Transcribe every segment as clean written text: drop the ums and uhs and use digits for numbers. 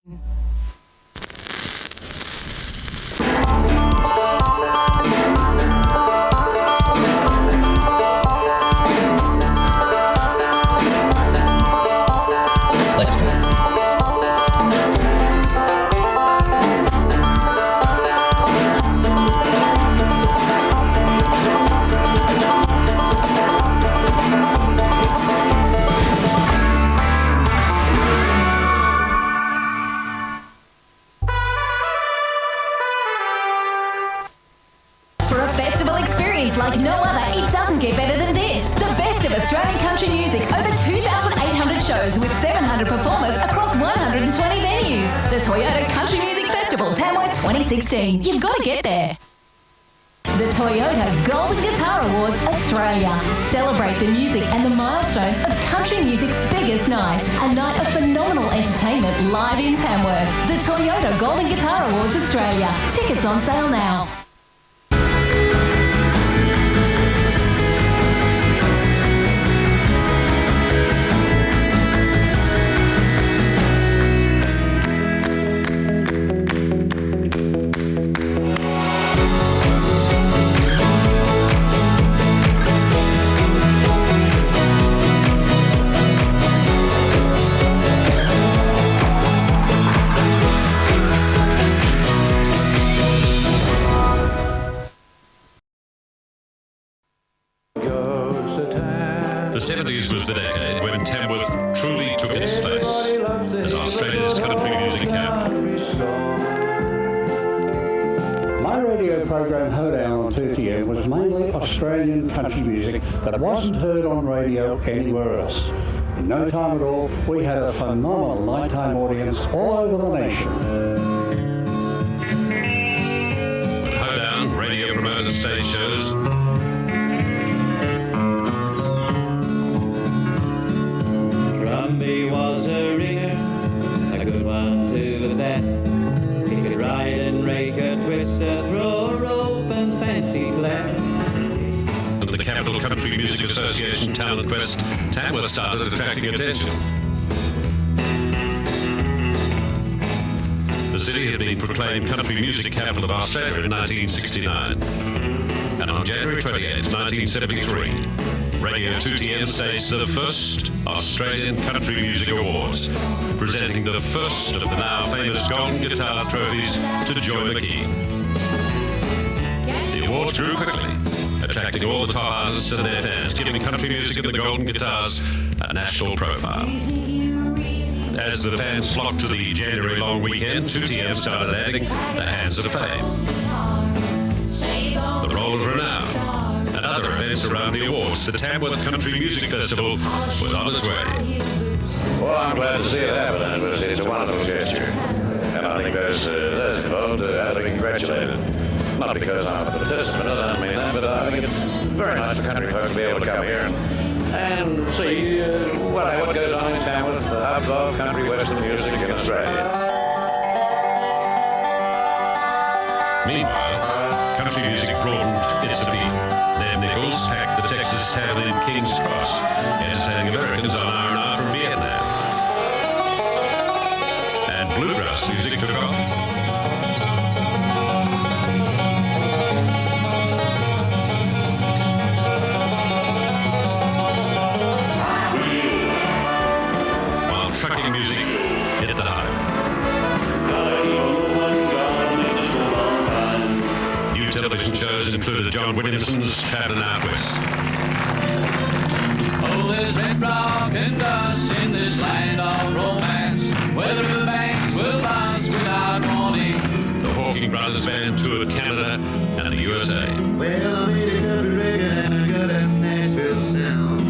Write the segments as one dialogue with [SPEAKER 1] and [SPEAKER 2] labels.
[SPEAKER 1] Let's go.
[SPEAKER 2] For a festival experience like no other, it doesn't get better than this. The best of Australian country music, over 2,800 shows with 700 performers across 120 venues. The Toyota Country Music Festival, Tamworth 2016. You've got to get there. The Toyota Golden Guitar Awards Australia. Celebrate the music and the milestones of country music's biggest night. A night of phenomenal entertainment live in Tamworth. The Toyota Golden Guitar Awards Australia. Tickets on sale now.
[SPEAKER 3] The 70s was the decade when Tamworth truly took its place as Australia's country music capital.
[SPEAKER 4] My radio program Hoedown on 2TM was mainly Australian country music that wasn't heard on radio anywhere else. In no time at all, we had a phenomenal nighttime audience all over the nation.
[SPEAKER 3] With Hoedown, radio promoters stage shows,
[SPEAKER 5] Drumby was a ringer, a good one too at that. He could ride and rake a twister, throw a rope and fancy flat.
[SPEAKER 3] With the Capital Country Music Association Talent Quest, Tamworth started attracting attention. The city had been proclaimed country music capital of Australia in 1969. And on January 28, 1973, Radio 2TN staged the first Australian Country Music Awards, presenting the first of the now famous Golden Guitar trophies to Joy McKee. The awards grew quickly, attracting all the top artists and their fans, giving country music and the Golden Guitars a national profile. As the fans flocked to the January long weekend, 2TM started adding the Hands of Fame, the Roll of Renown, and other events around the awards. The Tamworth Country Music Festival was on its way.
[SPEAKER 6] Well, I'm glad to see it happen. It's a wonderful gesture. And I think those involved have to be congratulated. Not because I'm a participant, I don't mean that, but I think it's very nice for country folk to be able to come here and see what goes on in Tamworth, the hub of country western music in Australia.
[SPEAKER 3] Meanwhile, country music broadened its appeal. Ned Nichols packed the Texas town in King's Cross, entertaining Americans on R&R from Vietnam. And bluegrass music took off. While trucking music hit the high. New television shows included John Williamson's Traveling Out West.
[SPEAKER 7] Oh, there's red rock and dust in this land of romance, where the riverbanks will bust without warning.
[SPEAKER 3] The Hawking Brothers Band toured Canada and the USA.
[SPEAKER 5] Well, I made a country record and I got that Nashville sound.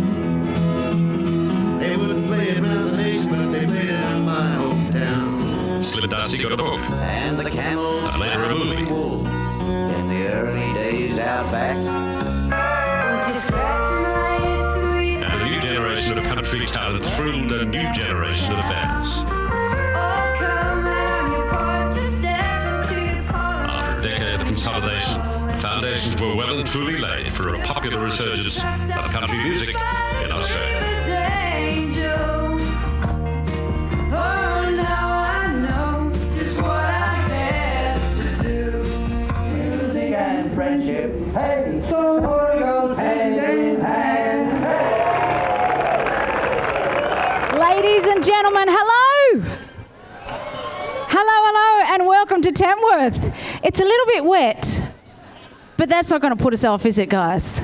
[SPEAKER 5] They wouldn't play it around the nation, but they played it on my hometown.
[SPEAKER 3] Slim Dusty got a book,
[SPEAKER 5] And the camels
[SPEAKER 3] and later a movie.
[SPEAKER 5] wool in the early days out back.
[SPEAKER 3] And a new generation of country talent thrilled a new generation of fans. After a decade of consolidation, the foundations were well and truly laid for a popular resurgence of country music in Australia.
[SPEAKER 8] Oh, now I know
[SPEAKER 1] Ladies and gentlemen, hello! Hello, and welcome to Tamworth. It's a little bit wet, but that's not going to put us off, is it, guys?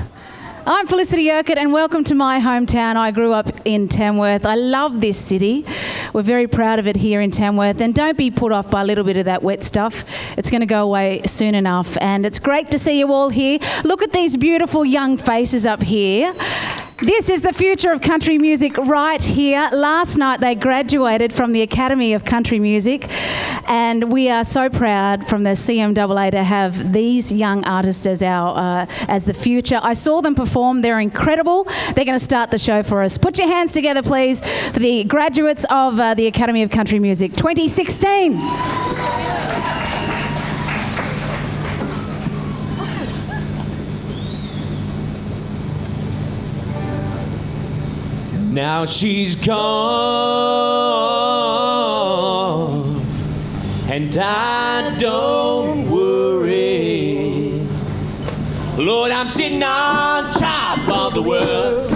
[SPEAKER 1] I'm Felicity Urquhart, and welcome to my hometown. I grew up in Tamworth. I love this city. We're very proud of it here in Tamworth, and don't be put off by a little bit of that wet stuff. It's going to go away soon enough, and it's great to see you all here. Look at these beautiful young faces up here. This is the future of country music right here. Last night they graduated from the Academy of Country Music, and we are so proud from the CMAA to have these young artists as as the future. I saw them perform. They're incredible. They're going to start the show for us. Put your hands together, please, for the graduates of the Academy of Country Music 2016.
[SPEAKER 8] Now she's gone, and I don't worry. Lord, I'm sitting on top of the world.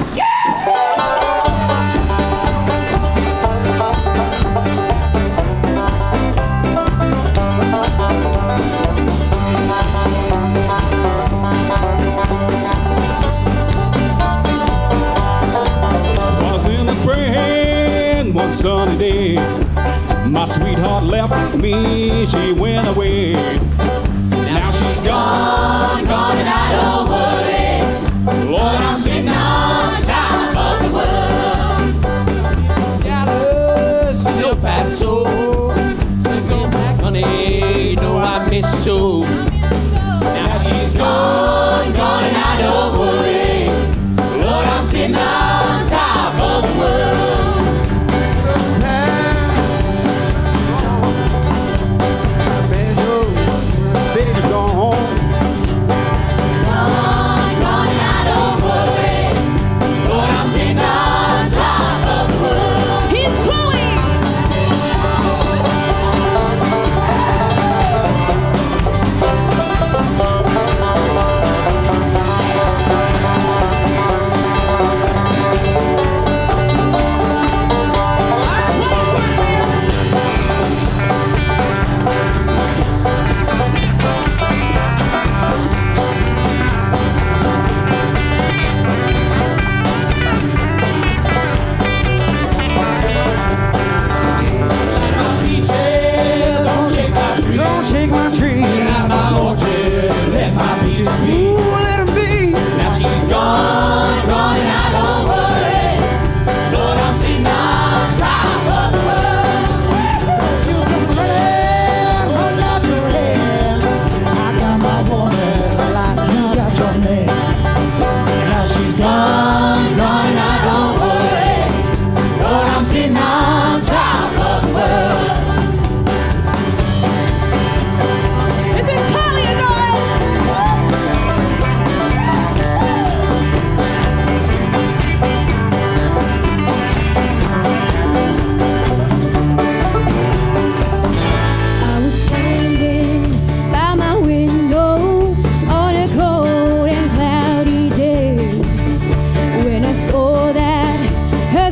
[SPEAKER 9] One sunny day, my sweetheart left me, she went away.
[SPEAKER 8] Now she's gone, and I don't worry. Lord, I'm sitting on top of the world. Jealous, little bad soul. So go back, honey, know I miss you so. Now she's gone, and I don't worry. Lord, I'm sitting on top of the world.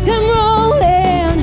[SPEAKER 10] Come rolling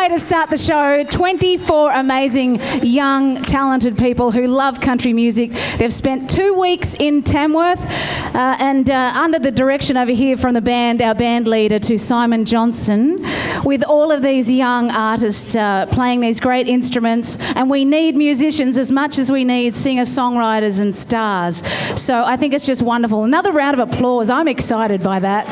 [SPEAKER 1] way to start the show. 24 amazing, young, talented people who love country music. They've spent 2 weeks in Tamworth and under the direction over here from the band, our band leader, to Simon Johnson, with all of these young artists playing these great instruments. And we need musicians as much as we need singer-songwriters and stars. So I think it's just wonderful. Another round of applause. I'm excited by that.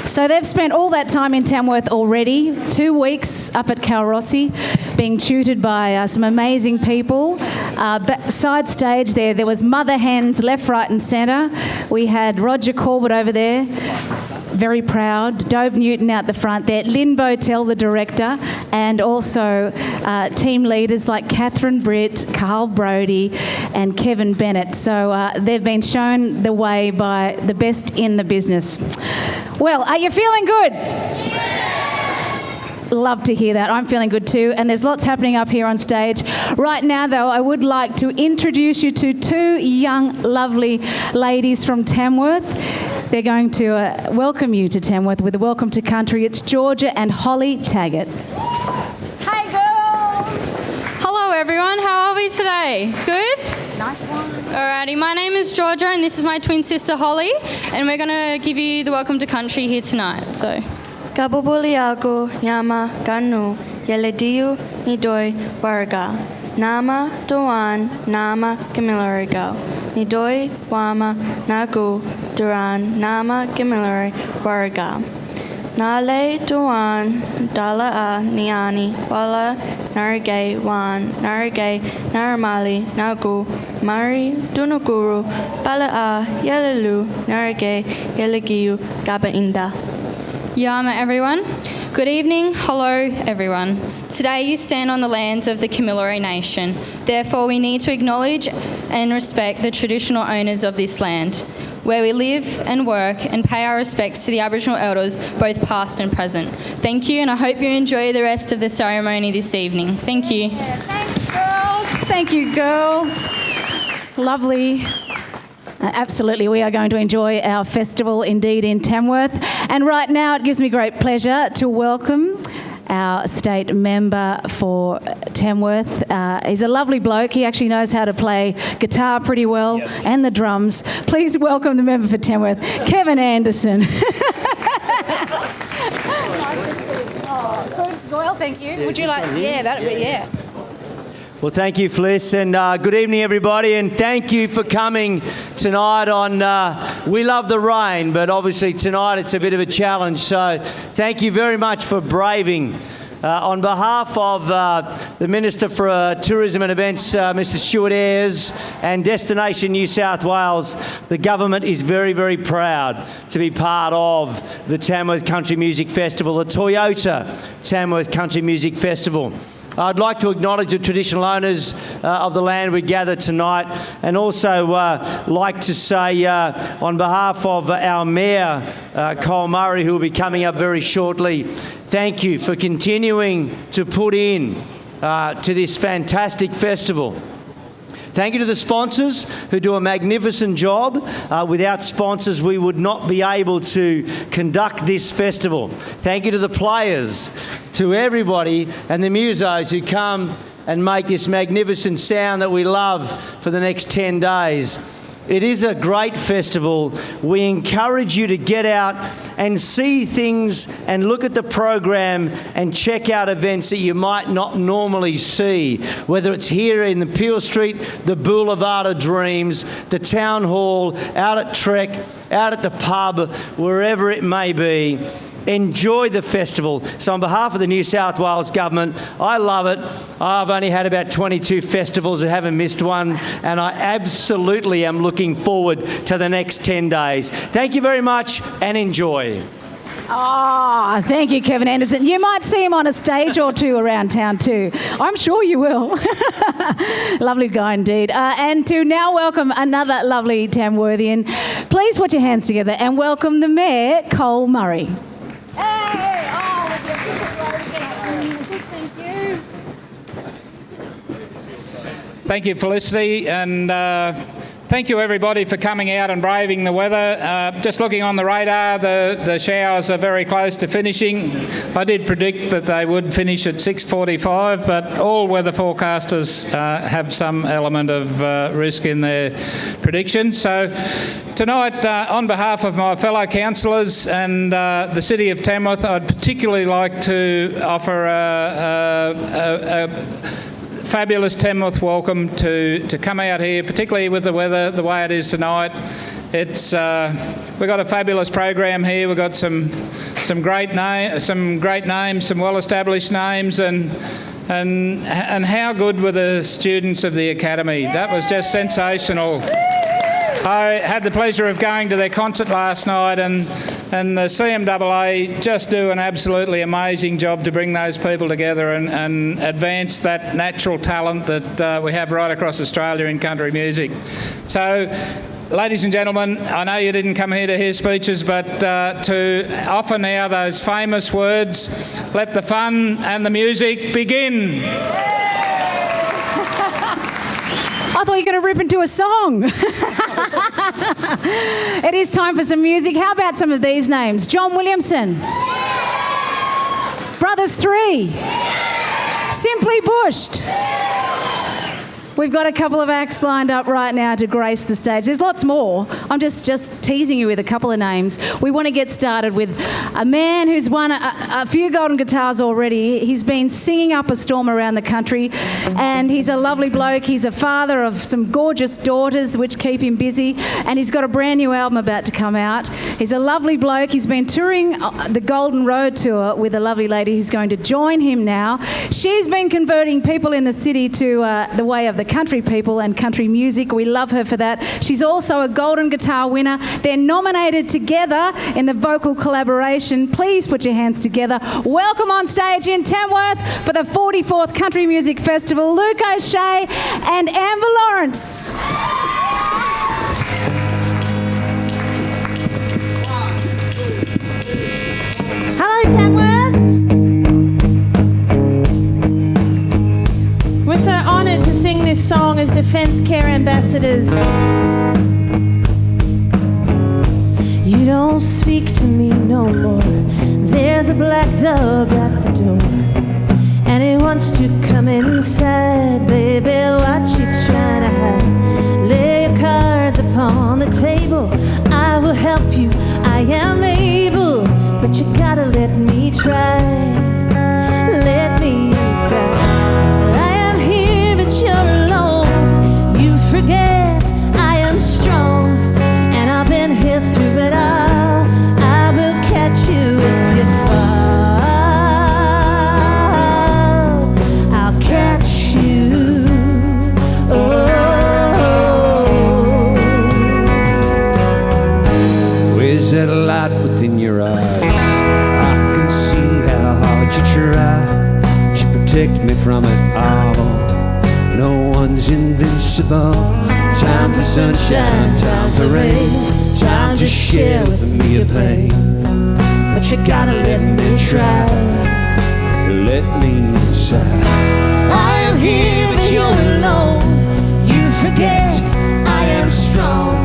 [SPEAKER 1] So they've spent all that time in Tamworth already, 2 weeks up at Calrossi, being tutored by some amazing people. Side stage there was mother hens left, right and centre. We had Roger Corbett over there, very proud. Dobe Newton out the front there. Lynn Botel, the director, and also team leaders like Catherine Britt, Carl Brody and Kevin Bennett. So they've been shown the way by the best in the business. Well, are you feeling good? Love to hear that. I'm feeling good too. And there's lots happening up here on stage. Right now, though, I would like to introduce you to 2 young, lovely ladies from Tamworth. They're going to welcome you to Tamworth with a welcome to country. It's Georgia and Holly Taggart.
[SPEAKER 10] Hey, girls. Hello, everyone. How are we today? Good?
[SPEAKER 1] Nice one.
[SPEAKER 10] Alrighty, my name is Georgia and this is my twin sister Holly, and we're going to give you the welcome to country here tonight. So,
[SPEAKER 11] Kabubuliago Yama Ganu Yelediu Nidoi Warga Nama Doan Nama Gamilarigo Nidoi Wama Nagu Duran Nama Gamilari Warga Nale Duan Dala A Niani Wala Narige Wan Narige Naramali Nagu Mari Dunuguru Bala A Yelelu Narige Yelegiu Gaba Inda.
[SPEAKER 10] Yama everyone. Good evening. Hello everyone. Today you stand on the lands of the Camilleri Nation. Therefore we need to acknowledge and respect the traditional owners of this land, where we live and work, and pay our respects to the Aboriginal elders, both past and present. Thank you, and I hope you enjoy the rest of the ceremony this evening. Thank you.
[SPEAKER 1] Yeah, thanks, girls. Thank you, girls. Lovely. Absolutely, we are going to enjoy our festival indeed in Tamworth. And right now it gives me great pleasure to welcome our state member for Tamworth. He's a lovely bloke. He actually knows how to play guitar pretty well, yes, and the drums. Please welcome the member for Tamworth, Kevin Anderson. Well, thank you. Would you like? Yeah, that'd be, yeah.
[SPEAKER 12] Well, thank you, Fliss, and good evening, everybody, and thank you for coming tonight on We Love the Rain, but obviously tonight it's a bit of a challenge, so thank you very much for braving. On behalf of the Minister for Tourism and Events, Mr Stuart Ayres, and Destination New South Wales, the government is very, very proud to be part of the Tamworth Country Music Festival, the Toyota Tamworth Country Music Festival. I'd like to acknowledge the traditional owners of the land we gather tonight, and also like to say on behalf of our Mayor, Cole Murray, who will be coming up very shortly, thank you for continuing to put in to this fantastic festival. Thank you to the sponsors who do a magnificent job. Without sponsors, we would not be able to conduct this festival. Thank you to the players, to everybody, and the musos who come and make this magnificent sound that we love for the next 10 days. It is a great festival. We encourage you to get out and see things and look at the program and check out events that you might not normally see, whether it's here in the Peel Street, the Boulevard of Dreams, the Town Hall, out at Trek, out at the pub, wherever it may be. Enjoy the festival. So on behalf of the New South Wales Government, I love it. I've only had about 22 festivals. I haven't missed one, and I absolutely am looking forward to the next 10 days. Thank you very much and enjoy.
[SPEAKER 1] Oh, thank you, Kevin Anderson. You might see him on a stage or two around town too. I'm sure you will. Lovely guy indeed. And to now welcome another lovely Tamworthian, please put your hands together and welcome the Mayor, Cole Murray. Hey! Oh, thank you.
[SPEAKER 13] Thank you, Felicity, and Thank you, everybody, for coming out and braving the weather. Just looking on the radar, the showers are very close to finishing. I did predict that they would finish at 6:45, but all weather forecasters have some element of risk in their predictions. So tonight, on behalf of my fellow councillors and the City of Tamworth, I'd particularly like to offer a fabulous Tamworth welcome to come out here, particularly with the weather the way it is tonight. It's we've got a fabulous program here. We've got some great names, some well-established names, and how good were the students of the academy? That was just sensational. I had the pleasure of going to their concert last night, and the CMAA just do an absolutely amazing job to bring those people together and advance that natural talent that we have right across Australia in country music. So, ladies and gentlemen, I know you didn't come here to hear speeches, but to offer now those famous words, let the fun and the music begin.
[SPEAKER 1] I thought you were going to rip into a song. It is time for some music. How about some of these names? John Williamson. Brothers 3. Simply Bushed. We've got a couple of acts lined up right now to grace the stage. There's lots more. I'm just teasing you with a couple of names. We want to get started with a man who's won a few golden guitars already. He's been singing up a storm around the country, and he's a lovely bloke. He's a father of some gorgeous daughters, which keep him busy, and he's got a brand new album about to come out. He's a lovely bloke. He's been touring the Golden Road Tour with a lovely lady who's going to join him now. She's been converting people in the city to the way of the country people and country music. We love her for that. She's also a golden guitar winner. They're nominated together in the vocal collaboration. Please put your hands together. Welcome on stage in Tamworth for the 44th Country Music Festival, Luke O'Shea and Amber Lawrence.
[SPEAKER 14] Hello, Tamworth. We're so honoured to sing this song as Defence Care Ambassadors. You don't speak to me no more. There's a black dog at the door, and he wants to come inside. Baby, what you trying to hide? Lay your cards upon the table. I will help you, I am able, but you gotta let me try. Let me inside. You're alone, you forget I am strong, and I've been here through it all. I will catch you if you fall. I'll catch you.
[SPEAKER 15] Where's that light within your eyes? I can see how hard you try to protect me from it all. No one's invincible. Time for sunshine, time for rain, time to share with me your pain. But you gotta let me try. Let me inside.
[SPEAKER 14] I am here, but you're alone. You forget I am strong,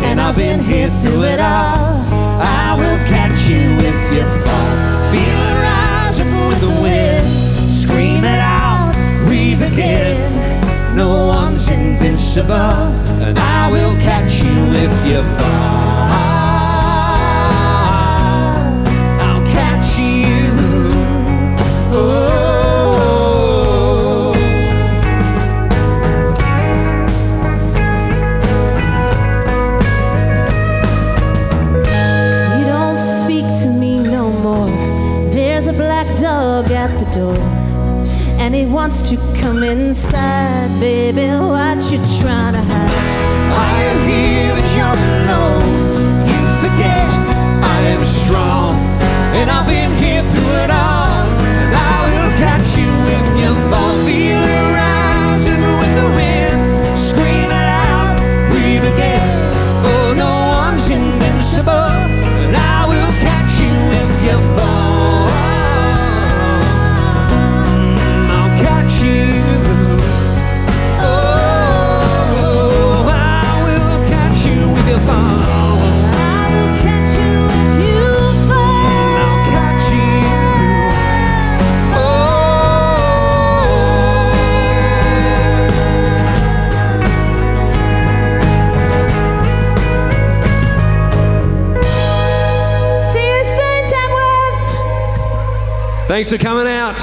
[SPEAKER 14] and I've been here through it all. I will catch you if you fall. Feel the rise up with the wind. Scream it out, we begin. No one's invincible, and I will catch you if you fall. I'll catch you. Oh. You don't speak to me no more. There's a black dog at the door, and he wants to come inside. Baby, what you trying to hide? I am here, but you're alone. You forget I am strong, and I've been here through it all. And I will catch you if you fall. Feel it rising with the wind. Scream it out, we begin. Oh, no one's invincible, and I will catch you if you fall. You. Oh, I will
[SPEAKER 15] Thanks for coming out.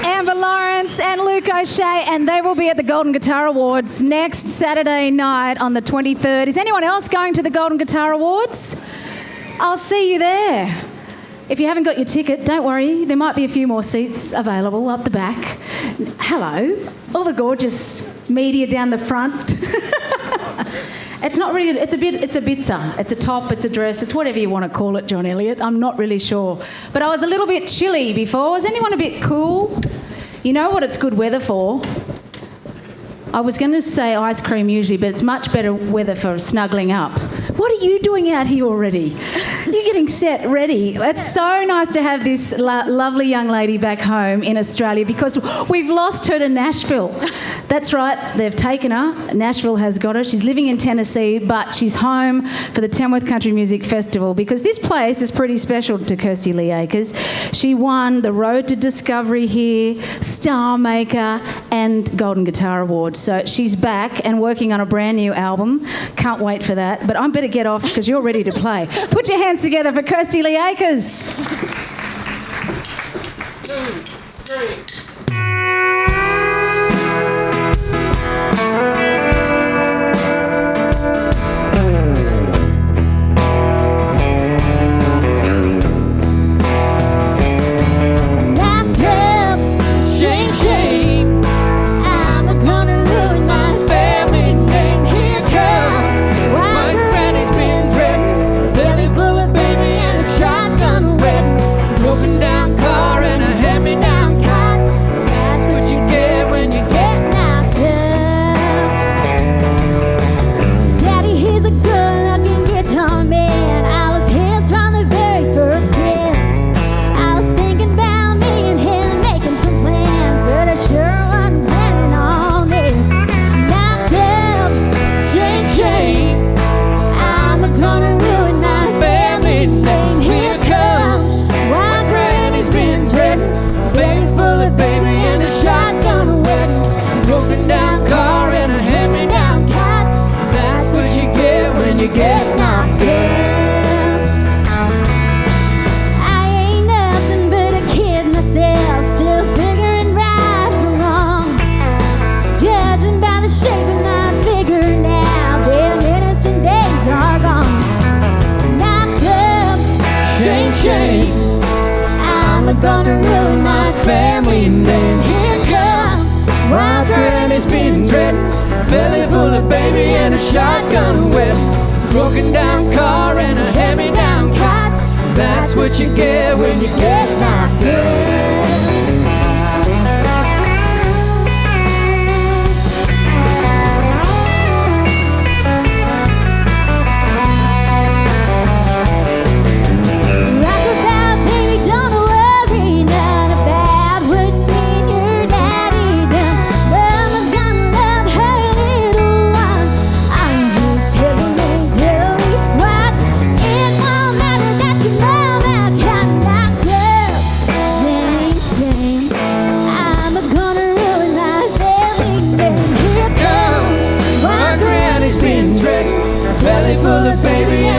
[SPEAKER 1] Amber Lawrence and Luke O'Shea, and they will be at the Golden Guitar Awards next Saturday night on the 23rd. Is anyone else going to the Golden Guitar Awards? I'll see you there. If you haven't got your ticket, don't worry. There might be a few more seats available up the back. Hello, all the gorgeous media down the front. It's not really, it's a bitzer. It's a top, it's a dress, it's whatever you want to call it, John Elliott. I'm not really sure. But I was a little bit chilly before. Was anyone a bit cool? You know what it's good weather for? I was going to say ice cream usually, but it's much better weather for snuggling up. What are you doing out here already? You're getting set, ready. It's so nice to have this lovely young lady back home in Australia because we've lost her to Nashville. That's right, they've taken her. Nashville has got her. She's living in Tennessee, but she's home for the Tamworth Country Music Festival because this place is pretty special to Kirsty Lee Akers. She won the Road to Discovery here, Star Maker, and Golden Guitar Awards. So she's back and working on a brand new album. Can't wait for that. But I better get off because you're ready to play. Put your hands together for Kirsty Lee Akers.
[SPEAKER 8] 2, 3.
[SPEAKER 14] Gonna ruin my family name. Here comes wild granny's been threatened, belly full of baby and a shotgun weapon, broken down car and a hand-me-down cot. That's what you get when you get knocked up.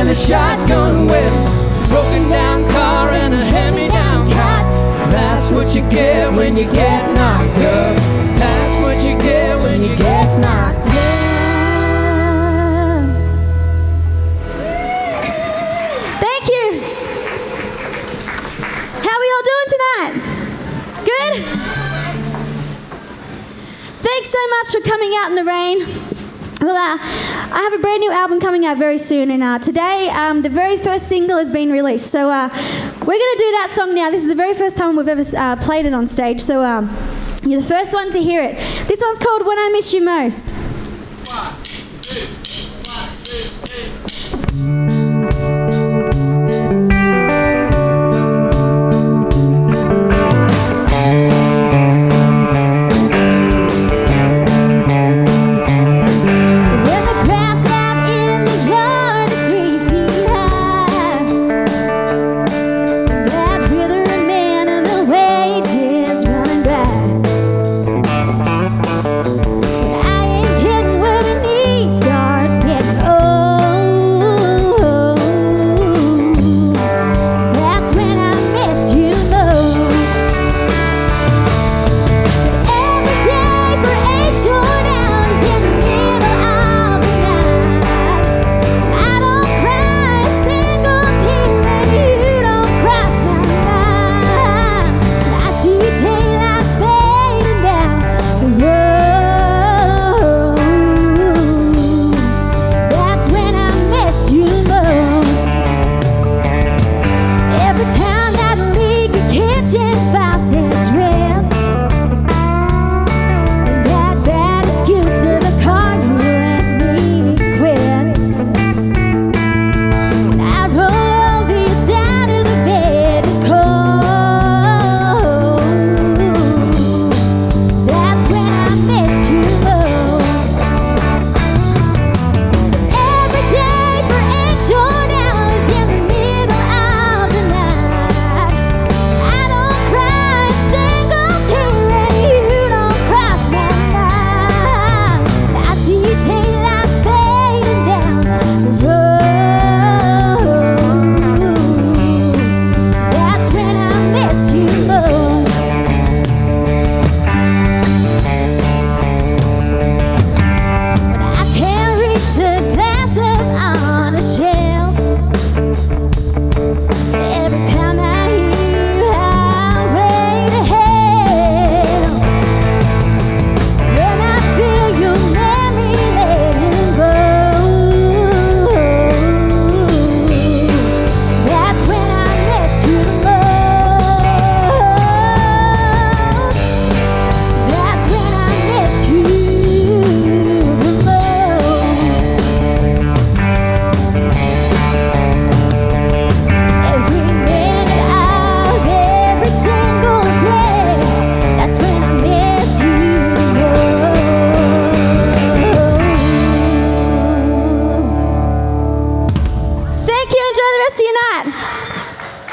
[SPEAKER 14] A shotgun weapon, broken down car and a hand-me-down cot. That's what you get when you get knocked up. That's what you get when you get knocked up.
[SPEAKER 16] Thank you. How are we all doing tonight? Good? Thanks so much for coming out in the rain. Well, I have a brand new album coming out very soon, and today the very first single has been released. So we're going to do that song now. This is the very first time we've ever played it on stage, so you're the first one to hear it. This one's called When I Miss You Most.
[SPEAKER 8] 1, 2, 1, 2, 3.
[SPEAKER 14] I ain't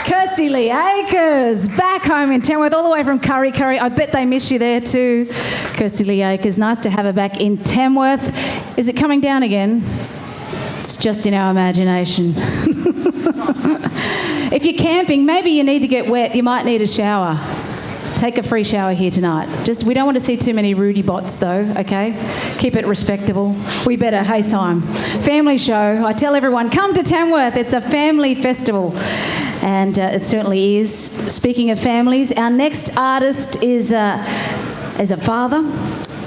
[SPEAKER 1] Kirsty Lee Akers, back home in Tamworth, all the way from Curry. I bet they miss you there too. Kirsty Lee Akers, nice to have her back in Tamworth. Is it coming down again? It's just in our imagination. If you're camping, maybe you need to get wet. You might need a shower. Take a free shower here tonight. We don't want to see too many Rudy bots though, okay? Keep it respectable. We better. Hey, Simon. Family show. I tell everyone, come to Tamworth. It's a family festival. And it certainly is. Speaking of families, our next artist is a father,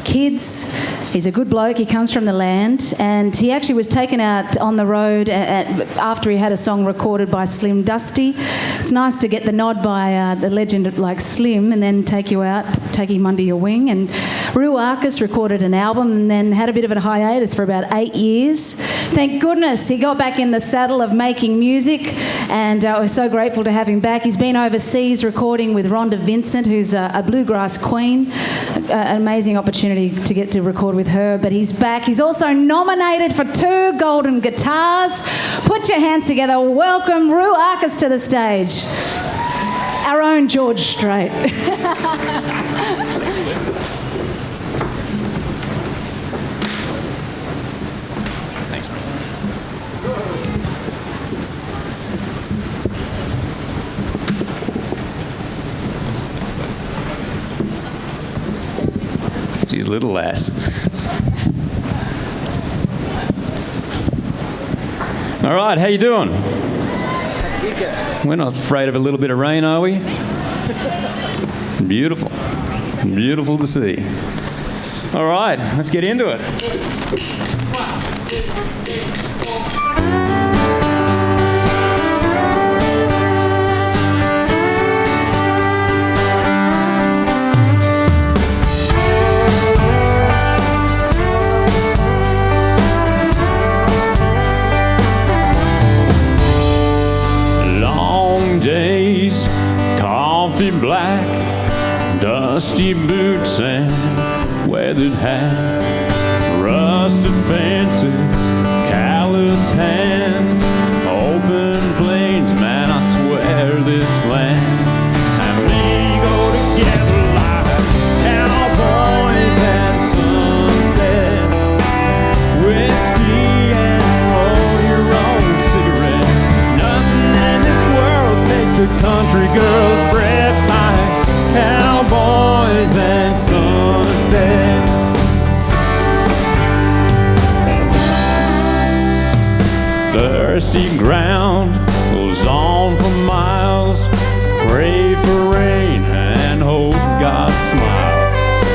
[SPEAKER 1] kids. He's a good bloke. He comes from the land, and he actually was taken out on the road after he had a song recorded by Slim Dusty. It's nice to get the nod by the legend like Slim, and then take you out, take him under your wing. And Arcus recorded an album, and then had a bit of a hiatus for about 8 years. Thank goodness he got back in the saddle of making music, and we're so grateful to have him back. He's been overseas recording with Rhonda Vincent, who's a bluegrass queen. An amazing opportunity to get to record with her, but he's back. He's also nominated for 2 golden guitars. Put your hands together. Welcome Arcus to the stage. Our own George Strait.
[SPEAKER 17] Thanks, man. She's a little lass. All right, how you doing? We're not afraid of a little bit of rain, are we? Beautiful. Beautiful to see. All right, let's get into it.
[SPEAKER 9] Days, coffee black, dusty boots and weathered hat, rusted fences, calloused hands, open plains, man, I swear this land and me go together like cowboys and sunsets, whiskey and roll your own cigarettes. Nothing in this world takes a country girl's breath like cowboys and sunset. Thirsty ground goes on for miles. Pray for rain and hope God smiles.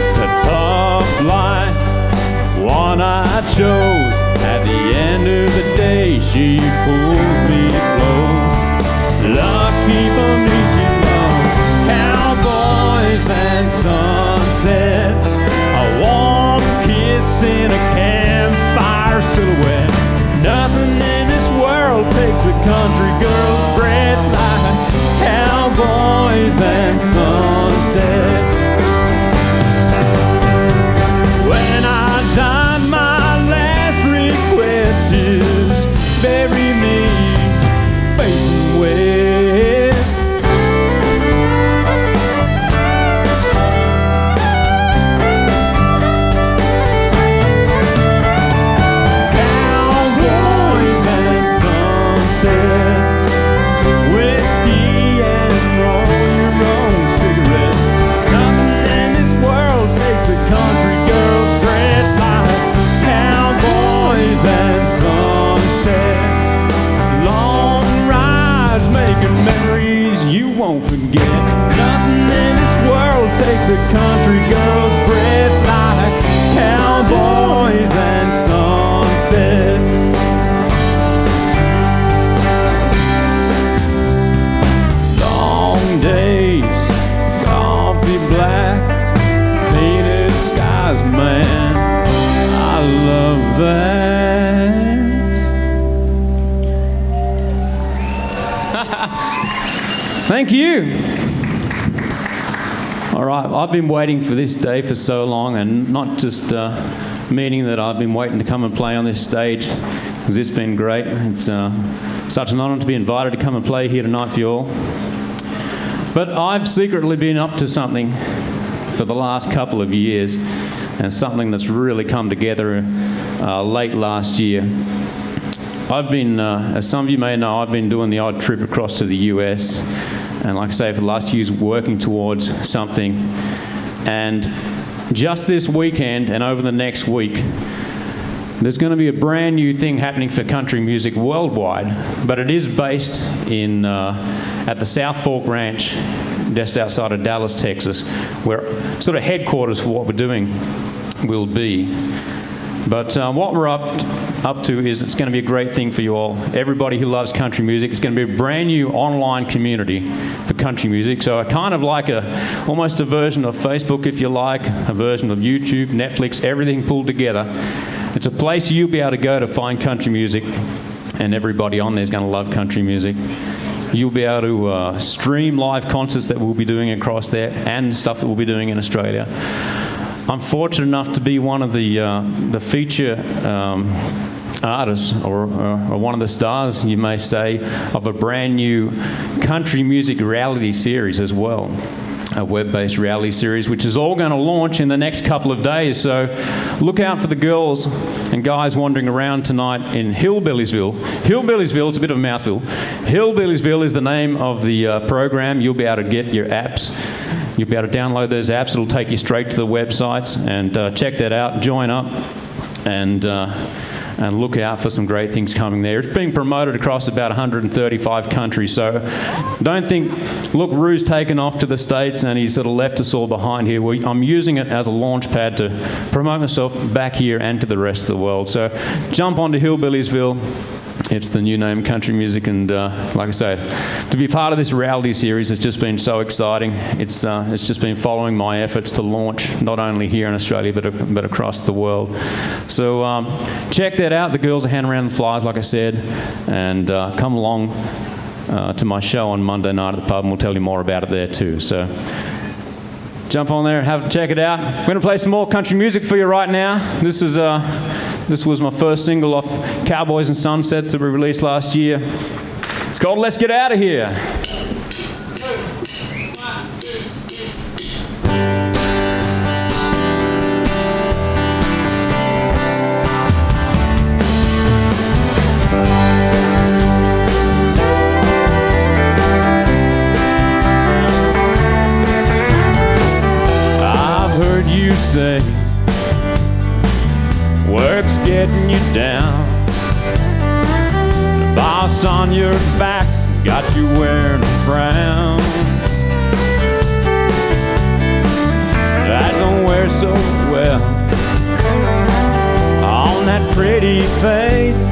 [SPEAKER 9] It's a tough life, one I chose. At the end of the day, she pulls me close. Lucky for me, she loves cowboys and sunsets. A warm kiss in a campfire silhouette. Nothing in this world takes a country girl's breath like cowboys and sunsets. When I die, my last request is bury me facing west. Cowboys and sunsets, whiskey and roll your own cigarettes. Nothing in this world takes a country girl's breath like cowboys and sunsets. Long rides making memories you won't forget. Nothing in this world takes a country girl's breath like cowboys and sunsets. Long days, coffee black, painted skies, man, I love that. Thank you. All right, I've been waiting for this day for so long, and not just meaning that I've been waiting to come and play on this stage, because it's been great. It's such an honour to be invited to come and play here tonight for you all.
[SPEAKER 17] But I've secretly been up to something for the last couple of years, and something that's really come together late last year. I've been, as some of you may know, I've been doing the odd trip across to the US, and like I say, for the last 2 years, working towards something. And just this weekend and over the next week, there's going to be a brand new thing happening for country music worldwide, but it is based in at the South Fork Ranch, just outside of Dallas, Texas, where sort of headquarters for what we're doing will be. But what we're up to is it's going to be a great thing for you all. Everybody who loves country music. It's going to be a brand new online community for country music. So kind of like almost a version of Facebook, if you like, a version of YouTube, Netflix, everything pulled together. It's a place you'll be able to go to find country music, and everybody on there is going to love country music. You'll be able to stream live concerts that we'll be doing across there and stuff that we'll be doing in Australia. I'm fortunate enough to be one of the feature artists, or one of the stars, you may say, of a brand new country music reality series as well. A web-based reality series, which is all going to launch in the next couple of days. So look out for the girls and guys wandering around tonight in Hillbilliesville. Hillbilliesville, it's a bit of a mouthful. Hillbilliesville is the name of the program. You'll be able to get your apps. You'll be able to download those apps. It'll take you straight to the websites, and check that out. Join up and look out for some great things coming there. It's being promoted across about 135 countries, so don't think, look, Rue's taken off to the States and he's sort of left us all behind here. I'm using it as a launch pad to promote myself back here and to the rest of the world. So jump onto Hillbilliesville. It's the new name, country music, and like I say, to be part of this reality series has just been so exciting. It's just been following my efforts to launch not only here in Australia but across the world. So check that out. The girls are handing around the flyers, like I said, and come along to my show on Monday night at the pub, and we'll tell you more about it there too. So jump on there and check it out. We're going to play some more country music for you right now. This was my first single off Cowboys and Sunsets that we released last year. It's called Let's Get Out of Here. I've heard you say work's getting you down. The boss on your back's got you wearing a frown. That don't wear so well on that pretty face.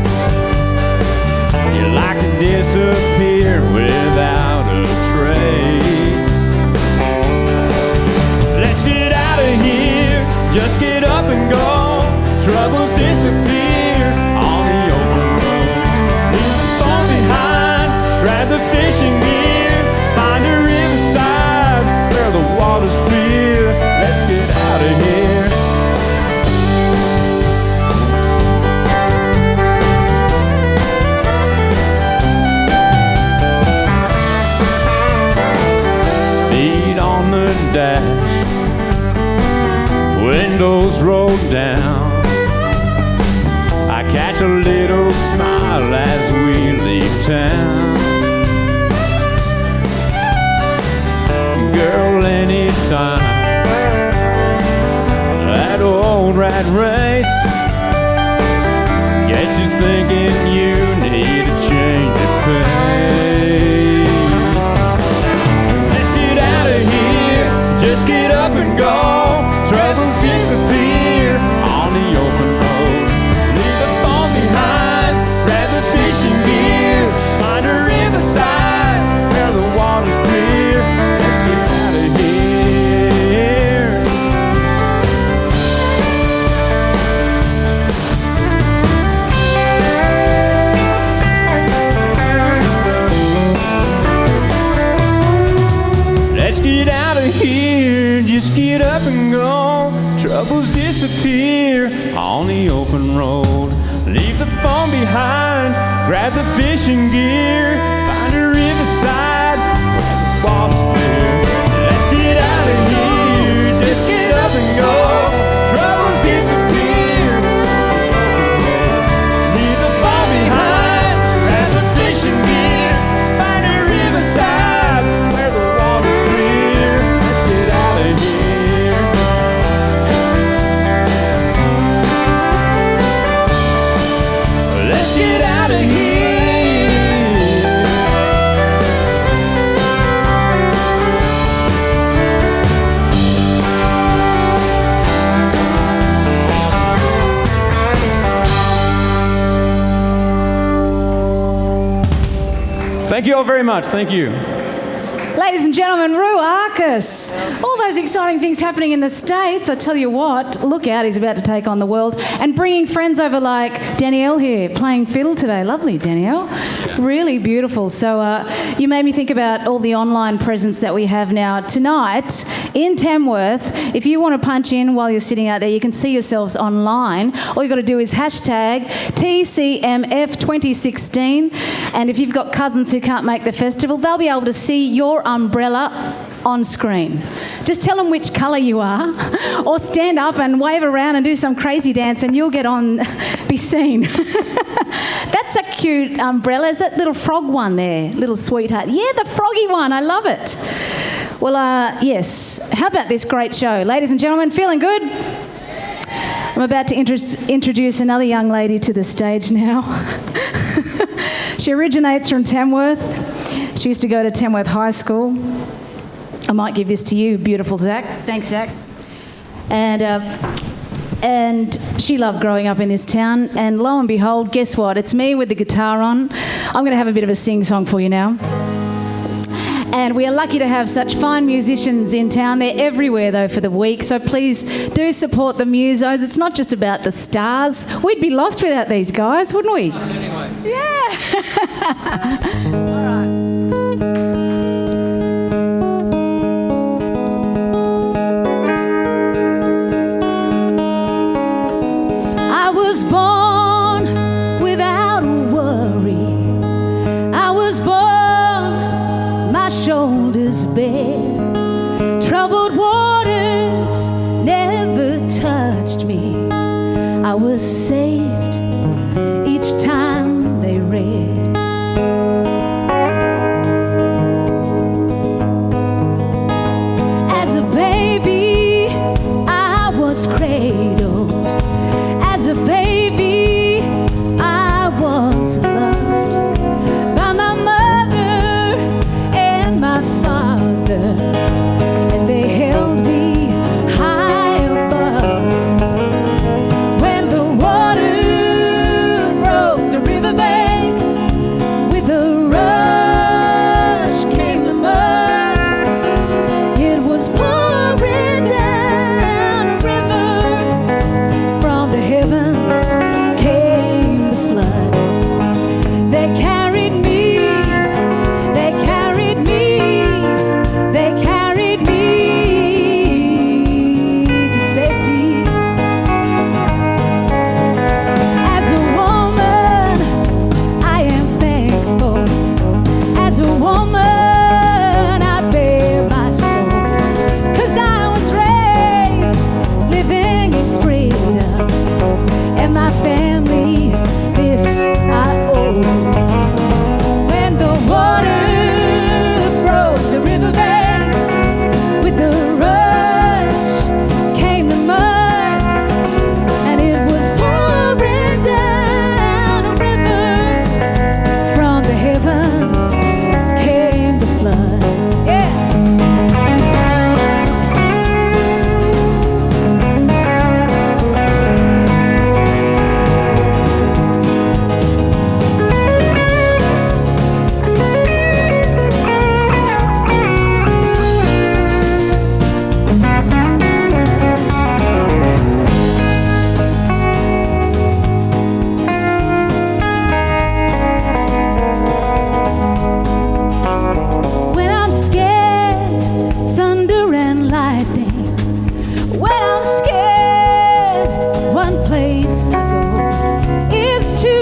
[SPEAKER 17] You like to disappear without a trace. Let's get out of here, just get up and go. Troubles disappear on the open road. Leave the phone behind, grab the fishing gear, find a riverside where the water's clear. Let's get out of here. Feet on the dash, windows rolled down. I catch a little smile as we leave town. Girl, anytime that old rat race gets you thinking you need a change of pace. Let's get out of here, just get up and go. Troubles disappear on the open road. Behind, grab the fishing gear, find a riverside where the water's clear. Let's get out of here. Let's get out of here, just get up and go. Troubles disappear on the open road. Leave the phone behind, grab the fishing gear, find a riverside where the water's clear. Thank you all very much. Thank you.
[SPEAKER 1] Ladies and gentlemen, Rue Arcus. All those exciting things happening in the States. I tell you what, look out, he's about to take on the world. And bringing friends over like Danielle here, playing fiddle today. Lovely, Danielle. Really beautiful. So you made me think about all the online presence that we have now. Tonight, in Tamworth, if you want to punch in while you're sitting out there, you can see yourselves online. All you've got to do is hashtag TCMF 2016. And if you've got cousins who can't make the festival, they'll be able to see your umbrella on screen. Just tell them which colour you are, or stand up and wave around and do some crazy dance and you'll get on, be seen. That's a cute umbrella. Is that little frog one there? Little sweetheart. Yeah, the froggy one. I love it. Well, yes. How about this great show? Ladies and gentlemen, feeling good? I'm about to introduce another young lady to the stage now. She originates from Tamworth. She used to go to Tamworth High School. I might give this to you, beautiful Zach. Thanks, Zach. And she loved growing up in this town. And lo and behold, guess what? It's me with the guitar on. I'm going to have a bit of a sing-song for you now. And we are lucky to have such fine musicians in town. They're everywhere, though, for the week. So please do support the musos. It's not just about the stars. We'd be lost without these guys, wouldn't we? Yeah. All right.
[SPEAKER 14] I was born without a worry. I was born, my shoulders bare. Troubled waters never touched me. I was saved each time they read. As a baby, I was cradled. As a baby, I was loved by my mother and my father, and they held me high above. When the water broke the riverbank, with a rush came the mud. It was pouring down a river. From the heavens came the flood. They carried me, they carried me, they carried me to safety. As a woman, I am thankful. As a woman, I bear my soul. 'Cause I was raised living in freedom, and my family, this I owe. When the water broke the riverbank, with the rush came the mud, and it was pouring down a river. From the heavens came the flood. Yeah. When I'm scared, thunder and lightning. When I'm scared, one place I go is to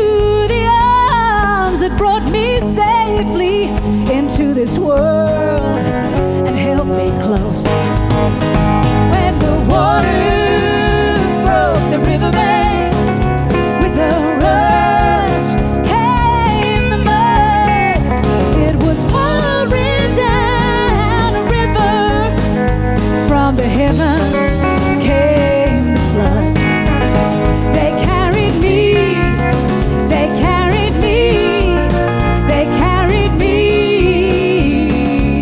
[SPEAKER 14] the arms that brought me safely into this world and held me close. When the water broke the riverbank, with a rush came the mud. It was pouring down a river. From the heavens came the flood. They carried me, they carried me, they carried me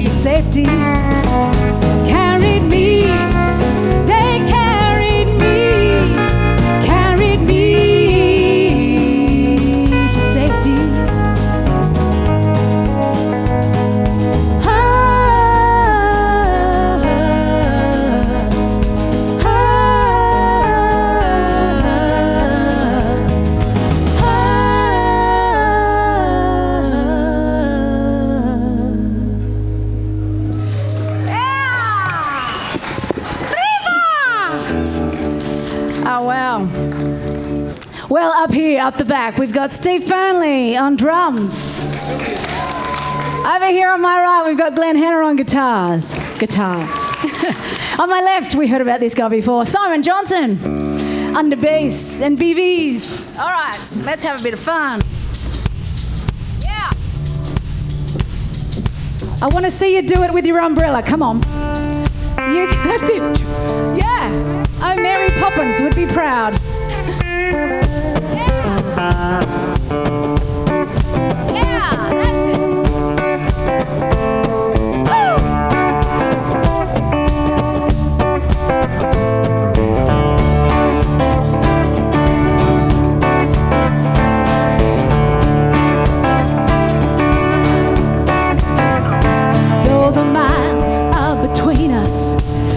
[SPEAKER 14] to safety. Carried me, they carried me to safety.
[SPEAKER 1] wow, wow. Well, up here, up the back, we've got Steve Fernley on drums. Over here on my right, we've got Glenn Henner on guitar. On my left, we heard about this guy before, Simon Johnson, under bass and BVs. All right, let's have a bit of fun. Yeah. I want to see you do it with your umbrella. Come on. That's it. Yeah. Oh, Mary Poppins would be proud.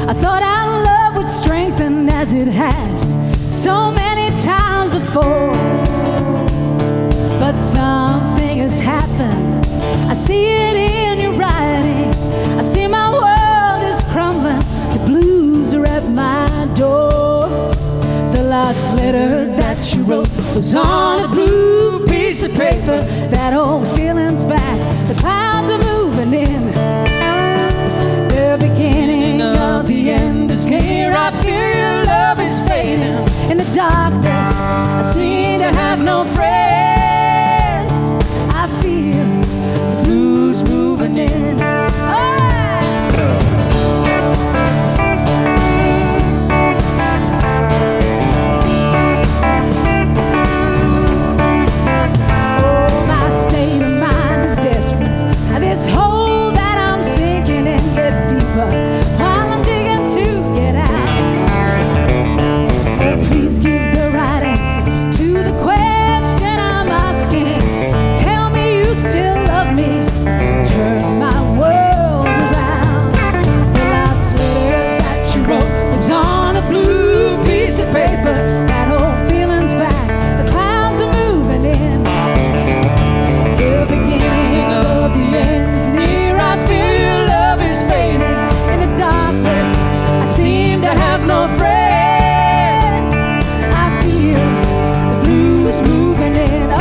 [SPEAKER 14] I thought our love would strengthen as it has so many times before. But something has happened. I see it in your writing. I see my world is crumbling. The blues are at my door. The last letter that you wrote was on a blue piece of paper. That old feeling's back. The clouds are moving in. The beginning of the end is near. I feel love is fading. In the darkness, I seem to have no friends. I feel the blues moving in. Oh, my state of mind is desperate. This hole that I'm sinking in gets deeper while I'm digging to get out. Oh, please give the right answer to the question I'm asking. Tell me you still love me. Turn my world around. The last letter that you wrote was on a blue piece of paper. That whole feeling's back. The clouds are moving in. The beginning of the end's near. I feel love is fading. In the darkness, I seem to have no friends. I feel the blues moving in. Oh,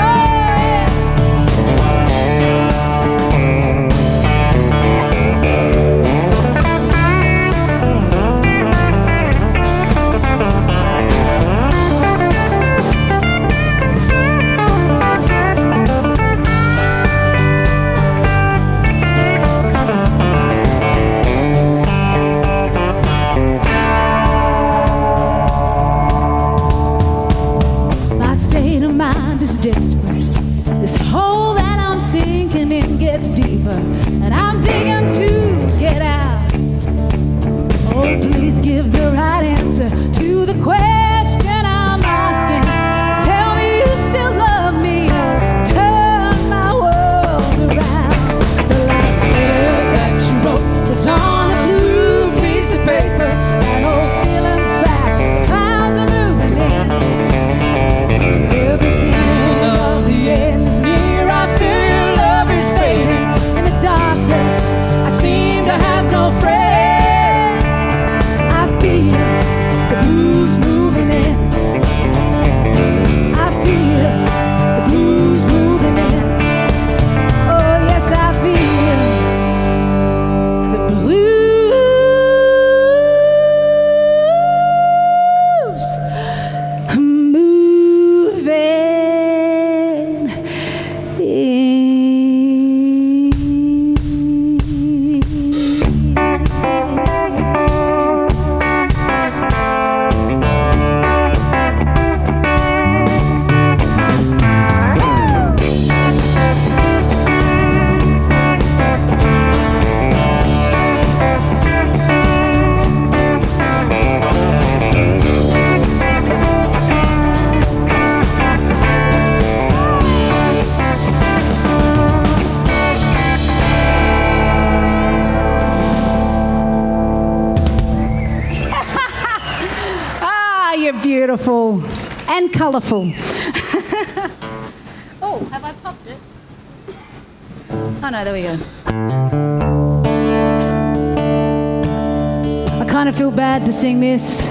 [SPEAKER 14] my state of mind is desperate. This hole that I'm sinking in gets deeper, and I'm digging to get out. Oh, please give the right answer to the question I'm asking. Tell me you still love me. Turn my world around. The last letter that you wrote was on a blue piece of paper. That whole feeling's back. The clouds are moving in. The beginning of the end is near. I feel love is fading. In the darkness, I seem to have no friends. I feel the blues moving in. I feel the blues moving in. Oh, yes, I feel the blues moving Ah, you're beautiful and colourful. Oh, have I popped it? Oh no, there we go. I kind of feel bad to sing this,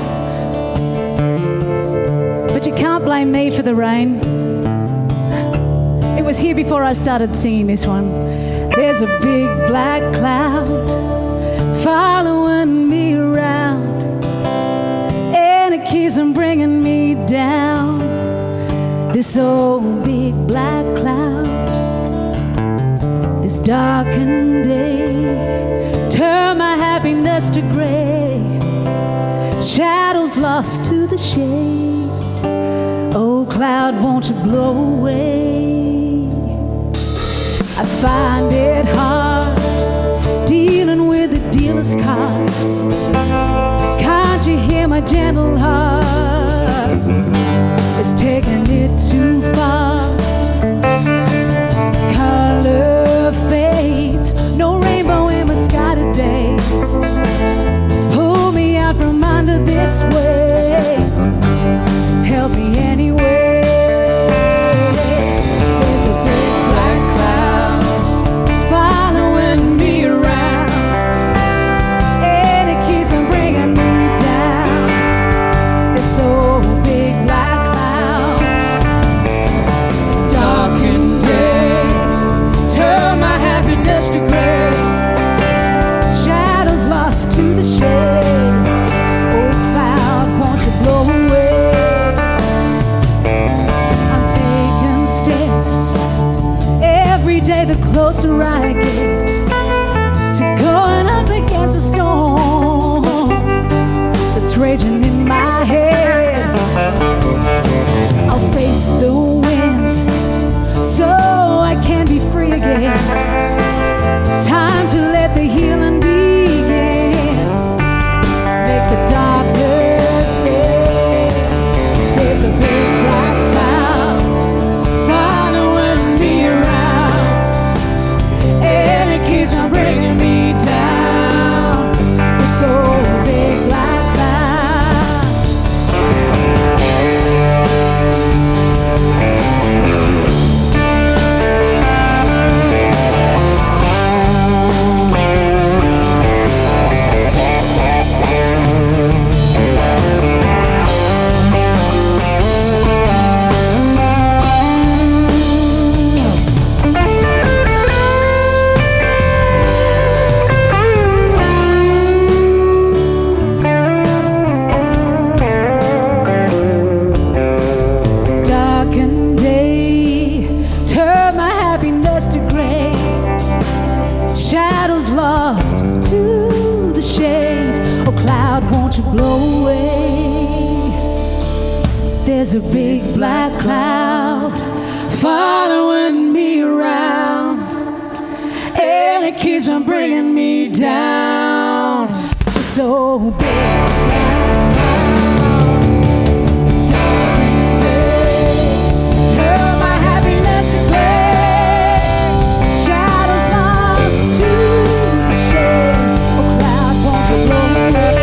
[SPEAKER 1] can't blame me for the rain. It was here before I started singing this one. There's a big black cloud following me around, and it keeps on bringing me down. This old big black cloud, this darkened day, turn my happiness to grey, shadows lost to the shade. Oh cloud, won't you blow away? I find it hard dealing with the dealer's card. Can't you hear my gentle heart? It's taking it too far. Color fades, no rainbow in my sky today. Pull me out from under this weight. Help me anyway. There's a big black cloud following me around, and it keeps on bringing me down. It's so big black cloud. It's dark and day, turn my happiness to gray, shadows lost to the shade. Oh cloud, won't you blow away? I'm taking steps every day, the closer I get to going up against a storm that's raging in my head. I'll face the wind so I can be free again. Time to let the healing begin. Make the darkness say there's a big black cloud following me around, and it keeps on bringing me down. It's so big black cloud. It's dark and day, turn my happiness to gray, shadows lost to the shade. Oh cloud, won't you blow away? There's a big black cloud following me around, and it keeps on bringing me down. It's so big black cloud. It's dark and day, turn my happiness to gray, shadows lost to the shade. Oh cloud, won't you blow away?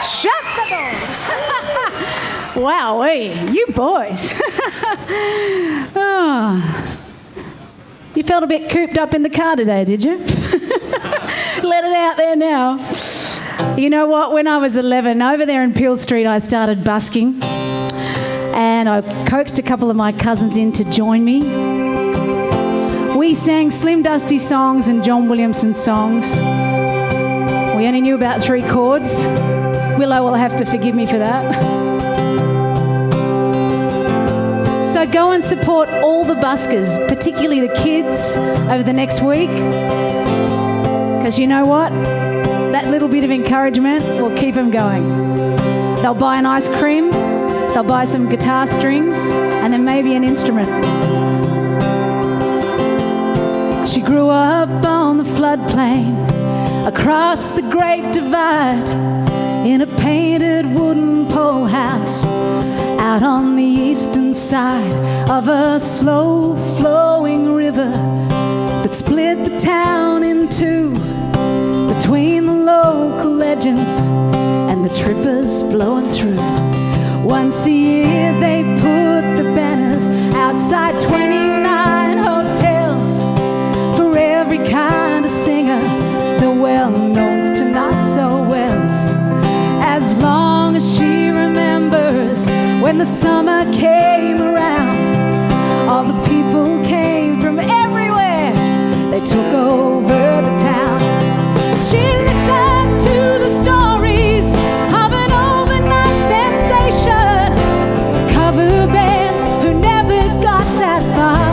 [SPEAKER 1] Shut the door. Wowee, you boys. Oh. You felt a bit cooped up in the car today, did you? Let it out there now. You know what? When I was 11, over there in Peel Street, I started busking. And I coaxed a couple of my cousins in to join me. We sang Slim Dusty songs and John Williamson songs. We only knew about 3 chords. Willow will have to forgive me for that. So go and support all the buskers, particularly the kids, over the next week. Because you know what? That little bit of encouragement will keep them going. They'll buy an ice cream, they'll buy some guitar strings, and then maybe an instrument. She grew up on the floodplain, across the Great Divide in a painted wooden pole house out on the eastern side of a slow-flowing river that split the town in two between the local legends and the trippers blowing through. Once a year they put the banners outside 29 hotels for every kind of singer, the well-knowns to not-so-wells. As long as she remembers when the summer came around, all the people came from everywhere, they took over the town. She listened to the stories of an overnight sensation, cover bands who never got that far,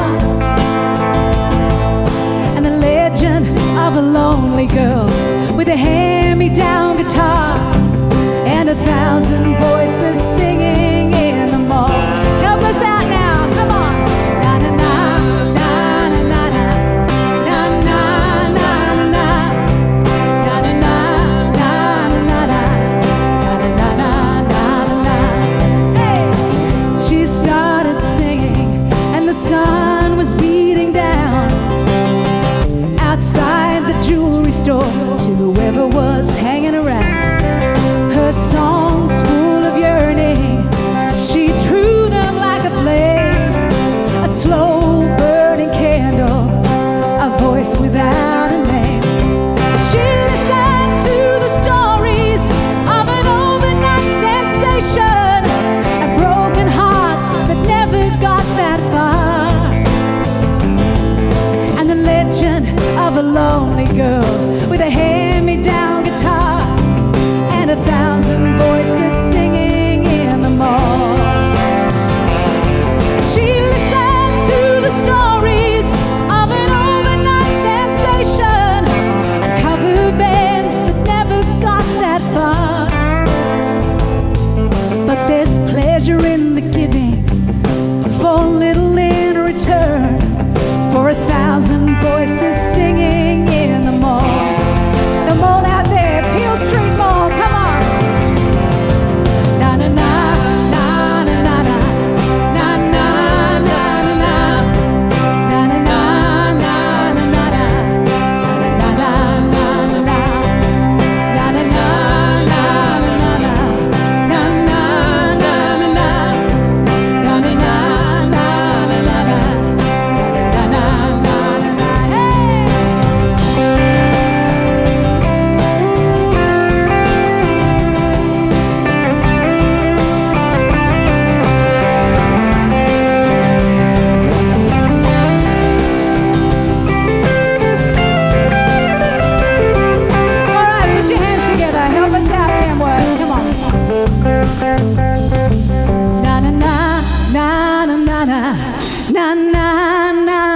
[SPEAKER 1] and the legend of a lonely girl with a hand-me-down guitar and 1,000 voices singing in the mall. Help us out now, come on. Na na na na na na na na na na na na. Hey, she started singing and the sun was beating down outside the jewelry store to whoever was hanging around. Her songs full of yearning, she drew them like a flame, a slow burning candle, a voice without a name. She listened to the stories of an overnight sensation and broken hearts that never got that far, and the legend of a lonely girl with a hand-me-down guitar and 1,000 voices singing in the mall. She listened to the stories of an overnight sensation and cover bands that never got that far. But there's pleasure in the giving, for little in return, for 1,000 voices singing in the mall. The mall out there, Peel Street Mall, come on. Na na na na na na na na na na na na na na na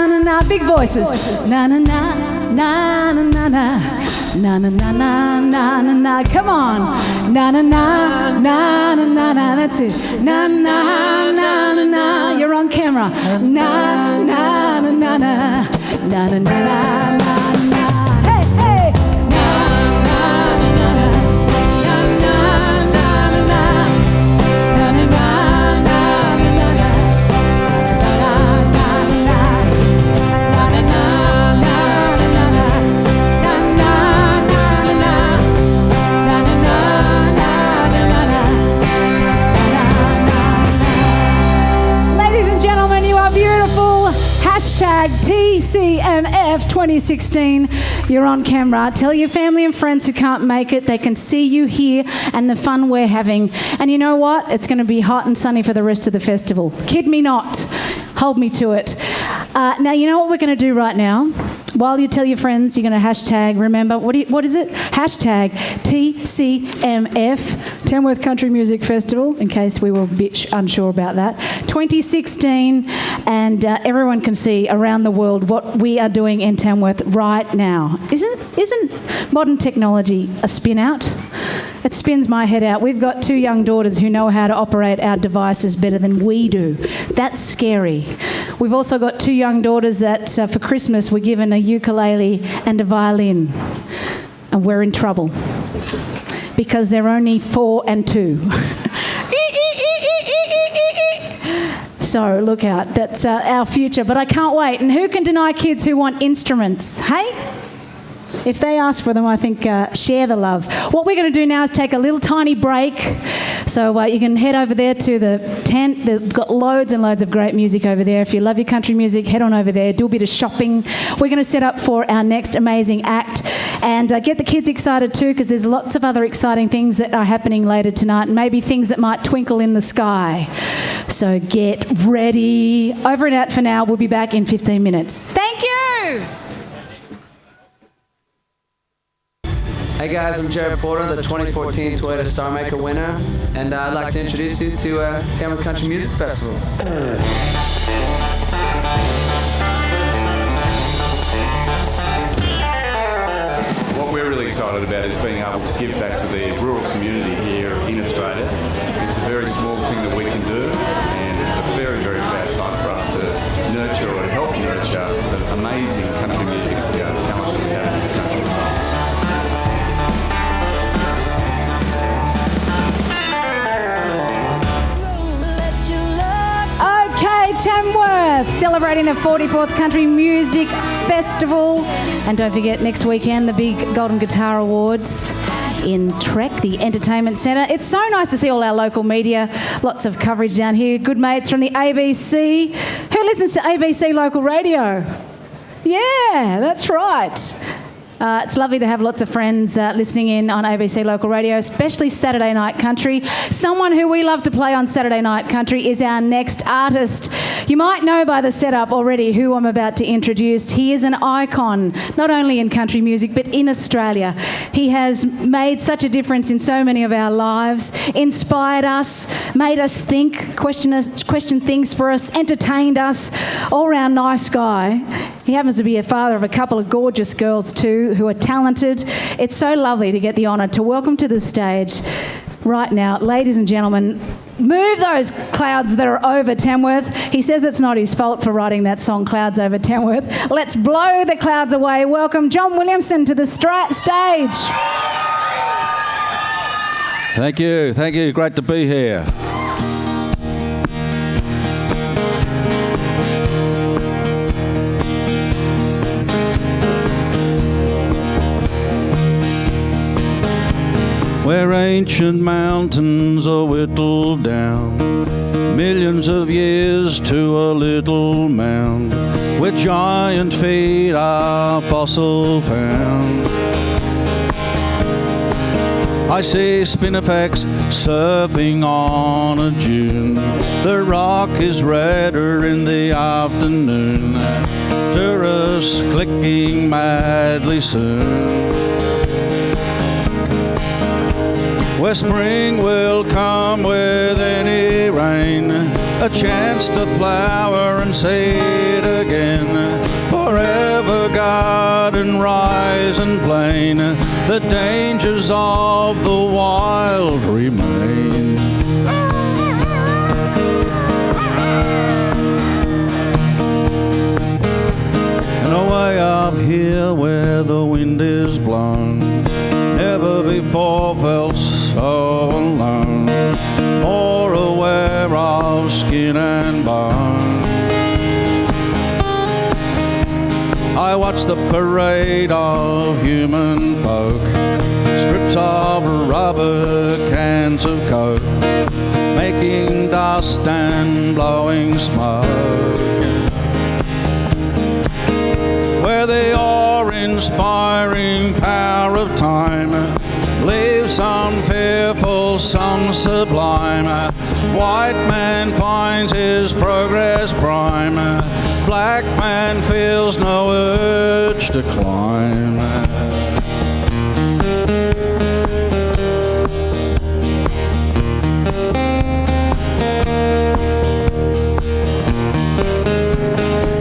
[SPEAKER 1] na na Big voices. Na na na na na na na na na na na na na na. Come on. Na na na na na na na. That's it. Na na na na na. You're on camera. Na na na na na na na na na na. Hey hey. Na na na na na na na na na na na na. Hashtag TCMF 2016. You're on camera. Tell your family and friends who can't make it. They can see you here and the fun we're having. And you know what? It's going to be hot and sunny for the rest of the festival. Kid me not. Hold me to it. Now, you know what we're going to do right now? While you tell your friends, you're going to hashtag, remember, what is it? Hashtag TCMF, Tamworth Country Music Festival, in case we were a bit unsure about that, 2016, and everyone can see around the world what we are doing in Tamworth right now. Isn't modern technology a spin out? It spins my head out. We've got two young daughters who know how to operate our devices better than we do. That's scary. We've also got two young daughters that for Christmas were given a ukulele and a violin. and we're in trouble because they're only 4 and 2. So look out, that's our future, but I can't wait. And who can deny kids who want instruments, hey? If they ask for them, I think share the love. What we're going to do now is take a little tiny break. So you can head over there to the tent. They've got loads and loads of great music over there. If you love your country music, head on over there, do a bit of shopping. We're going to set up for our next amazing act and get the kids excited too, because there's lots of other exciting things that are happening later tonight, and maybe things that might twinkle in the sky. So get ready. Over and out for now. We'll be back in 15 minutes. Thank you.
[SPEAKER 18] Hey guys, I'm Jared Porter, the 2014 Toyota Star Maker winner, and I'd like to introduce you to Tamworth Country Music Festival.
[SPEAKER 19] What we're really excited about is being able to give back to the rural community here in Australia. It's a very small thing that we can do, and it's a very, very bad time for us to nurture or help nurture the amazing country music talent that we have in this country.
[SPEAKER 1] Tamworth, celebrating the 44th Country Music Festival. And don't forget, next weekend, the big Golden Guitar Awards in Trek, the Entertainment Centre. It's so nice to see all our local media, lots of coverage down here. Good mates from the ABC. Who listens to ABC local radio? Yeah, that's right. It's lovely to have lots of friends listening in on ABC Local Radio, especially Saturday Night Country. Someone who we love to play on Saturday Night Country is our next artist. You might know by the setup already who I'm about to introduce. He is an icon, not only in country music, but in Australia. He has made such a difference in so many of our lives, inspired us, made us think, question things for us, entertained us, all-round nice guy. He happens to be a father of a couple of gorgeous girls too, who are talented. It's so lovely to get the honour to welcome to the stage right now, ladies and gentlemen, move those clouds that are over Tamworth. He says it's not his fault for writing that song, Clouds Over Tamworth. Let's blow the clouds away. Welcome John Williamson to the stage.
[SPEAKER 20] Thank you. Great to be here. Where ancient mountains are whittled down, millions of years to a little mound, where giant feet are fossil found. I see spinifex surfing on a dune. The rock is redder in the afternoon. Tourists clicking madly soon. Where spring will come with any rain, a chance to flower and seed again. Forever garden, rise and plain, the dangers of the wild remain. And away up here where the wind is blown, never before felt so alone, more aware of skin and bone. I watch the parade of human folk, strips of rubber, cans of coke, making dust and blowing smoke. Where the awe-inspiring power of time leaves some fearful, some sublime. White man finds his progress prime. Black man feels no urge to climb.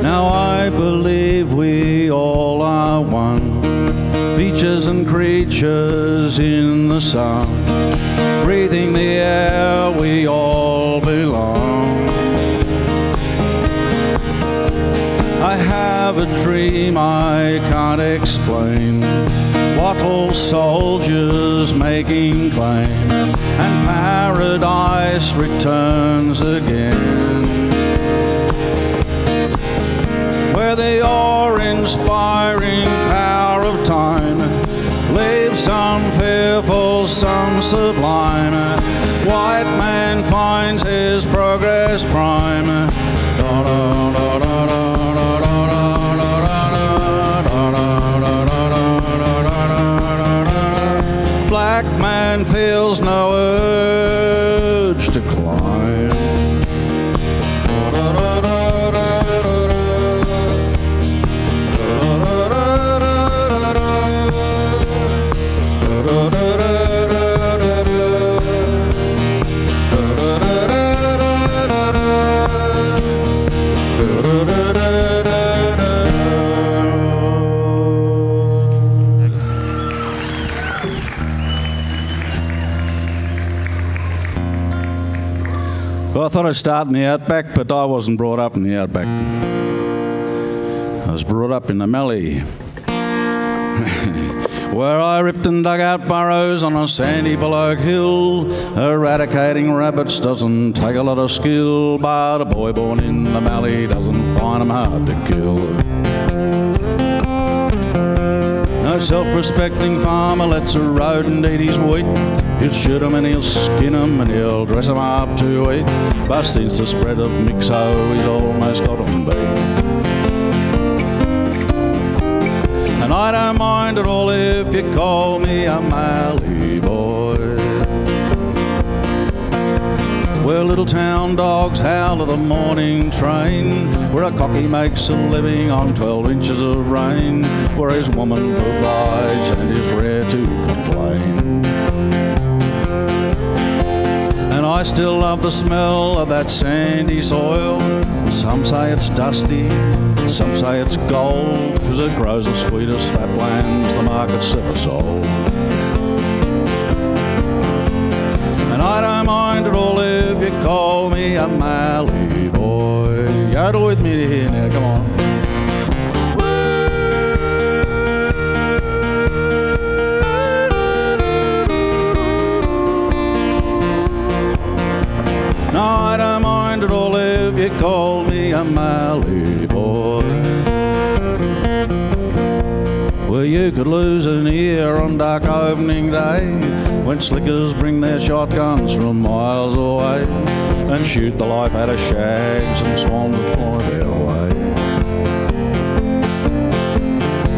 [SPEAKER 20] Now I believe we all are one, features and creatures in the sun, breathing the air we all belong. I have a dream I can't explain, wattle soldiers making claim, and paradise returns again, where the awe-inspiring power of time leaves some fearful, some sublime. White man finds his progress prime. Black man feels no urge to climb. Well, I thought I'd start in the outback, but I wasn't brought up in the outback. I was brought up in the Mallee, where I ripped and dug out burrows on a sandy below hill. Eradicating rabbits doesn't take a lot of skill, but a boy born in the Mallee doesn't find them hard to kill. No self-respecting farmer lets a rodent eat his wheat. He'll shoot 'em and he'll skin 'em and he'll dress 'em up to eat. But since the spread of mixo, he's almost got 'em beat. And I don't mind at all if you call me a Mallee boy, where little town dogs howl to the morning train, where a cocky makes a living on 12 inches of rain, where his woman provides and is rare to complain. And I still love the smell of that sandy soil. Some say it's dusty, some say it's gold, 'cause it grows the sweetest fat lands the market's ever sold. And I don't mind at all if you call me a Mallee boy. Yodel with me here now, come on. No, I don't mind at all if you call me a Mallee boy, where you could lose an ear on dark opening day, when slickers bring their shotguns from miles away and shoot the life out of shags and swans that fly their way.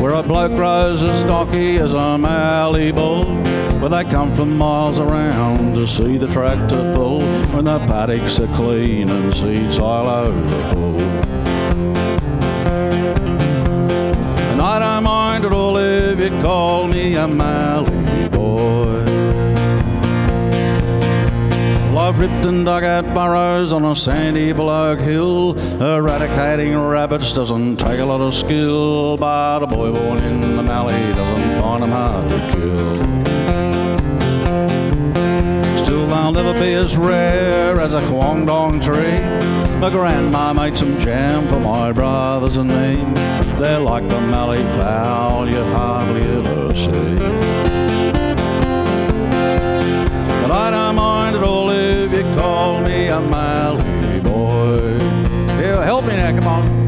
[SPEAKER 20] Where a bloke grows as stocky as a Mallee bull, where they come from miles around to see the tractor full, when the paddocks are clean and seed silos are full. And I don't mind at all if you call me a Mallee boy. Well, I've ripped and dug out burrows on a sandy below hill. Eradicating rabbits doesn't take a lot of skill, but a boy born in the Mallee doesn't find them hard to kill. They'll never be as rare as a Kwangdong tree. My grandma made some jam for my brothers and me. They're like the Mallee fowl you hardly ever see. But I don't mind at all if you call me a Mallee boy. Here, help me now, come on.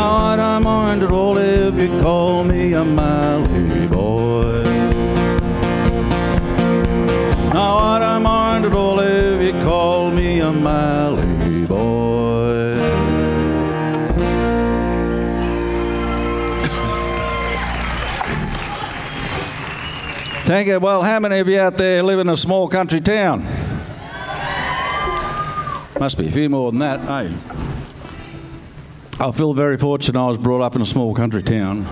[SPEAKER 20] I don't mind at all if you call me a Mallee boy. No, I don't mind at all if you call me a Mallee boy. Thank you. Well, how many of you out there live in a small country town? Must be a few more than that, eh? I feel very fortunate I was brought up in a small country town.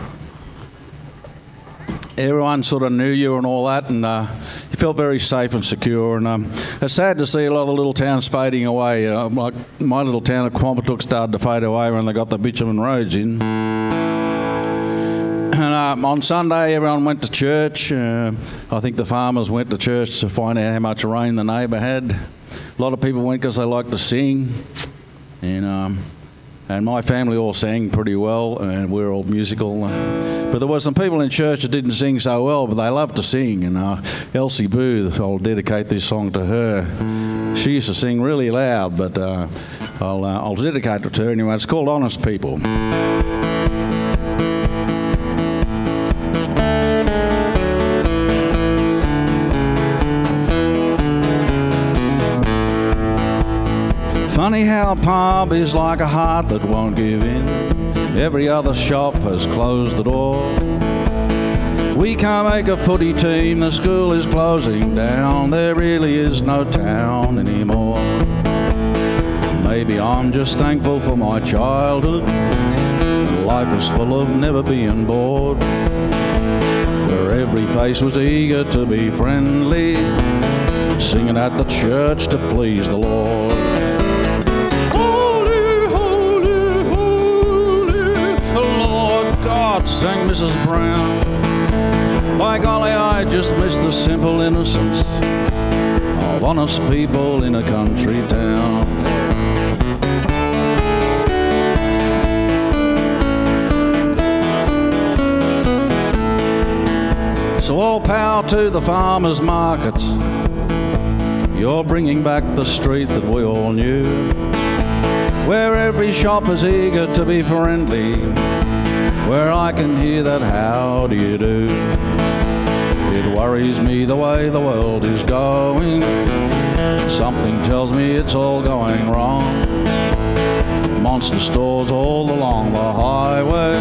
[SPEAKER 20] Everyone sort of knew you and all that, and you felt very safe and secure. And it's sad to see a lot of the little towns fading away. Like my little town of Quambatook started to fade away when they got the bitumen roads in. And on Sunday, everyone went to church. I think the farmers went to church to find out how much rain the neighbour had. A lot of people went because they like to sing. And my family all sang pretty well, and we're all musical. But there were some people in church that didn't sing so well, but they loved to sing. And Elsie Booth, I'll dedicate this song to her. She used to sing really loud, but I'll dedicate it to her anyway. It's called Honest People. Funny how a pub is like a heart that won't give in. Every other shop has closed the door. We can't make a footy team, the school is closing down. There really is no town anymore. Maybe I'm just thankful for my childhood. Life is full of never being bored, where every face was eager to be friendly, singing at the church to please the Lord. Sang Mrs. Brown. By golly, I just miss the simple innocence of honest people in a country town. So all power to the farmers' markets. You're bringing back the street that we all knew, where every shop is eager to be friendly, where I can hear that how do you do. It worries me the way the world is going. Something tells me it's all going wrong. Monster stores all along the highway,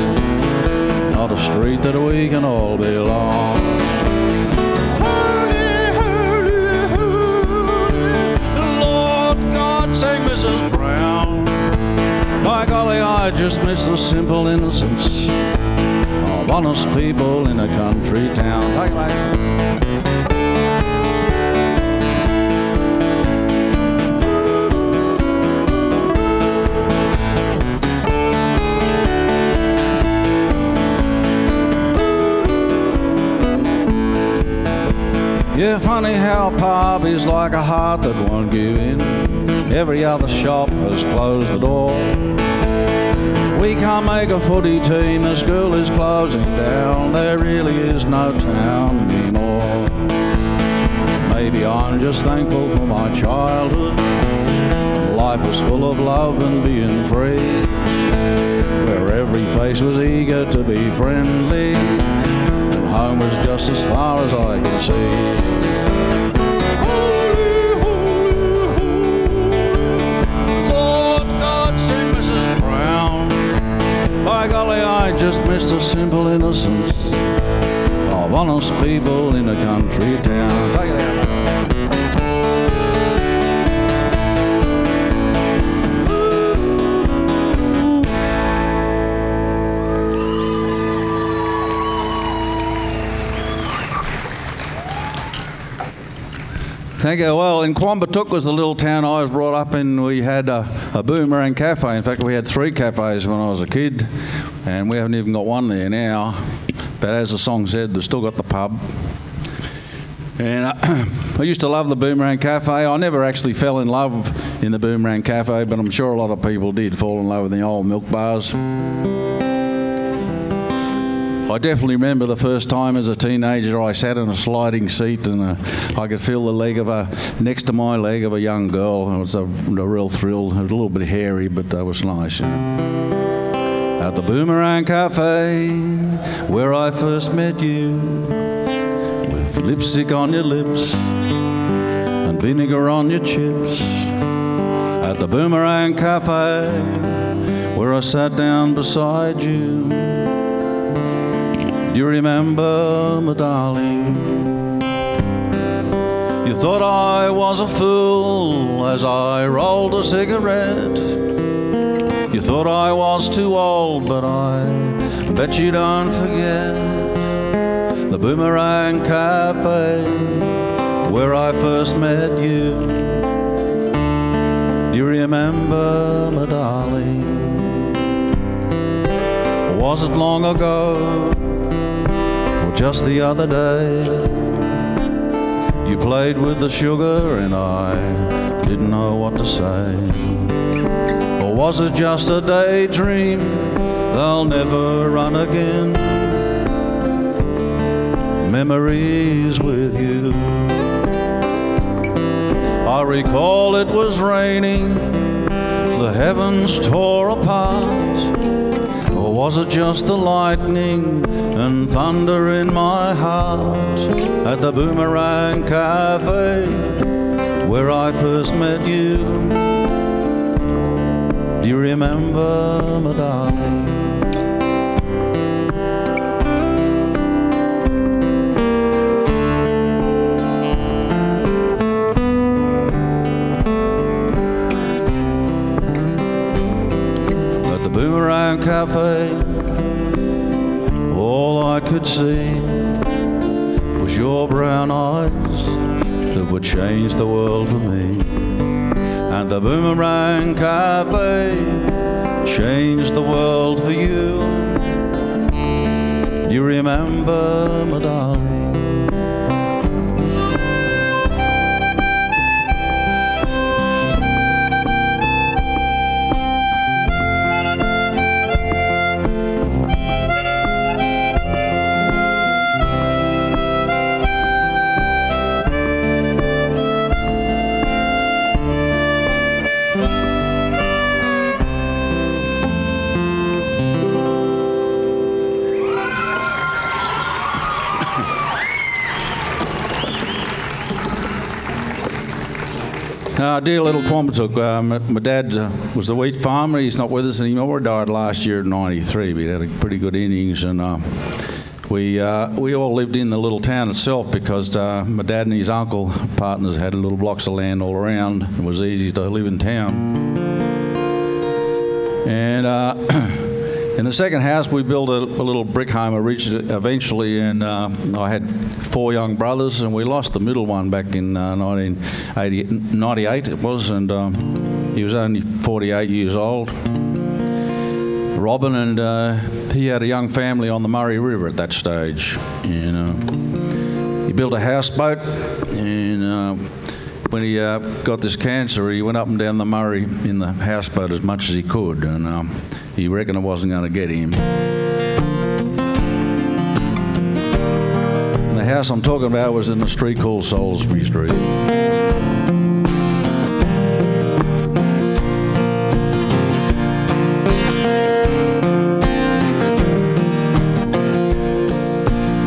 [SPEAKER 20] not a street that we can all belong. Lord God, sing Mrs. Brown. By golly, I just miss the simple innocence of honest people in a country town. Take it back. Yeah, funny how a pub is like a heart that won't give in. Every other shop has closed the door. We can't make a footy team, the school is closing down. There really is no town anymore. Maybe I'm just thankful for my childhood. Life was full of love and being free, where every face was eager to be friendly, and home was just as far as I could see. By golly, I just miss the simple innocence of honest people in a country town. Take it out. Thank you. Well, in Quambatook was the little town I was brought up in. We had a Boomerang Cafe. In fact, we had 3 cafes when I was a kid, and we haven't even got one there now. But as the song said, they've still got the pub. And I used to love the Boomerang Cafe. I never actually fell in love in the Boomerang Cafe, but I'm sure a lot of people did fall in love with the old milk bars. I definitely remember the first time as a teenager I sat in a sliding seat and I could feel the leg of next to my leg of a young girl. It was a real thrill. It was a little bit hairy, but that was nice. At the Boomerang Cafe, where I first met you, with lipstick on your lips and vinegar on your chips. At the Boomerang Cafe, where I sat down beside you. Do you remember, my darling? You thought I was a fool as I rolled a cigarette. You thought I was too old, but I bet you don't forget the Boomerang Cafe where I first met you. Do you remember, my darling? Was it long ago? Just the other day, you played with the sugar and I didn't know what to say. Or was it just a daydream? They'll never run again. Memories with you. I recall it was raining, the heavens tore apart. Or was it just the lightning and thunder in my heart? At the Boomerang Cafe, where I first met you. Do you remember, my darling? At the Boomerang Cafe, all I could see was your brown eyes that would change the world for me. And the Boomerang Cafe changed the world for you. You remember, my darling? Dear little Quambatook, my dad was the wheat farmer. He's not with us anymore. He died last year at 93, but he had a pretty good innings. And we all lived in the little town itself because my dad and his uncle partners had little blocks of land all around. It was easy to live in town. And in the second house, we built a little brick home eventually, and I had 4 young brothers, and we lost the middle one back in 1998 it was, and he was only 48 years old. Robin, and he had a young family on the Murray River at that stage. And he built a houseboat, and when he got this cancer, he went up and down the Murray in the houseboat as much as he could, and he reckoned it wasn't going to get him. And the house I'm talking about was in a street called Soulsby Street.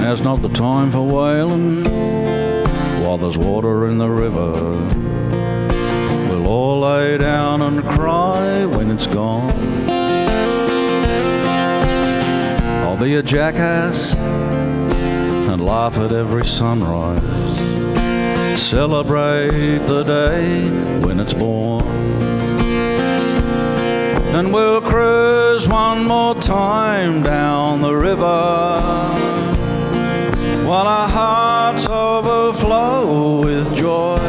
[SPEAKER 20] Now's not the time for wailing while there's water in the river. We'll all lay down and cry when it's gone. I'll be a jackass and laugh at every sunrise. Celebrate the day when it's born. And we'll cruise one more time down the river while our hearts overflow with joy.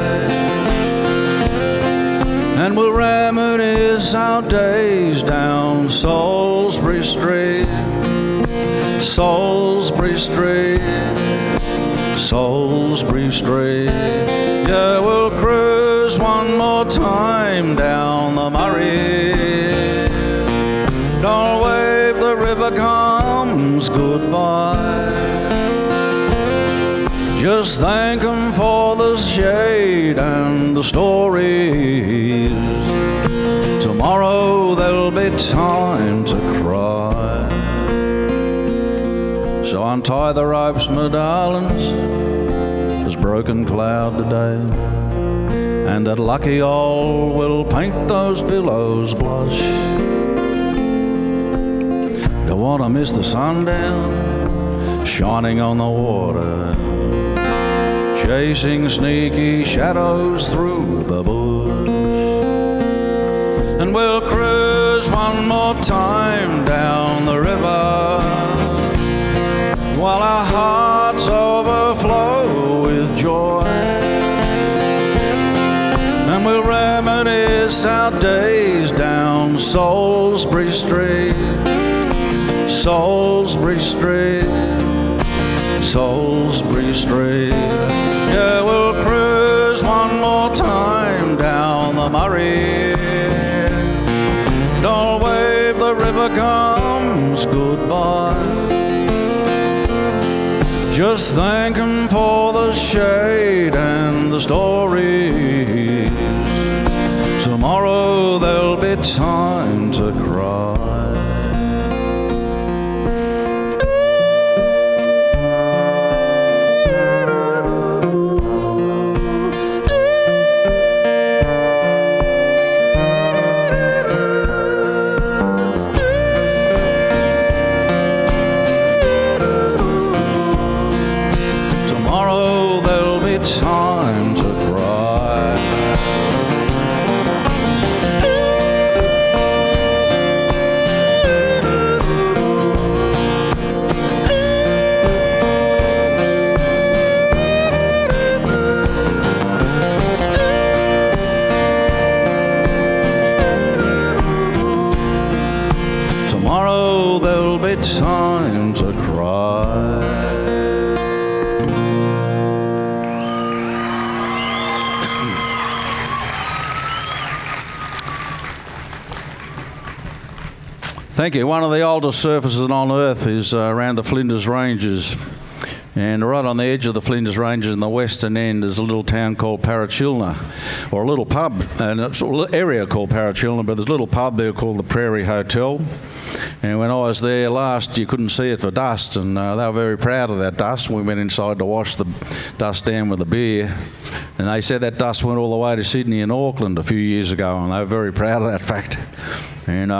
[SPEAKER 20] And we'll reminisce our days down Soulsby Street. Soulsby Street, Soulsby Street. Yeah, we'll cruise one more time down the Murray. Don't wave, the river comes goodbye. Just thank 'em for the shade and the stories. Tomorrow there'll be time to cry. So untie the ropes, my darlings, there's broken cloud today, and that lucky owl will paint those pillows blush. Don't want to miss the sundown shining on the water, chasing sneaky shadows through the bush. And we'll cruise one more time down the river while our hearts overflow with joy. And we'll reminisce our days down Soulsby Street. Soulsby Street, Soulsby Street. Yeah, we'll cruise one more time down the Murray. Don't wave, the river comes goodbye. Just thanking for the shade and the stories. Tomorrow there'll be time to cry. Time to cry. Tomorrow there'll be time to cry. Thank you. One of the oldest surfaces on Earth is around the Flinders Ranges. And right on the edge of the Flinders Ranges in the western end is a little town called Parachilna, or a little pub, and it's an area called Parachilna, but there's a little pub there called the Prairie Hotel. And when I was there last, you couldn't see it for dust, and they were very proud of that dust. We went inside to wash the dust down with a beer, and they said that dust went all the way to Sydney and Auckland a few years ago, and they were very proud of that fact. And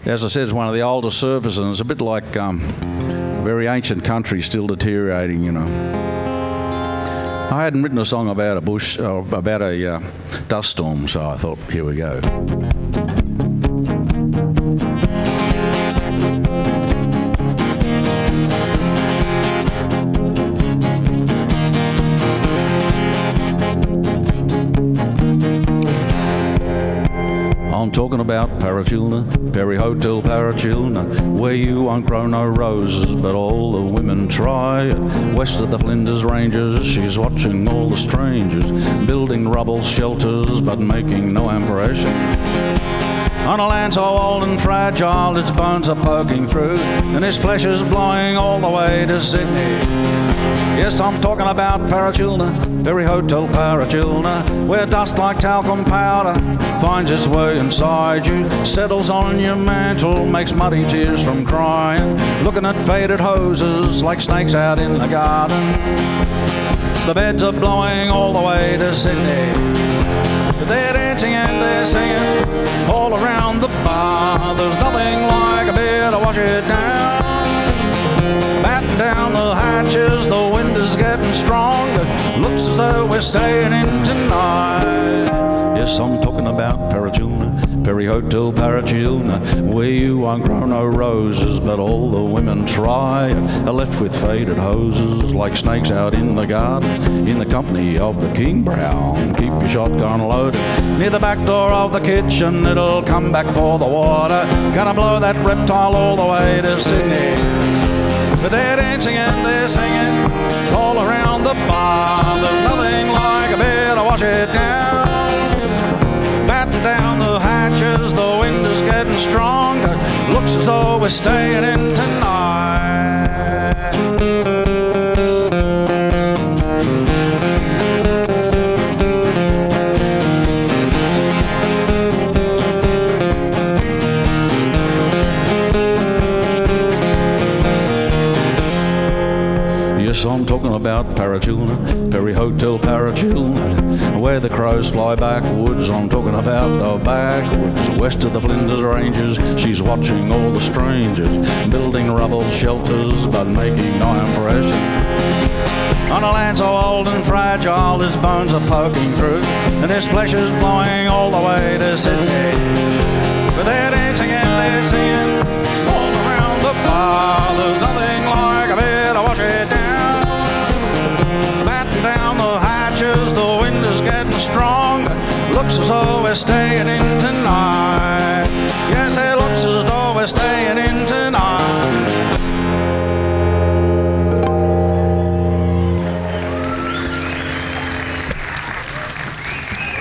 [SPEAKER 20] as I said, it's one of the oldest surfaces, and it's a bit like a very ancient country still deteriorating, you know. I hadn't written a song about a bush, or about a dust storm, so I thought, here we go. I'm talking about Parachilna, Prairie Hotel Parachilna, where you won't grow no roses, but all the women try. West of the Flinders Ranges, she's watching all the strangers, building rubble shelters, but making no impression. On a land so old and fragile, its bones are poking through, and its flesh is blowing all the way to Sydney. Yes, I'm talking about Parachilna, Prairie Hotel Parachilna, where dust like talcum powder finds its way inside you, settles on your mantle, makes muddy tears from crying, looking at faded hoses like snakes out in the garden. The beds are blowing all the way to Sydney. They're dancing and they're singing all around the bar. There's nothing like a beer to wash it down. Batten down the hatches, the wind is getting strong. It looks as though we're staying in tonight. Yes, I'm talking about Parachilna, Prairie Hotel Parachilna, where you won't grow no roses, but all the women try, are left with faded hoses like snakes out in the garden, in the company of the King Brown. Keep your shotgun loaded near the back door of the kitchen, it'll come back for the water. Gonna blow that reptile all the way to Sydney. But they're dancing and they're singing all around the bar. There's nothing like a beer to wash it down. Batten down the hatches, the wind is getting stronger. Looks as though we're staying in tonight. Yes, I'm talking about Parachilna, Prairie Hotel Parachilna, where the crows fly backwards. I'm talking about the backwoods, west of the Flinders Ranges. She's watching all the strangers, building rubble shelters, but making no impression. On a land so old and fragile, his bones are poking through, and his flesh is blowing all the way to Sydney. But they're dancing and they're singing all around the bar. There's nothing like a beer to wash it down. Batten down the hatches, the wind is getting stronger. Looks as though we're staying in tonight. Yes, it looks as though we're staying in tonight.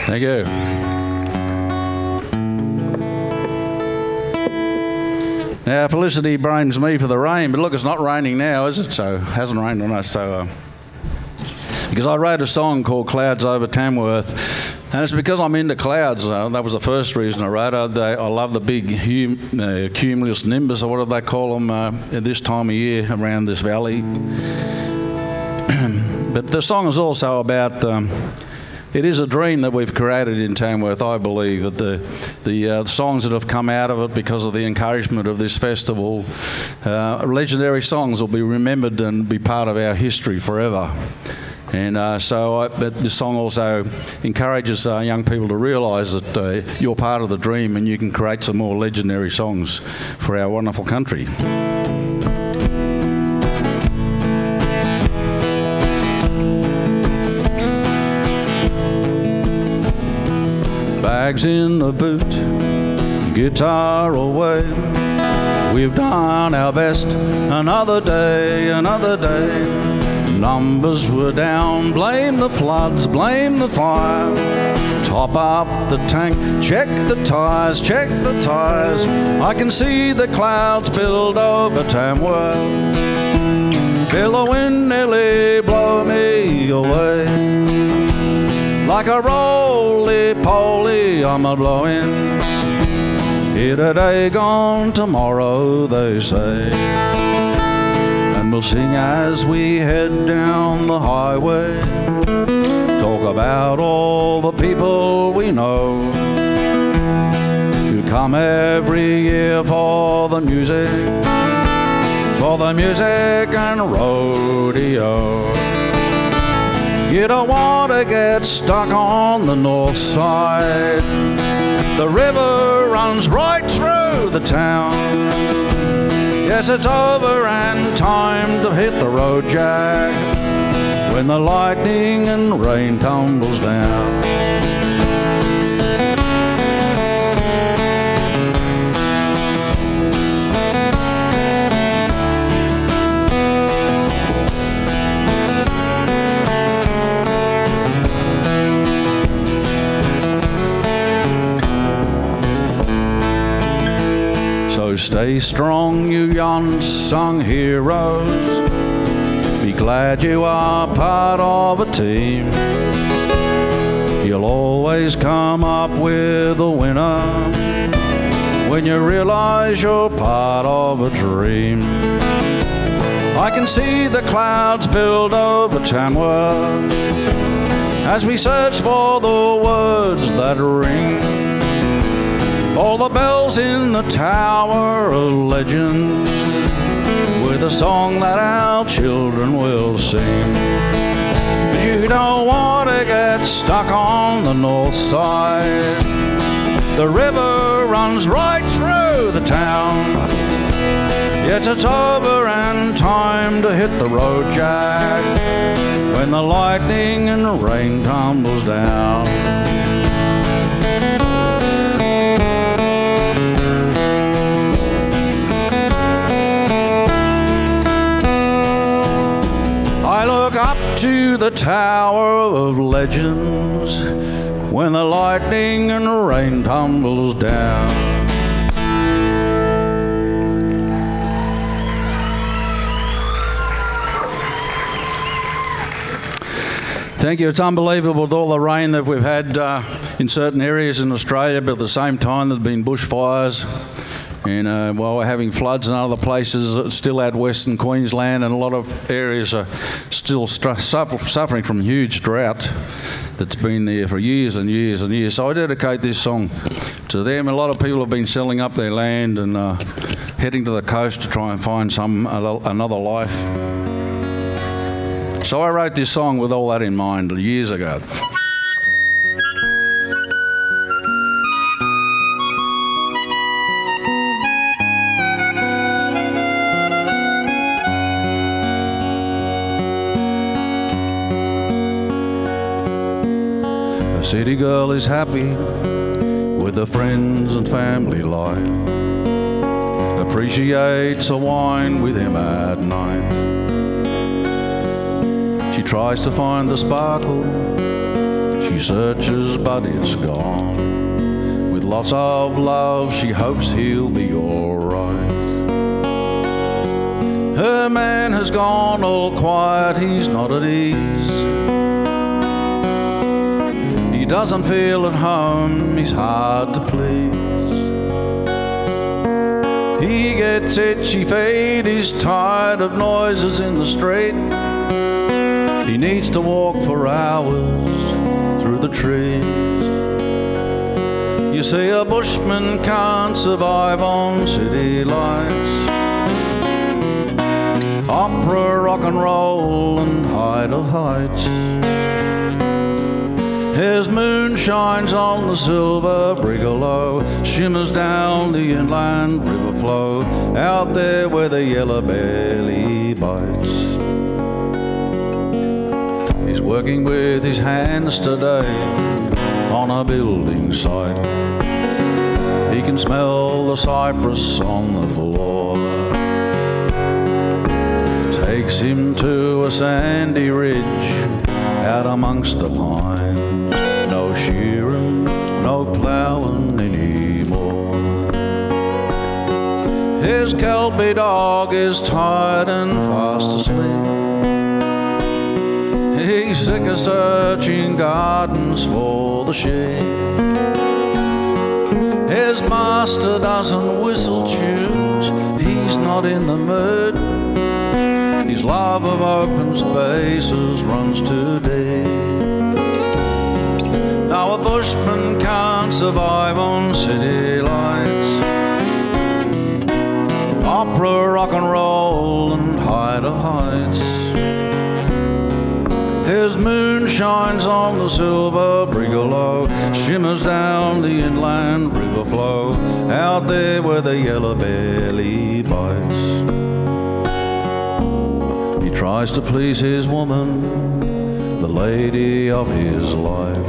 [SPEAKER 20] Thank you. Now, Felicity blames me for the rain, but look, it's not raining now, is it? So, it hasn't rained on us, so... because I wrote a song called Clouds Over Tamworth, and it's because I'm into clouds. That was the first reason I wrote it. I love the big cumulus nimbus, or what do they call them, at this time of year around this valley. But the song is also about... it is a dream that we've created in Tamworth, I believe, that the songs that have come out of it because of the encouragement of this festival, legendary songs will be remembered and be part of our history forever. And but this song also encourages young people to realise that you're part of the dream and you can create some more legendary songs for our wonderful country. Bags in the boot, guitar away. We've done our best, another day, another day. Numbers were down, blame the floods, blame the fire. Top up the tank, check the tyres, check the tyres. I can see the clouds build over Tamworth. Feel the wind nearly blow me away. Like a roly-poly, I'm a-blowing. Here today, gone tomorrow, they say. And we'll sing as we head down the highway. Talk about all the people we know who come every year for the music and rodeo. You don't want to get stuck on the north side. The river runs right through the town. Yes, it's over and time to hit the road, Jack, when the lightning and rain tumbles down. So stay strong, you unsung heroes. Be glad you are part of a team. You'll always come up with a winner when you realize you're part of a dream. I can see the clouds build over Tamworth as we search for the words that ring. All the bells in the Tower of Legends with a song that our children will sing. But you don't want to get stuck on the north side. The river runs right through the town. Yes, it's over and time to hit the road, Jack, when the lightning and rain tumbles down. I look up to the Tower of Legends when the lightning and rain tumbles down. Thank you. It's unbelievable with all the rain that we've had in certain areas in Australia, but at the same time there's been bushfires. And while we're having floods in other places, still out Western Queensland, and a lot of areas are still suffering from huge drought that's been there for years and years and years. So I dedicate this song to them. A lot of people have been selling up their land and heading to the coast to try and find another life. So I wrote this song with all that in mind years ago. City girl is happy with her friends and family life, appreciates a wine with him at night. She tries to find the sparkle, She searches, but it's gone. With lots of love, she hopes he'll be alright. Her man has gone all quiet, he's not at ease. He doesn't feel at home, he's hard to please. He gets itchy feet, he's tired of noises in the street. He needs to walk for hours through the trees. You see, a bushman can't survive on city lights. Opera, rock and roll, and height of heights. His moon shines on the silver brigalow, shimmers down the inland river flow, out there where the yellow belly bites. He's working with his hands today on a building site. He can smell the cypress on the floor. Takes him to a sandy ridge out amongst the pines. No shearing, no ploughing anymore. His Kelpie dog is tired and fast asleep. He's sick of searching gardens for the sheep. His master doesn't whistle tunes, he's not in the mood. His love of open spaces runs too deep. Now a bushman can't survive on city lights. Opera, rock and roll, and height of heights. His moon shines on the silver brigalow, shimmers down the inland river flow, out there where the yellow belly bites. He tries to please his woman, the lady of his life,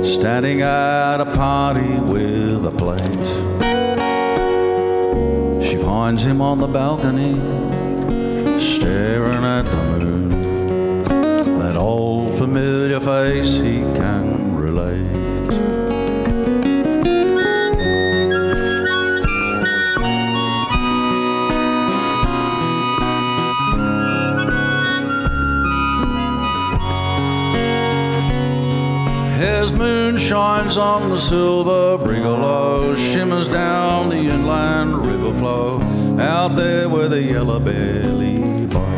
[SPEAKER 20] standing at a party with a plate. She finds him on the balcony, staring at the moon. That old familiar face he can relate. His moon shines on the silver brigalow, shimmers down the inland river flow, out there where the yellow belly bites.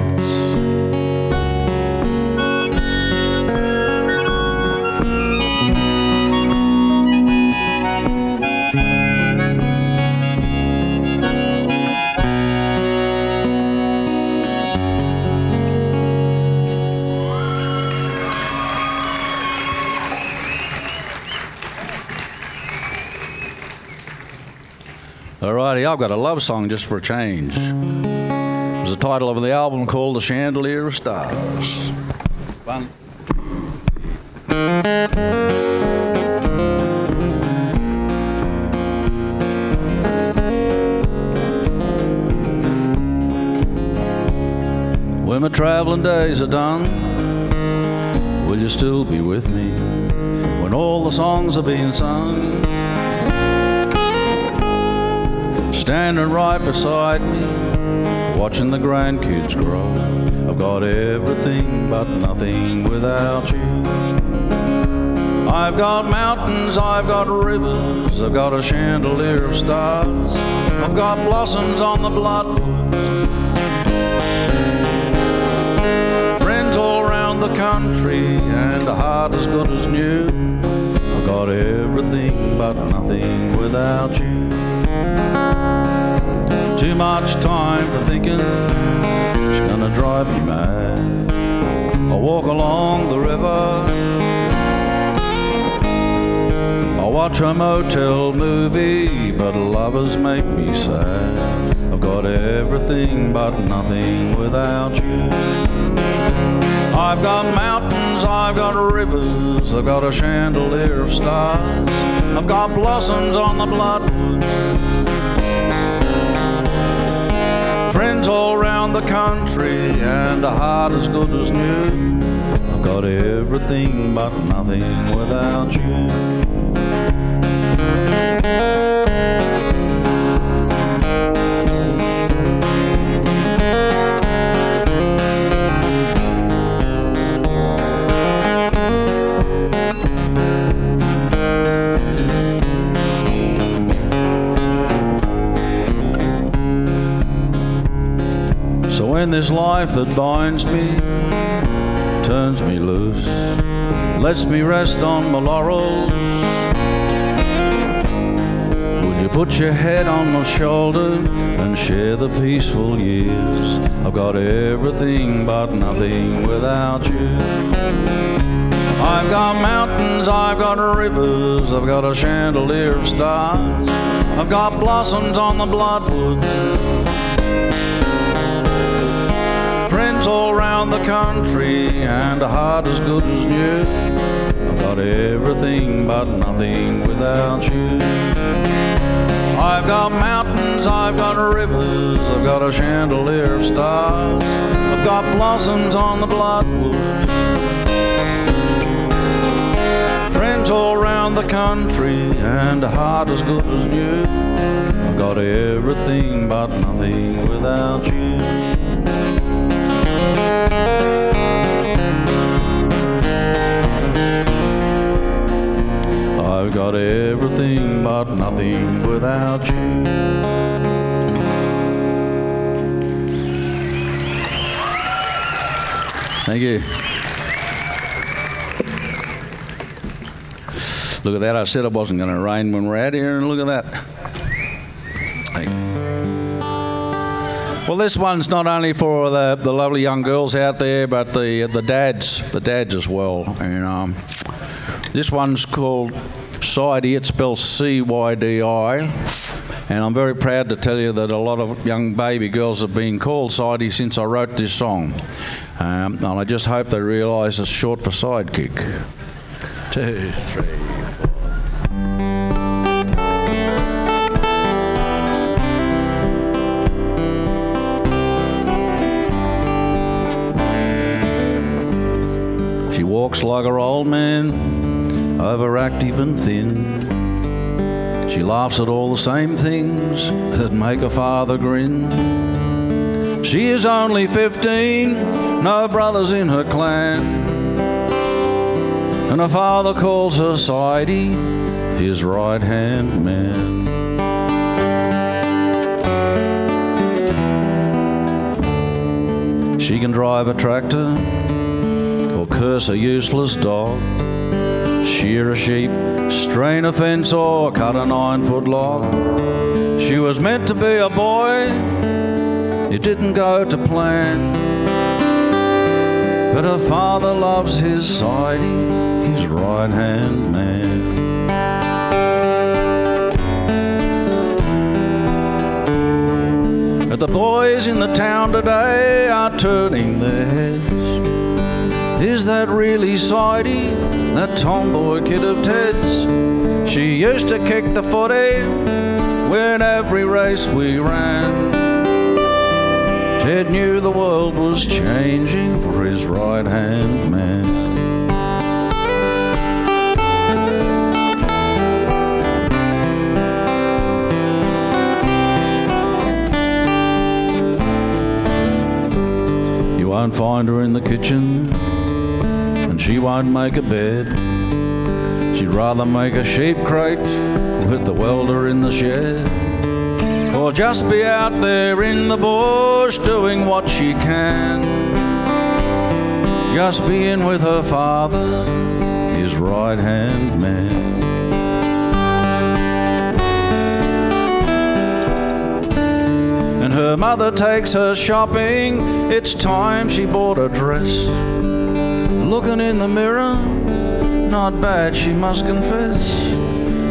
[SPEAKER 20] Alrighty, I've got a love song just for a change. It was the title of the album called The Chandelier Stars. One. When my traveling days are done, will you still be with me when all the songs are being sung? Standing right beside me, watching the grandkids grow. I've got everything but nothing without you. I've got mountains, I've got rivers, I've got a chandelier of stars. I've got blossoms on the bloodwood, friends all around the country, and a heart as good as new. I've got everything but nothing without you. Too much time for thinking, it's gonna drive me mad. I'll walk along the river, I'll watch a motel movie, but lovers make me sad. I've got everything but nothing without you. I've got mountains, I've got rivers, I've got a chandelier of stars. I've got blossoms on the bloodwood, friends all around the country, and a heart as good as new. I've got got everything but nothing without you. So when this life that binds me turns me loose, lets me rest on my laurels, would you put your head on my shoulder and share the peaceful years? I've got everything but nothing without you. I've got mountains, I've got rivers, I've got a chandelier of stars, I've got blossoms on the bloodwood, friends all round the country, and a heart as good as new. I've got everything but nothing without you. I've got mountains, I've got rivers, I've got a chandelier of stars, I've got blossoms on the bloodwood, friends all round the country, and a heart as good as new. I've got everything but nothing without you. I've got everything but nothing without you. Thank you. Look at that. I said it wasn't going to rain when we're out here, and look at that. Thank you. Well, this one's not only for the lovely young girls out there, but the dads as well. And this one's called Sidy. It spells C-Y-D-I. And I'm very proud to tell you that a lot of young baby girls have been called Sidy since I wrote this song. And I just hope they realise it's short for sidekick. 2, 3. She walks like her old man, overactive and thin. She laughs at all the same things that make her father grin. She is only 15, no brothers in her clan, and her father calls her Sidy, his right-hand man. She can drive a tractor or curse a useless dog, shear a sheep, strain a fence, or cut a 9-foot log. She was meant to be a boy, it didn't go to plan, but her father loves his Sidy, his right-hand man. But the boys in the town today are turning their heads. Is that really Sidy, that tomboy kid of Ted's? She used to kick the footy when every race we ran. Ted knew the world was changing for his right-hand man. You won't find her in the kitchen, and she won't make a bed. She'd rather make a sheep crate with the welder in the shed, or just be out there in the bush doing what she can, just being with her father, his right-hand man. And her mother takes her shopping, it's time she bought a dress. Looking in the mirror, not bad, she must confess,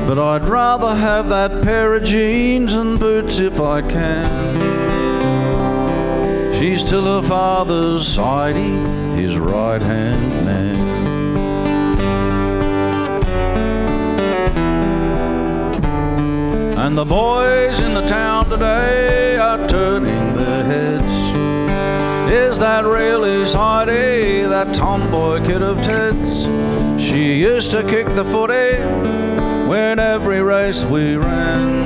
[SPEAKER 20] but I'd rather have that pair of jeans and boots if I can. She's still her father's Sidy, his right-hand man. And the boys in the town today are turning their heads. Is that really Sidy, that tomboy kid of Ted's? She used to kick the footy when every race we ran.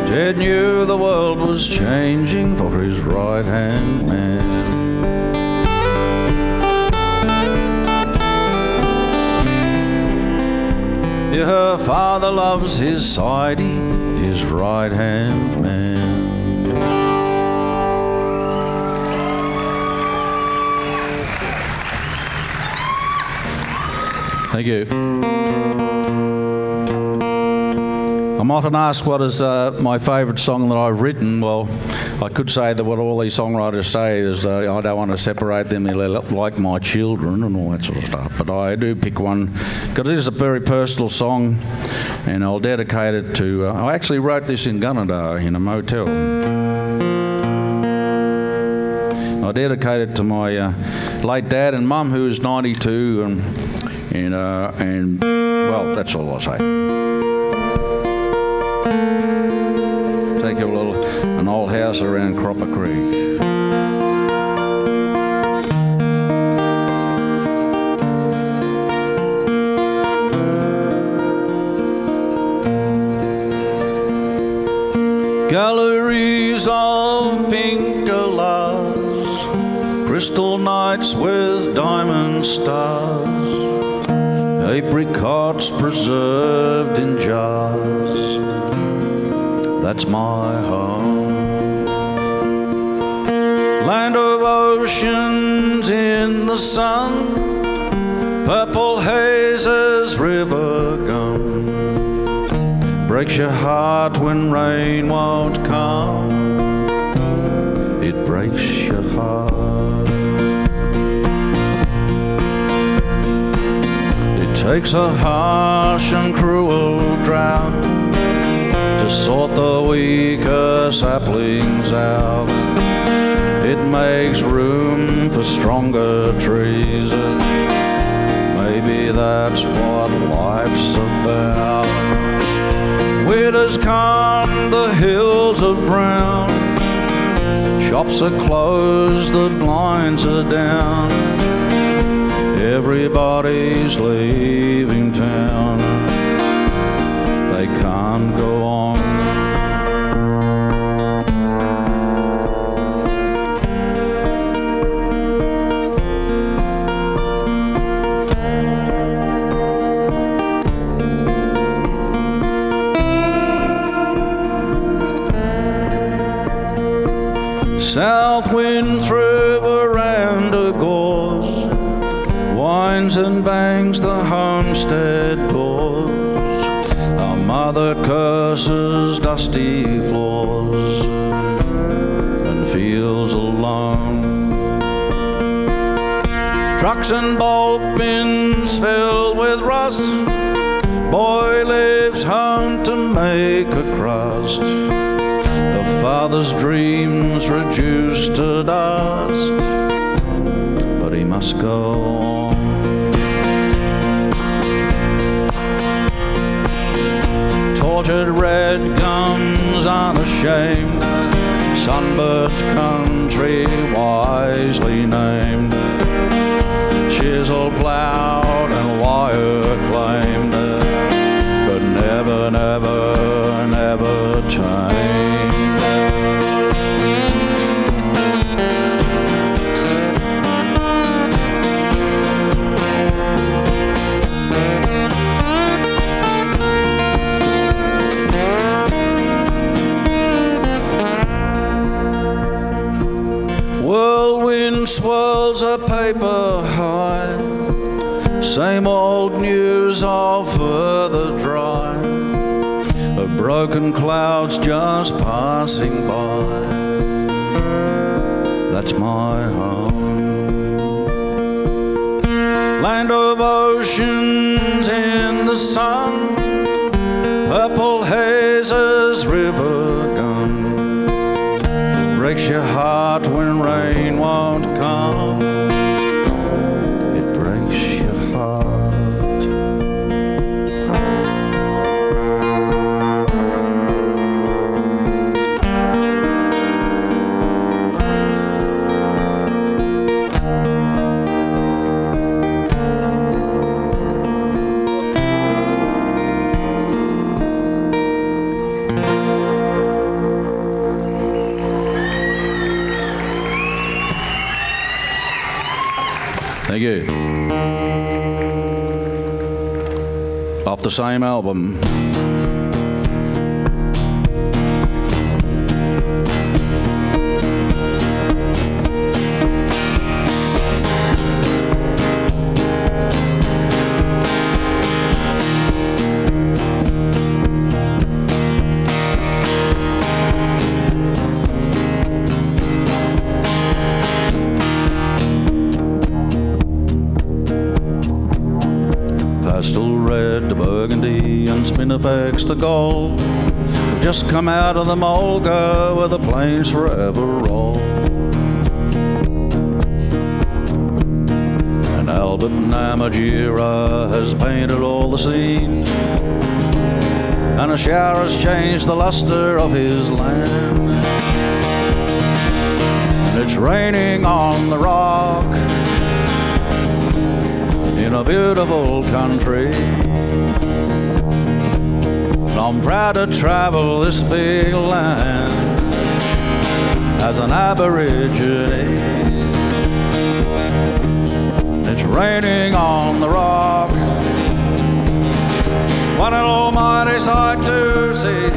[SPEAKER 20] Ted knew the world was changing for his right-hand man. Yeah, her father loves his Sidy, his right-hand man. Thank you. I'm often asked what is my favourite song that I've written. Well, I could say that what all these songwriters say is I don't want to separate them, they're like my children and all that sort of stuff. But I do pick one because it is a very personal song, and I'll dedicate it to... I actually wrote this in Gunnedah in a motel. I dedicate it to my late dad and mum, who is 92, and well, that's all I'll say. Take you an old house around Cropper Creek. Galleries of pink galahs, crystal nights with diamond stars, apricots preserved in jars. That's my home. Land of oceans in the sun, purple hazes, river gum. Breaks your heart when rain won't come. It breaks your heart. It takes a harsh and cruel drought to sort the weaker saplings out. It makes room for stronger trees. Maybe that's what life's about. Winters come, the hills are brown, shops are closed, the blinds are down. Everybody's leaving town. They can't go on. South wind through veranda gores, winds and bangs the homestead doors. Our mother curses dusty floors and feels alone. Trucks and bulk bins filled with rust, boy leaves home to make a crust. Father's dreams reduced to dust, but he must go on. Tortured red gums unashamed, sunburnt country wisely named, chisel plowed and wire claimed, but never, never, never tamed. Whirlwind swirls a paper high, same old news all further dry, of broken clouds just passing by. That's my home. Land of oceans in the sun, purple hazes, river gun. Breaks your heart when rain won't come. It breaks your heart. off the same album. Pastel red to burgundy and spinifex to gold. Just come out of the Mulga where the plains forever roll. And Albert Namatjira has painted all the scenes, and a shower has changed the luster of his land. And it's raining on the rock in a beautiful country. And I'm proud to travel this big land as an Aborigine. It's raining on the rock, what an almighty sight to see.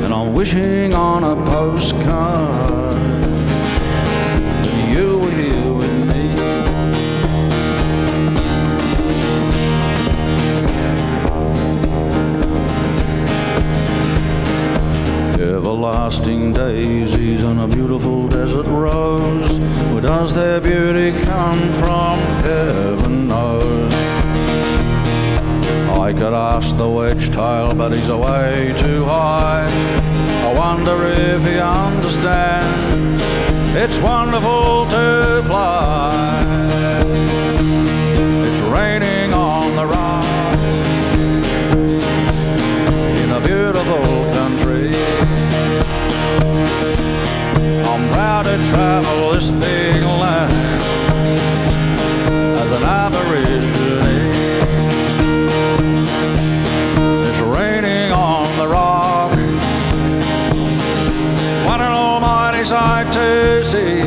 [SPEAKER 20] And I'm wishing on a postcard that you were here with me. Everlasting daisies and a beautiful desert rose. Where does their beauty come from? Heaven knows. I could ask the wedge-tail, but he's away too high. I wonder if he understands it's wonderful to fly. It's raining on the rock in a beautiful country. I'm proud to travel this big land as an Aborigine. It's raining on the rock, what an almighty sight to see.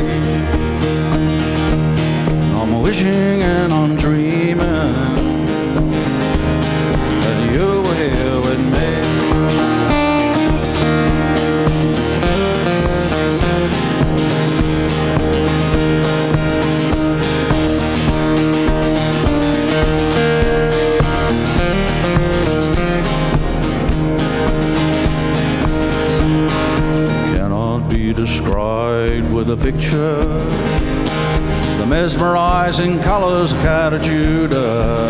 [SPEAKER 20] I'm wishing and I'm dreaming that you were here with me. Described with a picture, the mesmerizing colors of Catajuda,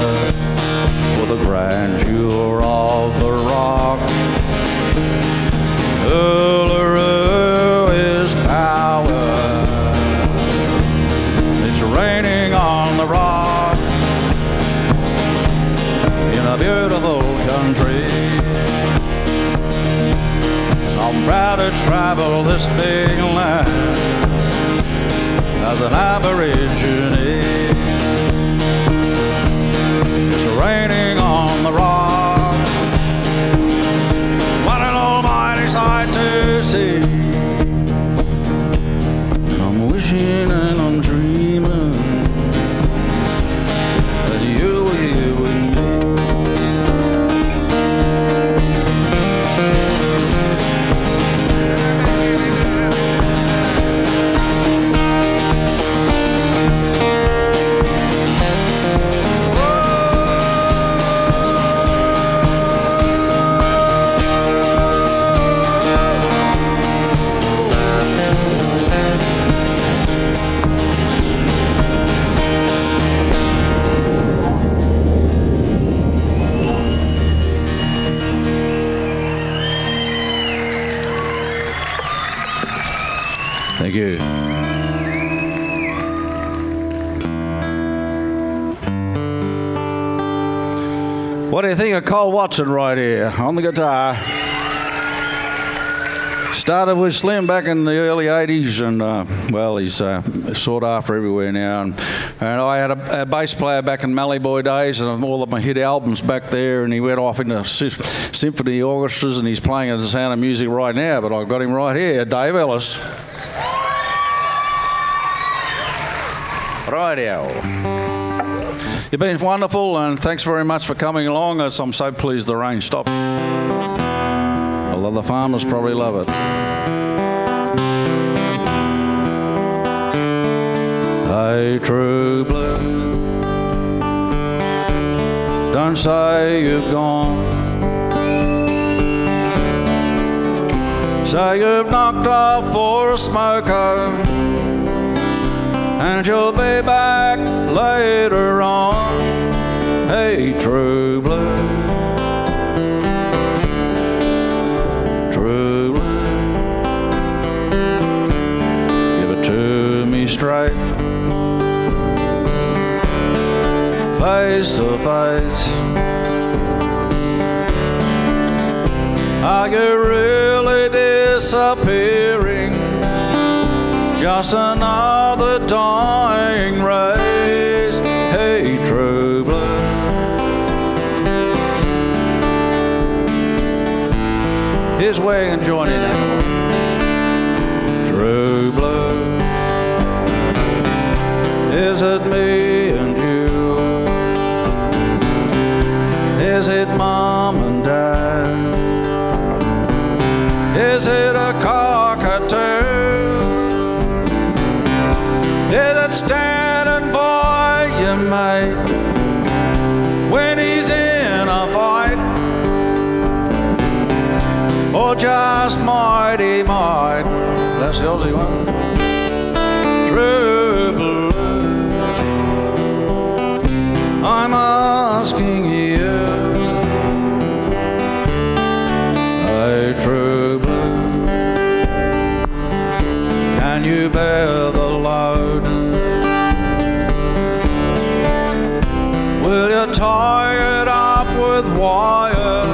[SPEAKER 20] or the grandeur of the rock. Uluru is power. It's raining on the rock in a beautiful country. I'm proud to travel this big land as an Aborigine. It's raining on the rock, what an almighty sight to see. I'm wishing and I'm dreaming that you were here with me. Thank you. What do you think of Cole Watson right here on the guitar? Started with Slim back in the early 80s, and well, he's sought after everywhere now. And I had a bass player back in Mallee Boy days, and all of my hit albums back there, and he went off into symphony orchestras, and he's playing at the Sound of Music right now, but I've got him right here, Dave Ellis. Rightio. You've been wonderful, and thanks very much for coming along. I'm so pleased the rain stopped. Although the farmers probably love it. Hey, true blue, don't say you've gone. Say you've knocked off for a smoker, and you'll be back later on. Hey, true blue, true blue, give it to me straight, face to face. Are you really disappearing? Just another dying race. Hey, true blue, here's where you can join in. True blue, is it me and you? Is it mom and dad? Is it a cockatoo? Is it standing by your mate when he's in a fight? Or just mighty might? That's the Aussie one. True blue, I'm asking you. Hey, true blue, can you bear the load? Will you tie it up with wire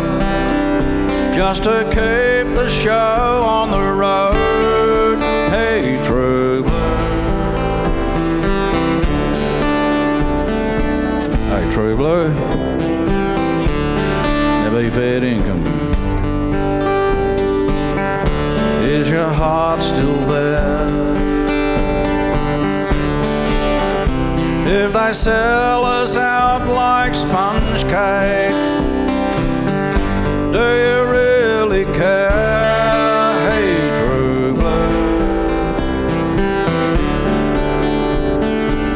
[SPEAKER 20] just to keep the show on the road? Hey, true blue, hey, true blue, never fair income. Is your heart still there? If they sell us out like sponge cake, do you really care? Hey, true blue.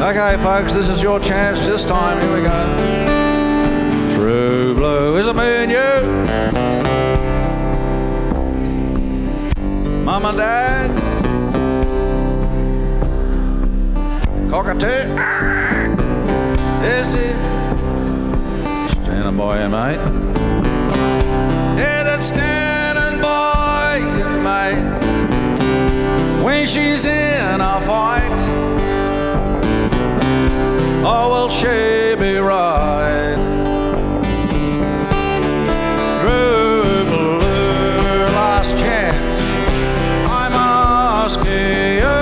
[SPEAKER 20] Okay, folks, this is your chance this time. Here we go. True blue, is it me and you? Mom and Dad, cockatoo, is it standing by you, mate? Is it standing by you, mate, when she's in a fight? Or will she be right? True blue, last chance, asking you.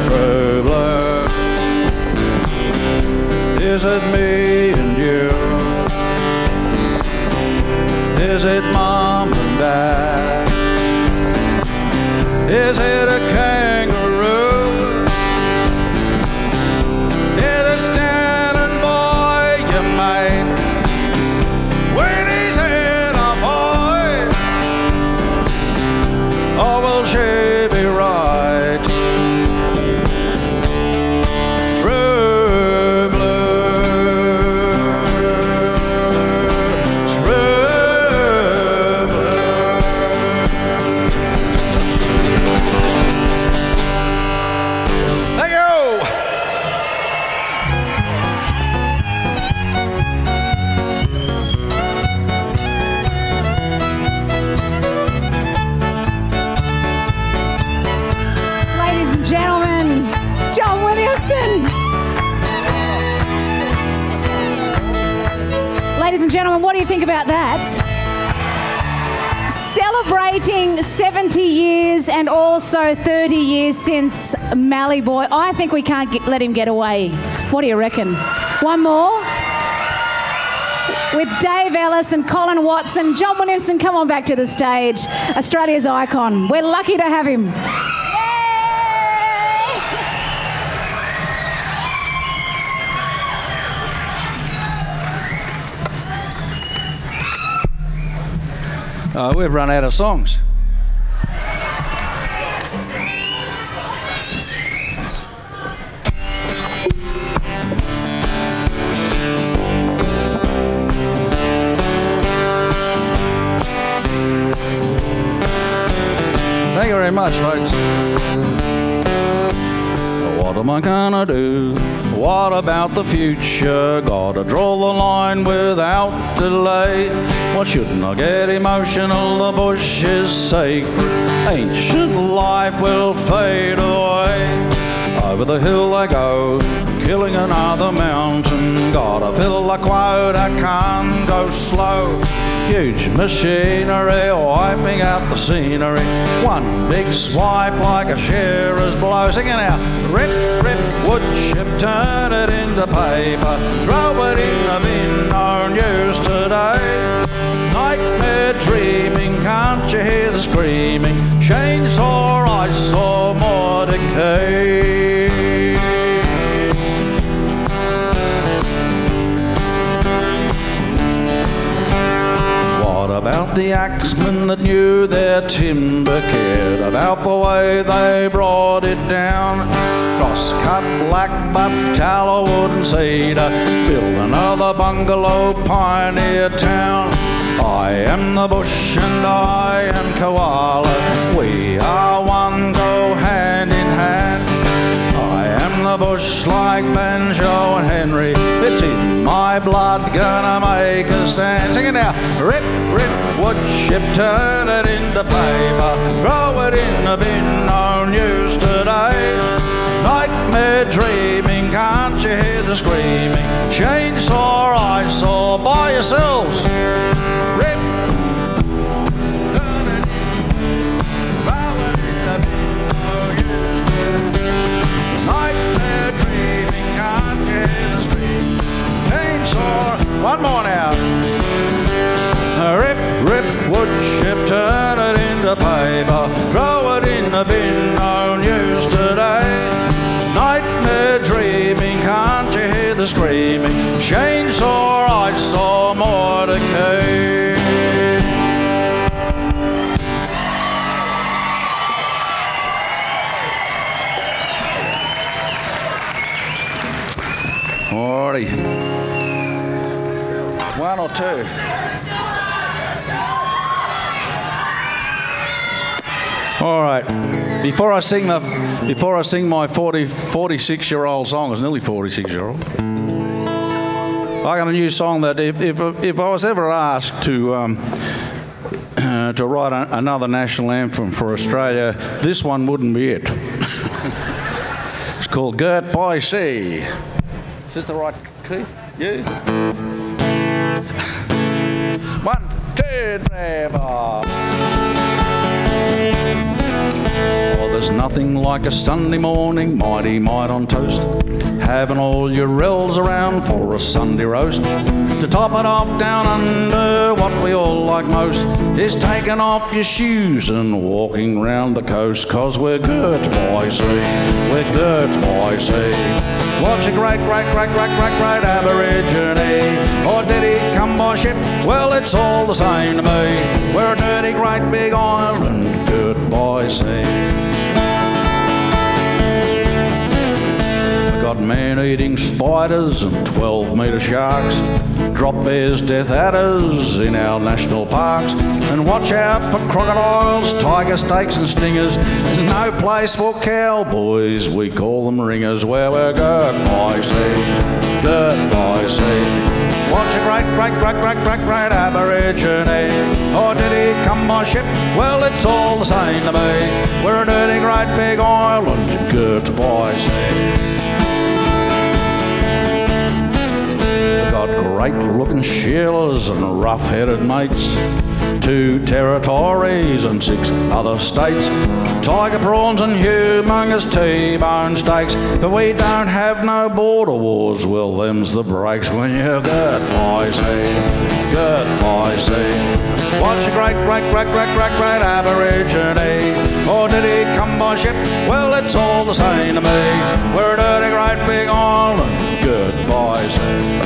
[SPEAKER 20] True blue, is it me and you? Is it mom and dad? Is it a kangaroo? Is it standing by your mate when he's in a fight? Or will she be right? True blue, true blue. Thank you.
[SPEAKER 1] Ladies and gentlemen, John Williamson. Ladies and gentlemen, what do you think about that? Celebrating 70 years and also 30 years since Mallee Boy. I think we can't let him get away. What do you reckon? One more? With Dave Ellis and Colin Watson. John Williamson, come on back to the stage. Australia's icon. We're lucky to have him. Yay!
[SPEAKER 20] We've run out of songs. Thank you very much, folks. What am I gonna do? What about the future? Gotta draw the line without delay. Why shouldn't I get emotional? The bush is sacred. Ancient life will fade away. Over the hill I go, killing another mountain. Gotta fill the quota, can't go slow. Huge machinery wiping out the scenery. One big swipe like a shearer's blow. Singing out, Rip, Rip Woodchip, turn it into paper. Throw it in the bin, no news today. Nightmare dreaming, can't you hear the screaming? Chainsaw, I saw more decay. What about the axemen that knew their timber cared about the way they brought it down? Cross-cut, blackbutt, tallow, wood and cedar, build another bungalow, pioneer town. I am the bush and I am koala. We are one, go hand in hand. I am the bush like Banjo and Henry. It's in my blood, gonna make a stand. Sing it now. Rip, Rip Woodchip, turn it into paper. Throw it in the bin, no news today. Nightmare dreaming, can't you hear the screaming? Chainsaw I saw by yourselves. Rip, turn it in, throw it in the bin, no news today. Nightmare dreaming, can't you hear the screaming? Chainsaw, one more now. Rip, Rip Woodchip, turn it into paper. Throw it in the bin, no news today. Nightmare dreaming, can't you hear the screaming? Chainsaw, I saw more decay. Alrighty. One or two. All right. Before I sing my 46-year-old song, it's nearly 46-year-old. I got a new song that if I was ever asked to write another national anthem for Australia, this one wouldn't be it. It's called Girt by Sea. Is this the right key? Yeah. 1, 2, 3, 4. Oh, there's nothing like a Sunday morning, mighty might on toast, having all your rells around for a Sunday roast. To top it off down under, what we all like most is taking off your shoes and walking round the coast, 'cause we're girt by sea, we're girt by sea. What's a great Aborigine? Or did he come by ship? Well, it's all the same to me. We're a dirty, great big island, girt by sea. We got man-eating spiders and 12-metre sharks, drop bears, death adders in our national parks. And watch out for crocodiles, tiger snakes and stingers. There's no place for cowboys, we call them ringers. Where we're girt by sea, girt by sea. What's a great Aborigine? Or did he come by ship? Well, it's all the same to me. We're a dirty, great big island, girt by sea. Got great-looking shearers and rough-headed mates, 2 territories and 6 other states, tiger prawns and humongous T-bone steaks. But we don't have no border wars, well, them's the breaks when you're girt by sea, girt by sea. What's a great Aborigine? Or did he come by ship? Well, it's all the same to me. We're a dirty, great big island, girt by sea.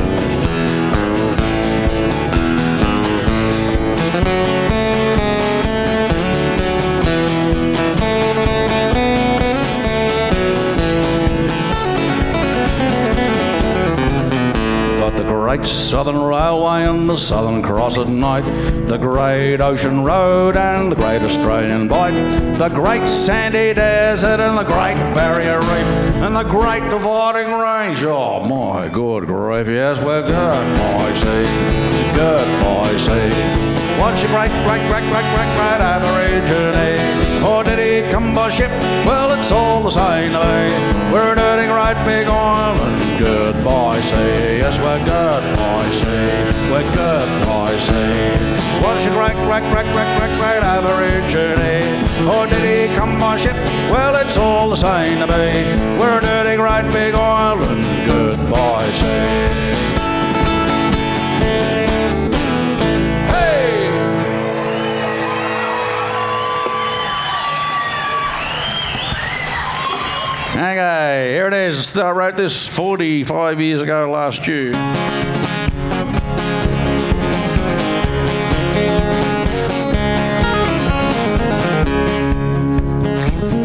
[SPEAKER 20] Great Southern Railway and the Southern Cross at night, the Great Ocean Road and the Great Australian Bight, the Great Sandy Desert and the Great Barrier Reef and the Great Dividing Range. Oh my good grief, yes, we're goodbye sea, goodbye sea. What's your great Aborigine? Or did he come by ship? Well, it's all the same to me. We're a dirty great big island. Goodbye sea, yes, we're goodbye sea, we're goodbye sea. What's your great Aborigine? Or did he come by ship? Well, it's all the same to me. We're a dirty great big island. Goodbye sea. Okay, here it is. I wrote this 45 years ago last year.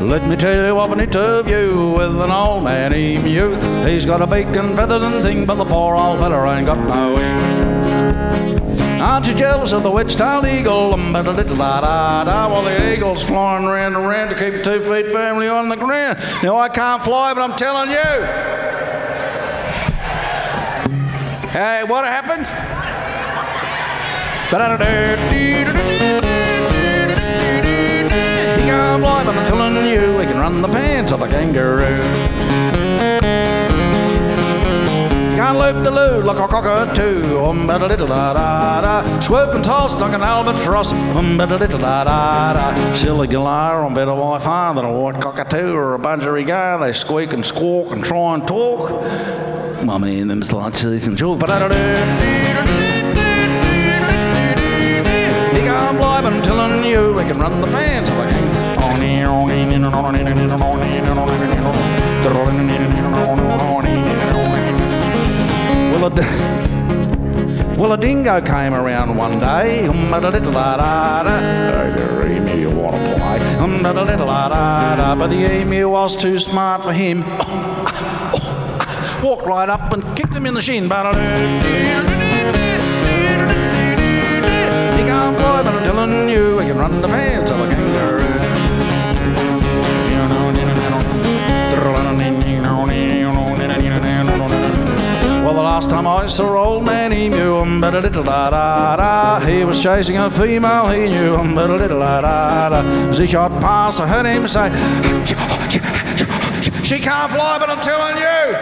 [SPEAKER 20] Let me tell you of an interview with an old man emu. He's got a beak and feathers and thing, but the poor old fella ain't got no wings. Aren't you jealous of the wedge-tailed eagle? Da-da-da-da-da-da. While the eagle's flying round and round to keep a 2 feet firmly on the ground. Now, I can't fly, but I'm telling you. Hey, what happened? He can't fly, but I'm telling you, he can run the pants of a kangaroo. Can't loop the loo like a cockatoo. Da-da-da-da-da-da. Swoop and toss like an albatross. Da-da-da-da-da-da. Silly galah, I'm better by far than a white cockatoo or a budgerigar. They squeak and squawk and try and talk. My man, them's like cheese and chalk. He can't fly, but I'm telling you, he can run the pants of a king. Well, a dingo came around one day. Hey there, emu, you want to play? But the emu was too smart for him. Walked right up and kicked him in the shin. He can't fly, but I'm telling you, he can run the pants of a kangaroo. Well, the last time I saw old Man Emu, he was chasing a female he knew. As he shot past, I heard him say, she can't fly, but I'm telling you.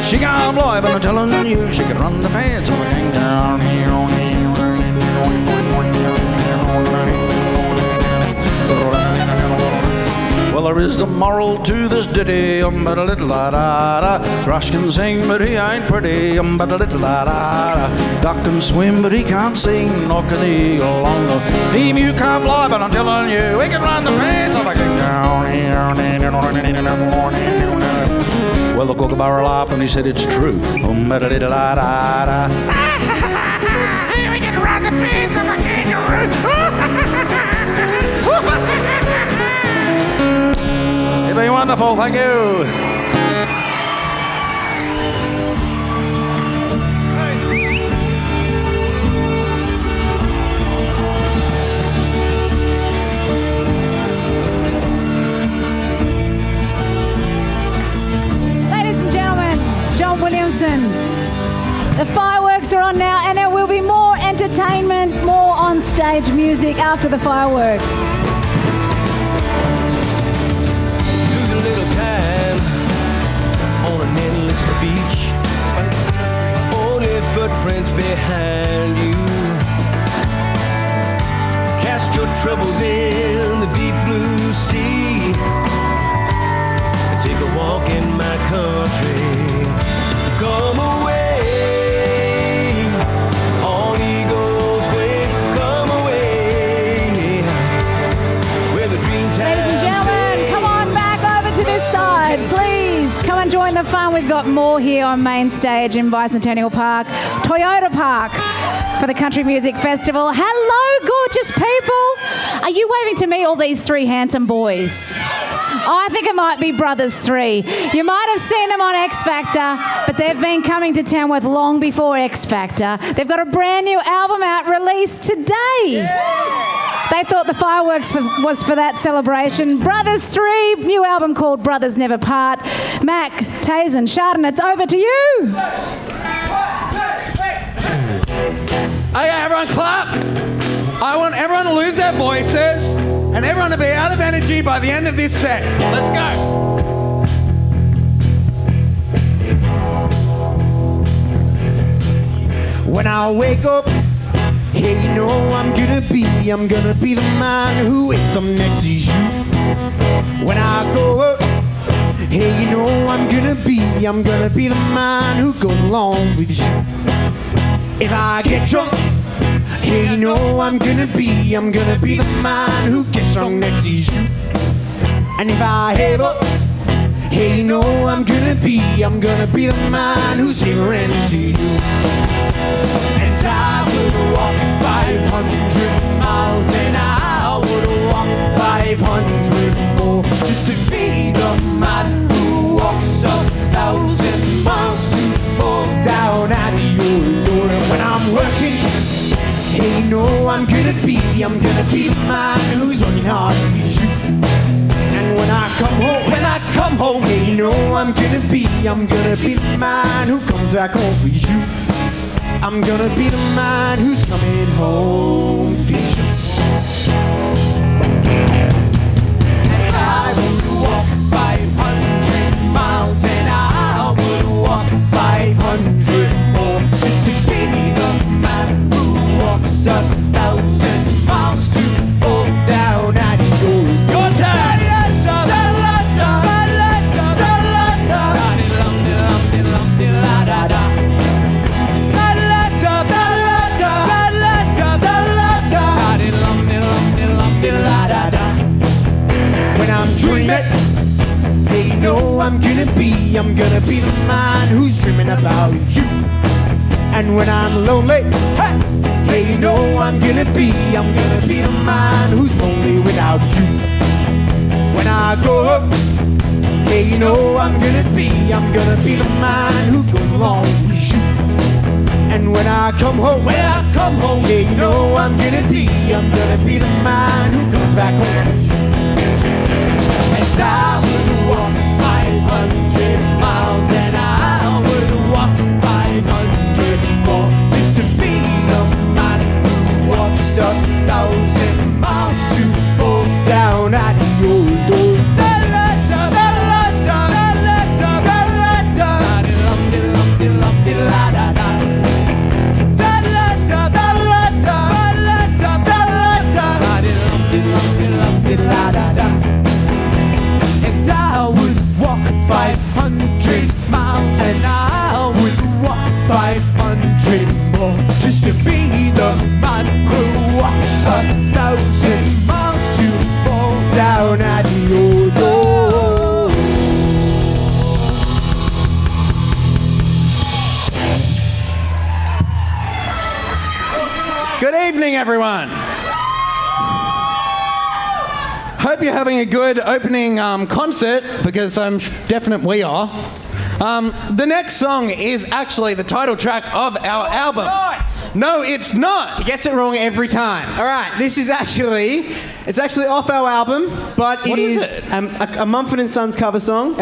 [SPEAKER 20] She can't fly, but I'm telling you, she can run the pants of a kangaroo. Well, there is a moral to this ditty. Thrush can sing, but he ain't pretty. Duck can swim, but he can't sing. Nor can eagle along the emu can't fly, but I'm telling you, he can run the pants off a kangaroo. Well, the kookaburra laughed and he said it's true. We can run the pants off a kangaroo. You've been wonderful, thank you.
[SPEAKER 1] Ladies and gentlemen, John Williamson. The fireworks are on now, and there will be more entertainment, more on-stage music after the fireworks.
[SPEAKER 15] Beach, only footprints behind you. Cast your troubles in the deep blue sea and take a walk in my country. Come away on eagle's wings. Come away where the dream time.
[SPEAKER 1] Ladies and gentlemen, come on back over to this side, please. Come and join the fun. We've got more here on main stage in Bicentennial Park, Toyota Park, for the Country Music Festival. Hello, gorgeous people. Are you waving to me, all these three handsome boys? I think it might be Brothers 3. You might have seen them on X Factor, but they've been coming to Tamworth long before X Factor. They've got a brand new album out released today. Yeah. They thought the fireworks was for that celebration. Brothers 3, new album called Brothers Never Part. Mac, Tazen, Chardon, it's over to you.
[SPEAKER 21] Okay, everyone clap. I want everyone to lose their voices and everyone to be out of energy by the end of this set. Let's go.
[SPEAKER 22] When I wake up, hey, you know I'm gonna be the man who wakes up next to you. When I go up, hey, you know I'm gonna be the man who goes along with you. If I get drunk, hey, you know I'm gonna be the man who gets drunk next to you. And if I have up, hey, you know I'm gonna be the man who's here to you. And I would walk 500 miles and I would walk 500 more just to be the man who walks 1,000 miles to fall down at your door. And when I'm working, hey, you know I'm gonna be the man who's running hard for you. And when I come home, hey, you know I'm gonna be the man who comes back home for you. I'm gonna be the man who's coming home for you. And I would walk 500 miles and I would walk 500 more just to be the man who walks 1,000 miles to fall down at your time. When I'm dreaming, hey, you know I'm gonna be the man who's dreaming about you. And when I'm lonely, hey, you know I'm gonna be the man who's lonely without you. When I grow up, hey, you know I'm gonna be the man who goes along with you. And when I come home, hey, you know I'm gonna be the man who comes back home with you. And I would walk 500 miles and I would walk 500 more just to be the man who walks 1,000 miles to fall down at your door. And I would walk 500 miles and I would walk 500 more just to be the man who walks 1,000 miles to fall down at your door.
[SPEAKER 21] Good evening, everyone. Hope you're having a good opening concert, because I'm definite we are. The next song is actually the title track of our album. No, it's not.
[SPEAKER 22] He gets it wrong every time. All right, this is actually off our album, but
[SPEAKER 21] What is
[SPEAKER 22] is a Mumford & Sons cover song.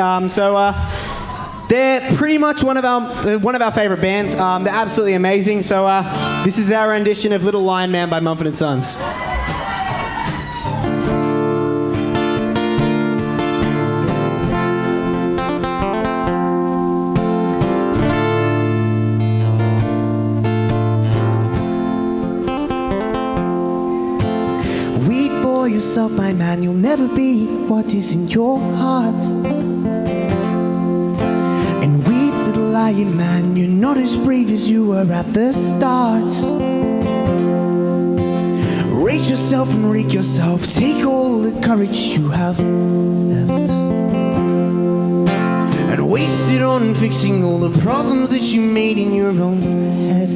[SPEAKER 22] They're pretty much one of our favorite bands. They're absolutely amazing. So this is our rendition of Little Lion Man by Mumford & Sons. Yourself, my man, you'll never be what is in your heart. And weep, little lion man, you're not as brave as you were at the start. Rage yourself and rake yourself, take all the courage you have left and waste it on fixing all the problems that you made in your own head.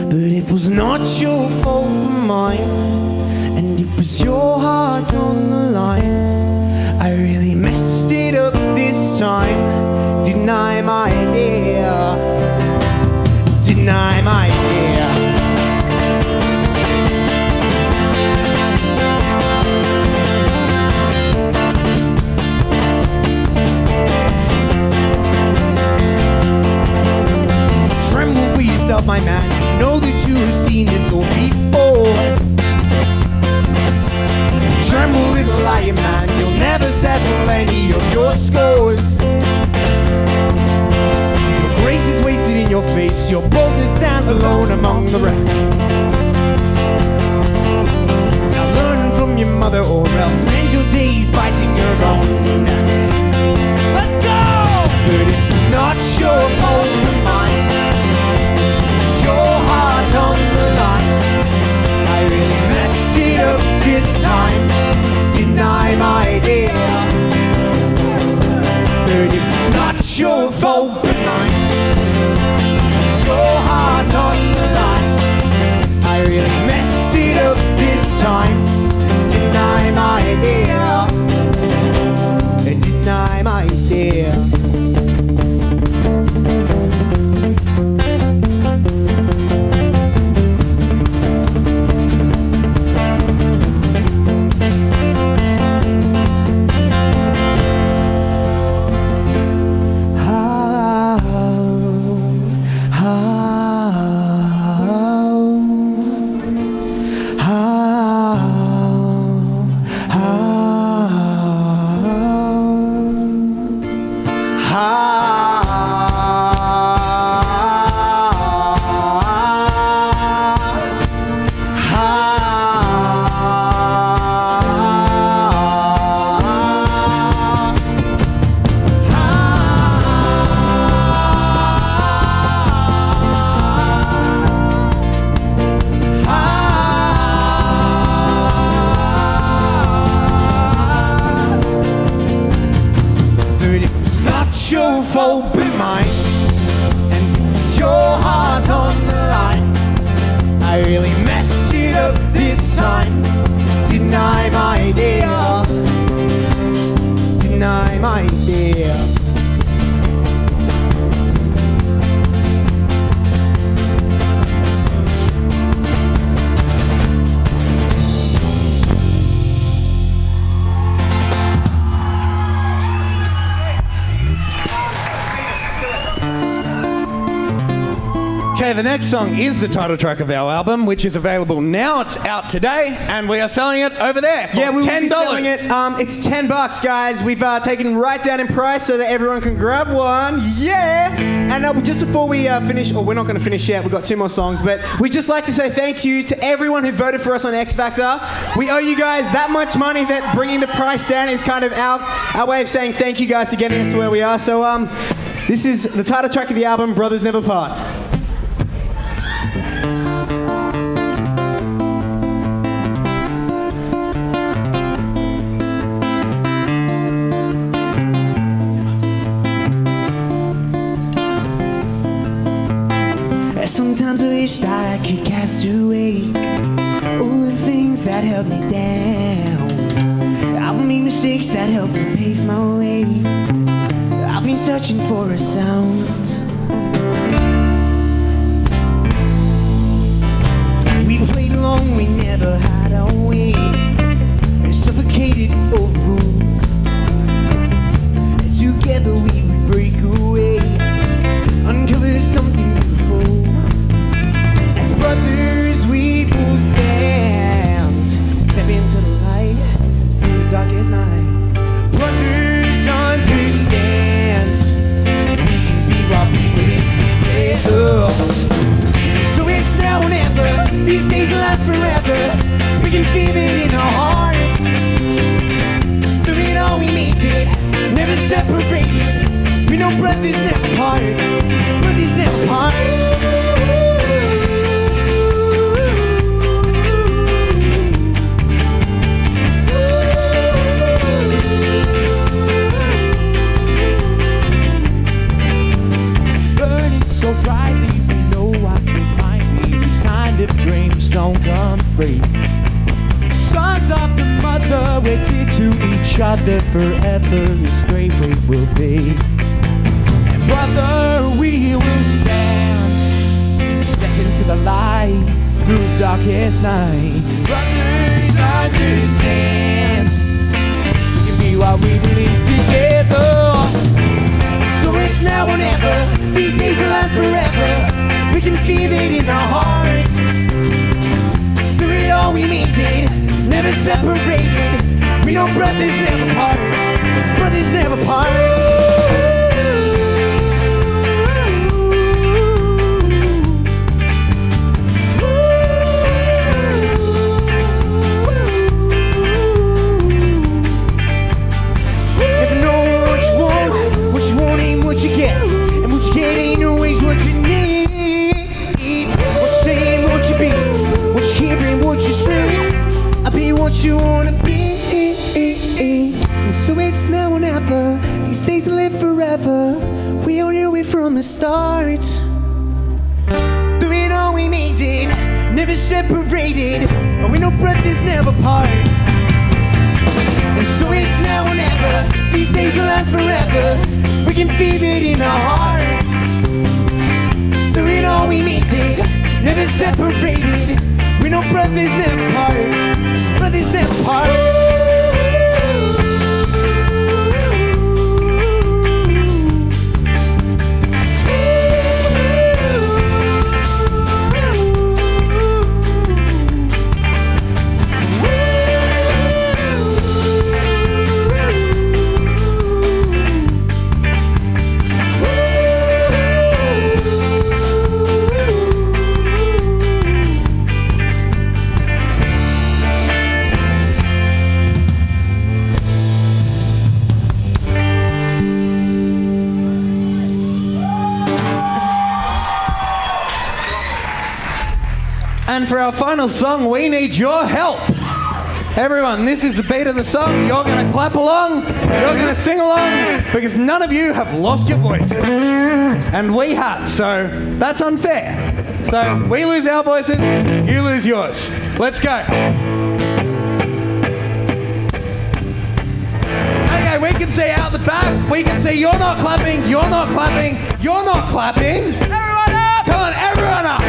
[SPEAKER 22] But it was not your fault, mine. And it was your heart on the line. time. Deny my idea. Deny my idea. Tremble for yourself, my man. Know that you have seen this all before. Tremble, little lion man. You'll never settle any of your scores. Your grace is wasted in your face. Your boldness stands alone among the wreck. Now learn from your mother, or else spend your days biting your own neck. Let's go! But it's not your fault but mine. It's your heart on the line. I really messed it up this time. Deny my idea. But it's not your fault but mine. It's your heart on the line. I really messed it up this time. Deny my idea. Deny my idea. Okay, the next song is the title track of our album, which is available now. It's out today, and we are selling it over there for $10.
[SPEAKER 21] Will be selling it. It's $10, guys. We've taken right down in price so that everyone can grab one. Yeah! And just before we finish, or we're not going to finish yet, we've got 2 more songs, but we'd just like to say thank you to everyone who voted for us on X Factor. We owe you guys that much money that bringing the price down is kind of our way of saying thank you guys for getting us to where we are. So this is the title track of the album, Brothers Never Part.
[SPEAKER 22] Sometimes I wished I could cast away all the things that held me down. I've made mistakes that helped me pave my way. I've been searching for a sound. We played along, we never had our way. We suffocated over rules. Together we would break away, uncover something beautiful. As brothers we both stand, step into the light through the darkest night. Brothers understand, we can be what people live together. So it's now or never, these days will last forever. We can feel it in our hearts. Through it all we make it, never separated. We know brothers never part. Brothers never part. Burning so brightly, we know what remind me. These kind of dreams don't come free. Sons of the mother, we're dear to each
[SPEAKER 2] each other forever, and straight we will be. And brother, we will stand, step into the light through the darkest night. Brothers, understand, we can be what we believe together.
[SPEAKER 22] So it's now or never, these days will last forever. We can feel it in our hearts. Through it all we made it, never separated. We know brothers never part, brothers never part. What you get, and what you get ain't always what you need. What you say ain't what you be, what you hear ain't what you say. I'll be what you wanna be. And so it's now or never, these days will live forever. We all knew it from the start. Through it all we made it, never separated. And we know brothers never part. And so it's now or never, these days will last forever. We can feel it in our hearts. Through it all we made it, never separated. We know brothers never part, brothers never part.
[SPEAKER 21] And for our final song, we need your help. Everyone, this is the beat of the song. You're going to clap along. You're going to sing along because none of you have lost your voices. And we have, so that's unfair. So we lose our voices, you lose yours. Let's go. Okay, we can see out the back. We can see you're not clapping, you're not clapping, you're not clapping. Everyone up! Come on, everyone up.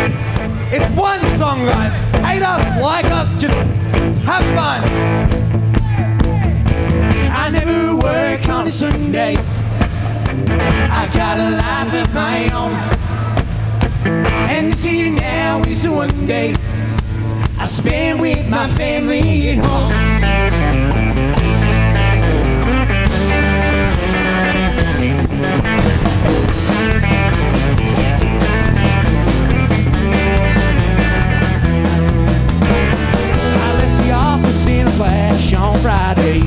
[SPEAKER 21] It's one song, guys. Hate us, like us, just have fun.
[SPEAKER 22] I never work on a Sunday. I got a life of my own. And this here now is the one day I spend with my family at home.
[SPEAKER 2] In a flash on Friday,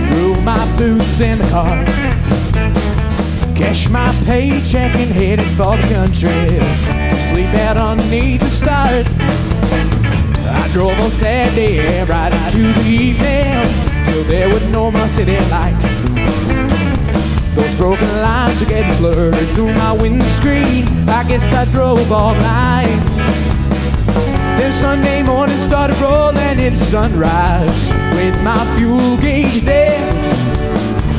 [SPEAKER 2] threw my boots in the car, cashed my paycheck and headed for the country to sleep out underneath the stars. I drove on Saturday right into the evening till there were no more city lights. Those broken lines are getting blurred through my windscreen. I guess I drove all night. Then Sunday morning started rolling into sunrise with my fuel gauge dead.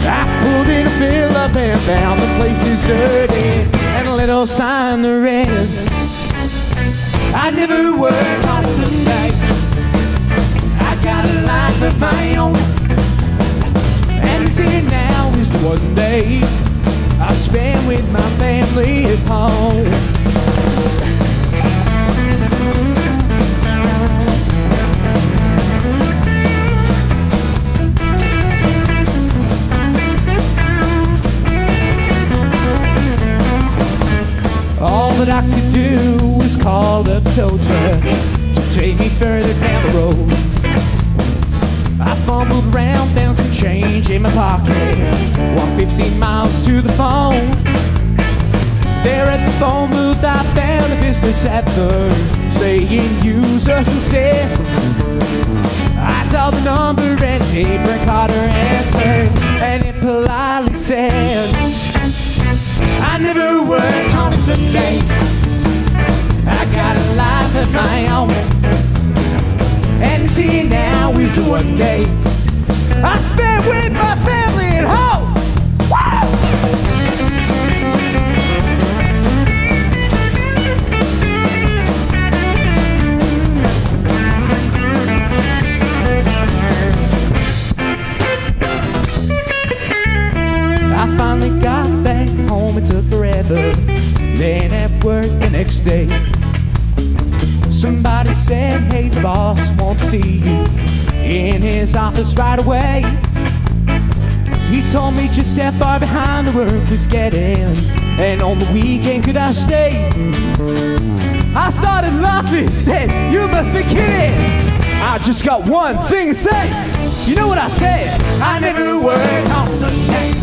[SPEAKER 2] I pulled in a fill up and found the place deserted and a little sign that read,
[SPEAKER 22] I never work on a Sunday. I got a life of my own.
[SPEAKER 2] And this here now is the one day I spend with my family at home. All that I could do was call up a tow truck to take me further down the road. I fumbled around, found some change in my pocket, walked 15 miles to the phone. There at the phone booth I found a business advert saying use us instead. I dialed the number and tape recorder answered, and it politely said,
[SPEAKER 22] I never work on a Sunday. I got a life of my own. And this here now is the one day
[SPEAKER 2] I spent with my family at home. I finally got back home, it took forever. Then at work the next day, somebody said, hey, the boss wants to see you in his office right away. He told me just step far behind the workers get in, and on the weekend could I stay? I started laughing, said, you must be kidding. I just got one thing to say. You know what I said? I never work on Sunday.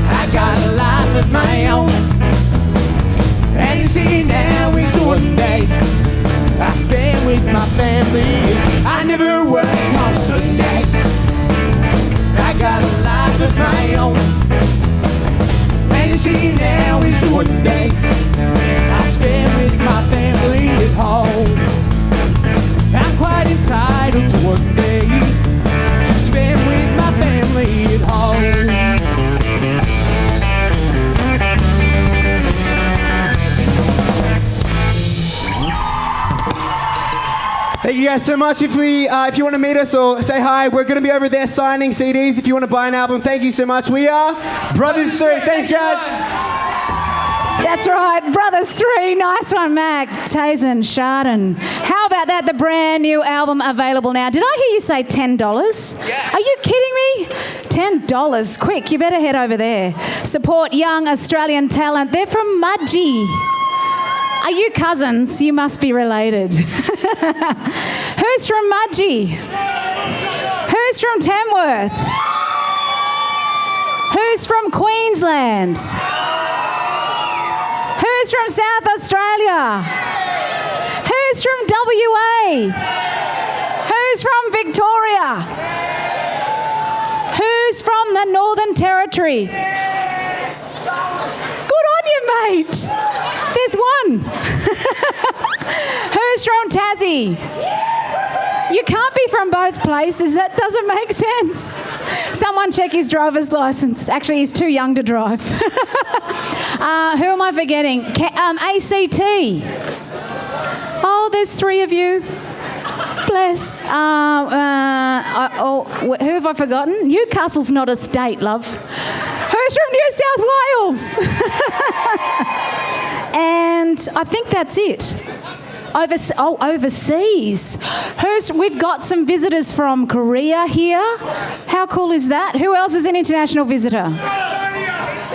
[SPEAKER 2] I got a life of my own. And you see now it's one day I spend with my family. I never work on Sunday. I got a life of my own. And you see now it's one day I spend with my family at home. I'm quite entitled to one day to spend with my family at home.
[SPEAKER 21] Thank you guys so much. If you want to meet us or say hi, we're going to be over there signing CDs. If you want to buy an album, thank you so much. We are Brothers 3. Thanks, guys.
[SPEAKER 1] That's right, Brothers 3. Nice one, Mac, Tazen, Chardon. How about that? The brand new album available now. Did I hear you say $10? Yeah. Are you kidding me? $10. Quick, you better head over there. Support young Australian talent. They're from Mudgee. Are you cousins? You must be related. Who's from Mudgee? Who's from Tamworth? Who's from Queensland? Who's from South Australia? Who's from WA? Who's from Victoria? Who's from the Northern Territory? Good on you, mate. There's one. Who's from Tassie? You can't be from both places. That doesn't make sense. Someone check his driver's license. Actually, he's too young to drive. Who am I forgetting? ACT. Oh, there's 3 of you. Bless. Who have I forgotten? Newcastle's not a state, love. Who's from New South Wales? And I think that's it. Overseas. We've got some visitors from Korea here. How cool is that? Who else is an international visitor?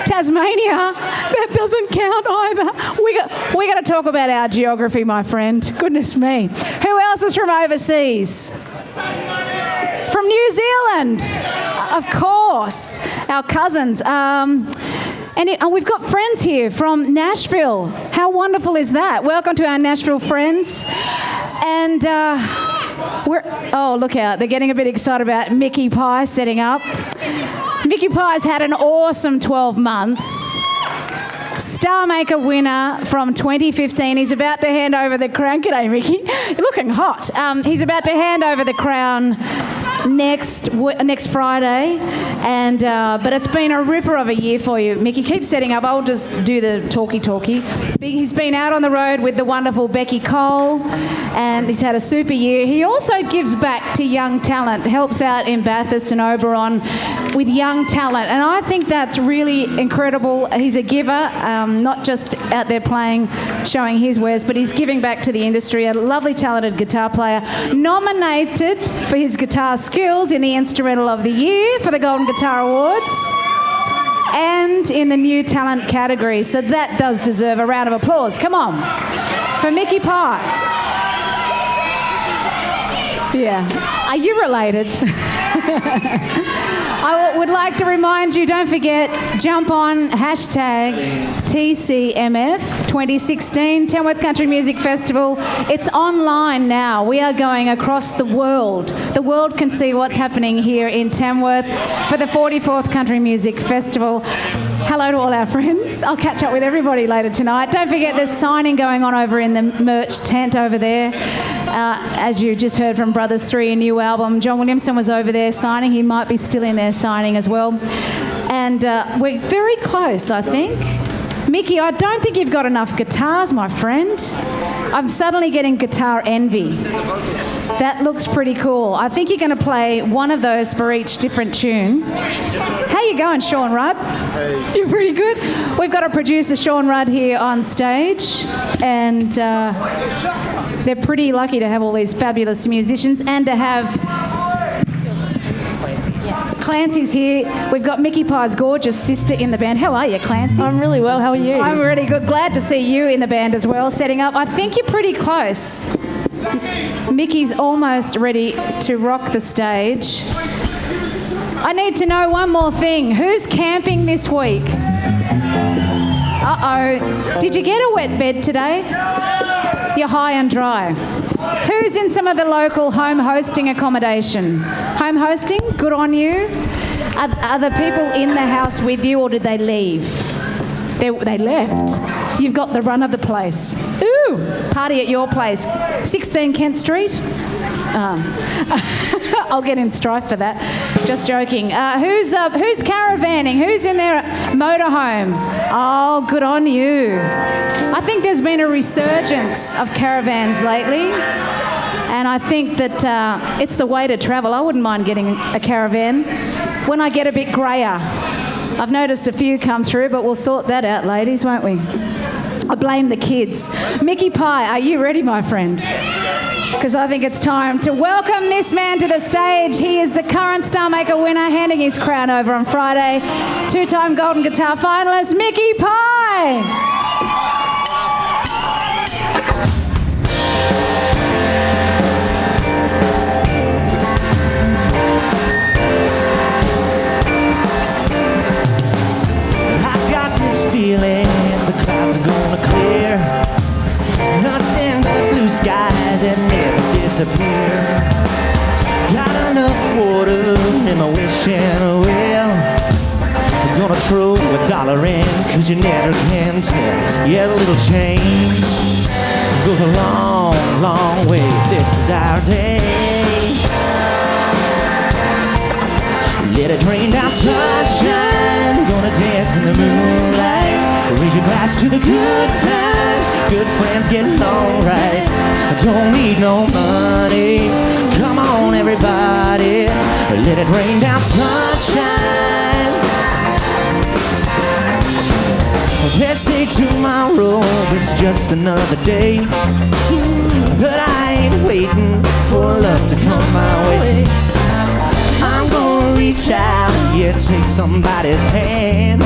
[SPEAKER 1] Tasmania. That doesn't count either. We got to talk about our geography, my friend. Goodness me. Who else is from overseas? From New Zealand. Of course. Our cousins. And we've got friends here from Nashville. How wonderful is that? Welcome to our Nashville friends. And look out. They're getting a bit excited about Mickey Pie setting up. Mickey Pie's had an awesome 12 months. Star Maker winner from 2015. He's about to hand over the crown. G'day, Mickey. You're looking hot. He's about to hand over the crown next Friday, and but it's been a ripper of a year for you, Mickey. Keep setting up. I'll just do the talkie. He's been out on the road with the wonderful Becky Cole, and he's had a super year. He also gives back to young talent, helps out in Bathurst and Oberon with young talent, and I think that's really incredible. He's a giver, not just out there playing, showing his wares, but he's giving back to the industry. A lovely, talented guitar player, nominated for his guitar skills in the Instrumental of the Year for the Golden Guitar Awards and in the New Talent category. So that does deserve a round of applause. Come on. For Mickey Pye. Yeah. Are you related? I would like to remind you, don't forget, jump on hashtag TCMF 2016, Tamworth Country Music Festival. It's online now. We are going across the world. The world can see what's happening here in Tamworth for the 44th Country Music Festival. Hello to all our friends. I'll catch up with everybody later tonight. Don't forget there's signing going on over in the merch tent over there. As you just heard from Brothers 3, a new album. John Williamson was over there signing. He might be still in there signing as well. And we're very close, I think. Mickey, I don't think you've got enough guitars, my friend. I'm suddenly getting guitar envy. That looks pretty cool. I think you're going to play one of those for each different tune. How you going, Sean Rudd? Hey. You're pretty good. We've got our producer, Sean Rudd, here on stage. And they're pretty lucky to have all these fabulous musicians and to have... Clancy's here. We've got Mickey Pie's gorgeous sister in the band. How are you, Clancy?
[SPEAKER 4] I'm really well. How are you?
[SPEAKER 1] I'm really good. Glad to see you in the band as well, setting up. I think you're pretty close. Mickey's almost ready to rock the stage. I need to know one more thing. Who's camping this week? Uh-oh. Did you get a wet bed today? You're high and dry. Who's in some of the local home hosting accommodation? Home hosting? Good on you. Are the people in the house with you, or did they leave? They left. You've got the run of the place. Ooh, party at your place. 16 Kent Street? I'll get in strife for that. Just joking. Who's caravanning? Who's in their motorhome? Oh, good on you. I think there's been a resurgence of caravans lately, and I think that it's the way to travel. I wouldn't mind getting a caravan when I get a bit greyer. I've noticed a few come through, but we'll sort that out, ladies, won't we? I blame the kids. Mickey Pie, are you ready, my friend? Because I think it's time to welcome this man to the stage. He is the current Star Maker winner, handing his crown over on Friday. Two-time Golden Guitar finalist, Mickey Pie.
[SPEAKER 2] Feeling the clouds are gonna clear. Nothing but blue skies that never disappear. Got enough water in my wishing well. I'm gonna throw $1 in, cause you never can tell. Yeah, a little change goes a long, long way. This is our day. Let it rain down sunshine, gonna dance in the moonlight. Raise your glass to the good times, good friends getting alright. I don't need no money, come on everybody. Let it rain down sunshine. They say tomorrow is just another day, but I ain't waiting for love to come my way. I'm gonna reach out, yeah, take somebody's hand.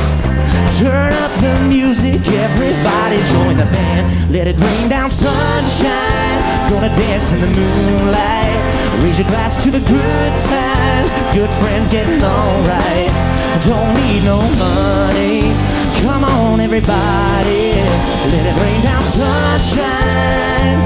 [SPEAKER 2] Turn up the music, everybody join the band. Let it rain down sunshine, gonna dance in the moonlight. Raise your glass to the good times, good friends getting alright. Don't need no money, come on everybody. Let it rain down sunshine.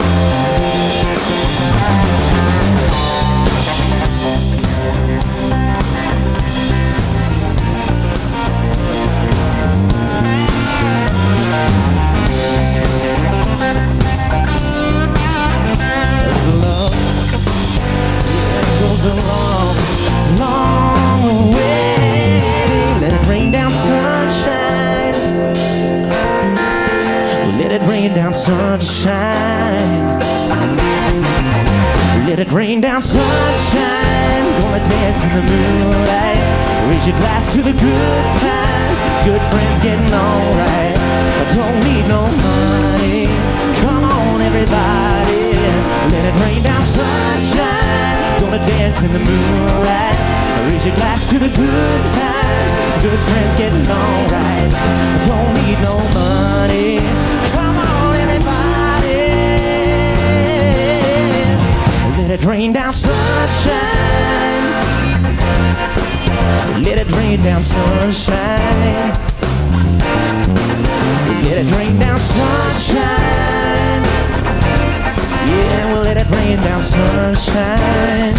[SPEAKER 2] A long, long way. Let it rain down sunshine. Let it rain down sunshine. Let it rain down sunshine. Gonna dance in the moonlight. Raise your glass to the good times. Good friends getting alright. I don't need no money. Come on everybody. Let it rain down sunshine. Gonna dance in the moonlight. Raise your glass to the good times. Good friends getting alright. Don't need no money. Come on, everybody. Let it rain down sunshine. Let it rain down sunshine. Let it rain down sunshine. Yeah, we'll let it rain down sunshine.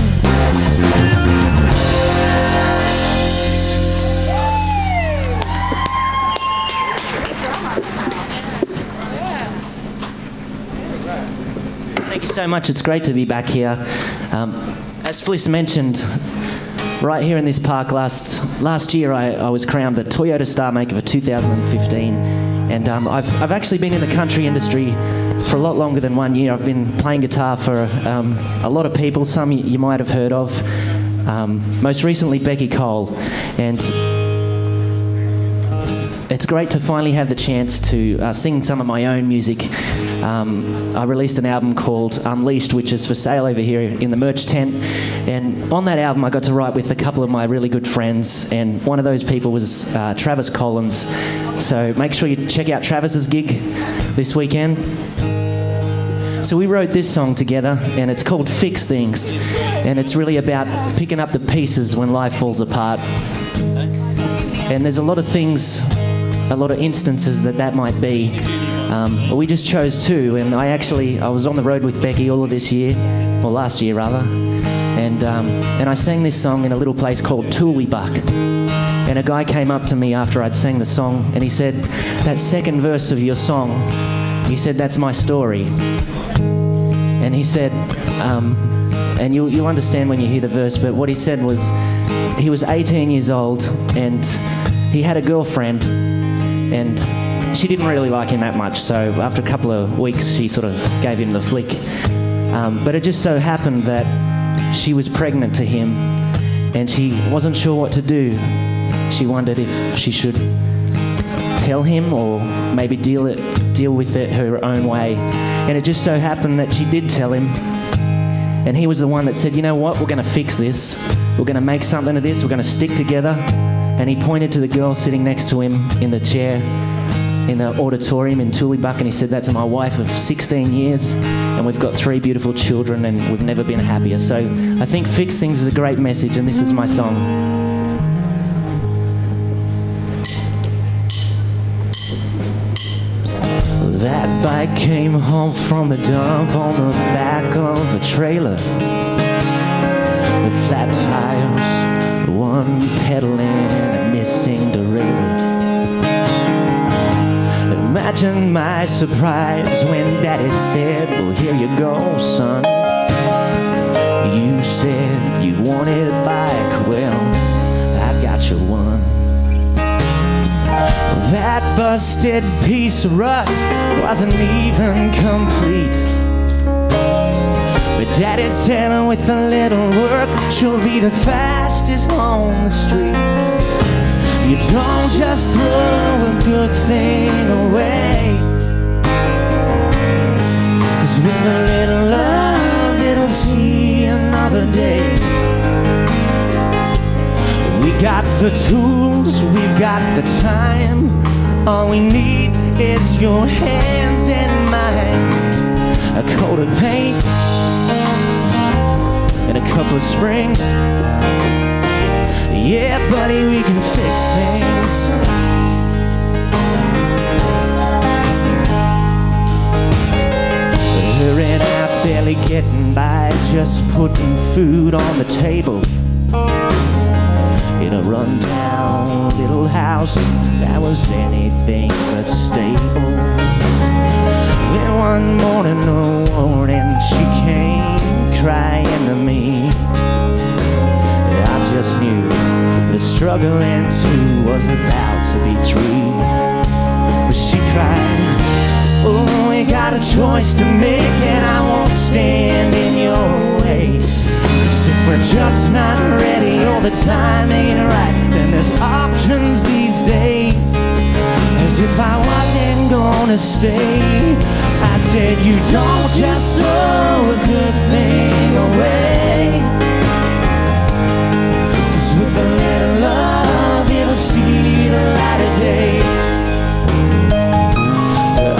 [SPEAKER 12] Thank you so
[SPEAKER 4] so much. It's great to be back here. As Fliss mentioned, right here in this park last year, I was crowned the Toyota Star Maker for 2015, and I've actually been in the country industry for a lot longer than 1 year. I've been playing guitar for a lot of people, some you might have heard of. Most recently, Becky Cole, and it's great to finally have the chance to sing some of my own music. I released an album called Unleashed, which is for sale over here in the merch tent. And on that album, I got to write with a couple of my really good friends. And one of those people was Travis Collins. So make sure you check out Travis's gig this weekend. So we wrote this song together, and it's called Fix Things. And it's really about picking up the pieces when life falls apart. And there's a lot of things, a lot of instances that might be. We just chose two, and I was on the road with Becky all of this year, or last year rather, and I sang this song in a little place called Tooleybuck. And a guy came up to me after I'd sang the song, and he said, "That second verse of your song," he said, "that's my story." And he said, and you'll understand when you hear the verse, but what he said was, he was 18 years old, and he had a girlfriend, and she didn't really like him that much, so after a couple of weeks she sort of gave him the flick. But it just so happened that she was pregnant to him, and she wasn't sure what to do. She wondered if she should tell him or maybe deal with it her own way. And it just so happened that she did tell him, and he was the one that said, "You know what, we're going to fix this. We're going to make something of this. We're going to stick together." And he pointed to the girl sitting next to him in the chair in the auditorium in Tooleybuck, and he said, "That's my wife of 16 years, and we've got 3 beautiful children, and we've never been happier." So I think Fix Things is a great message, and this is my song. That bike came home from the dump on the back of a trailer, with flat tires, one pedaling and a missing derailleur. Imagine my surprise when Daddy said, "Well, here you go, son. You said you wanted a bike, well, I got you one." That busted piece of rust wasn't even complete, but Daddy said with a little work, she'll be the fastest on the street. You don't just throw a good thing away, 'cause with a little love it'll see another day. We got the tools, we've got the time. All we need is your hands and mine. A coat of paint and a couple of springs. Yeah, buddy, we can fix things. Her and I barely getting by, just putting food on the table in a rundown little house that was anything but stable. Then one morning, she came crying to me. I just knew the struggle and two was about to be three. But she cried, "Oh, we got a choice to make, and I won't stand in your way. 'Cause if we're just not ready or the time ain't right, then there's options these days." As if I wasn't gonna stay, I said, "You don't just throw a good thing away. With a little love, it'll see the light of day."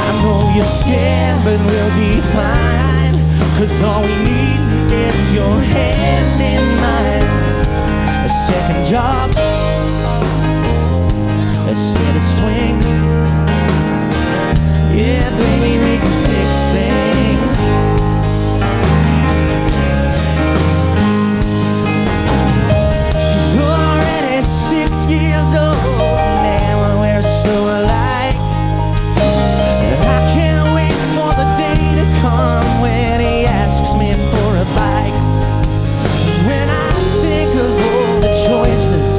[SPEAKER 4] I know you're scared, but we'll be fine, 'cause all we need is your hand in mine. A second job, a set of swings. Yeah, baby, we can fix things. choices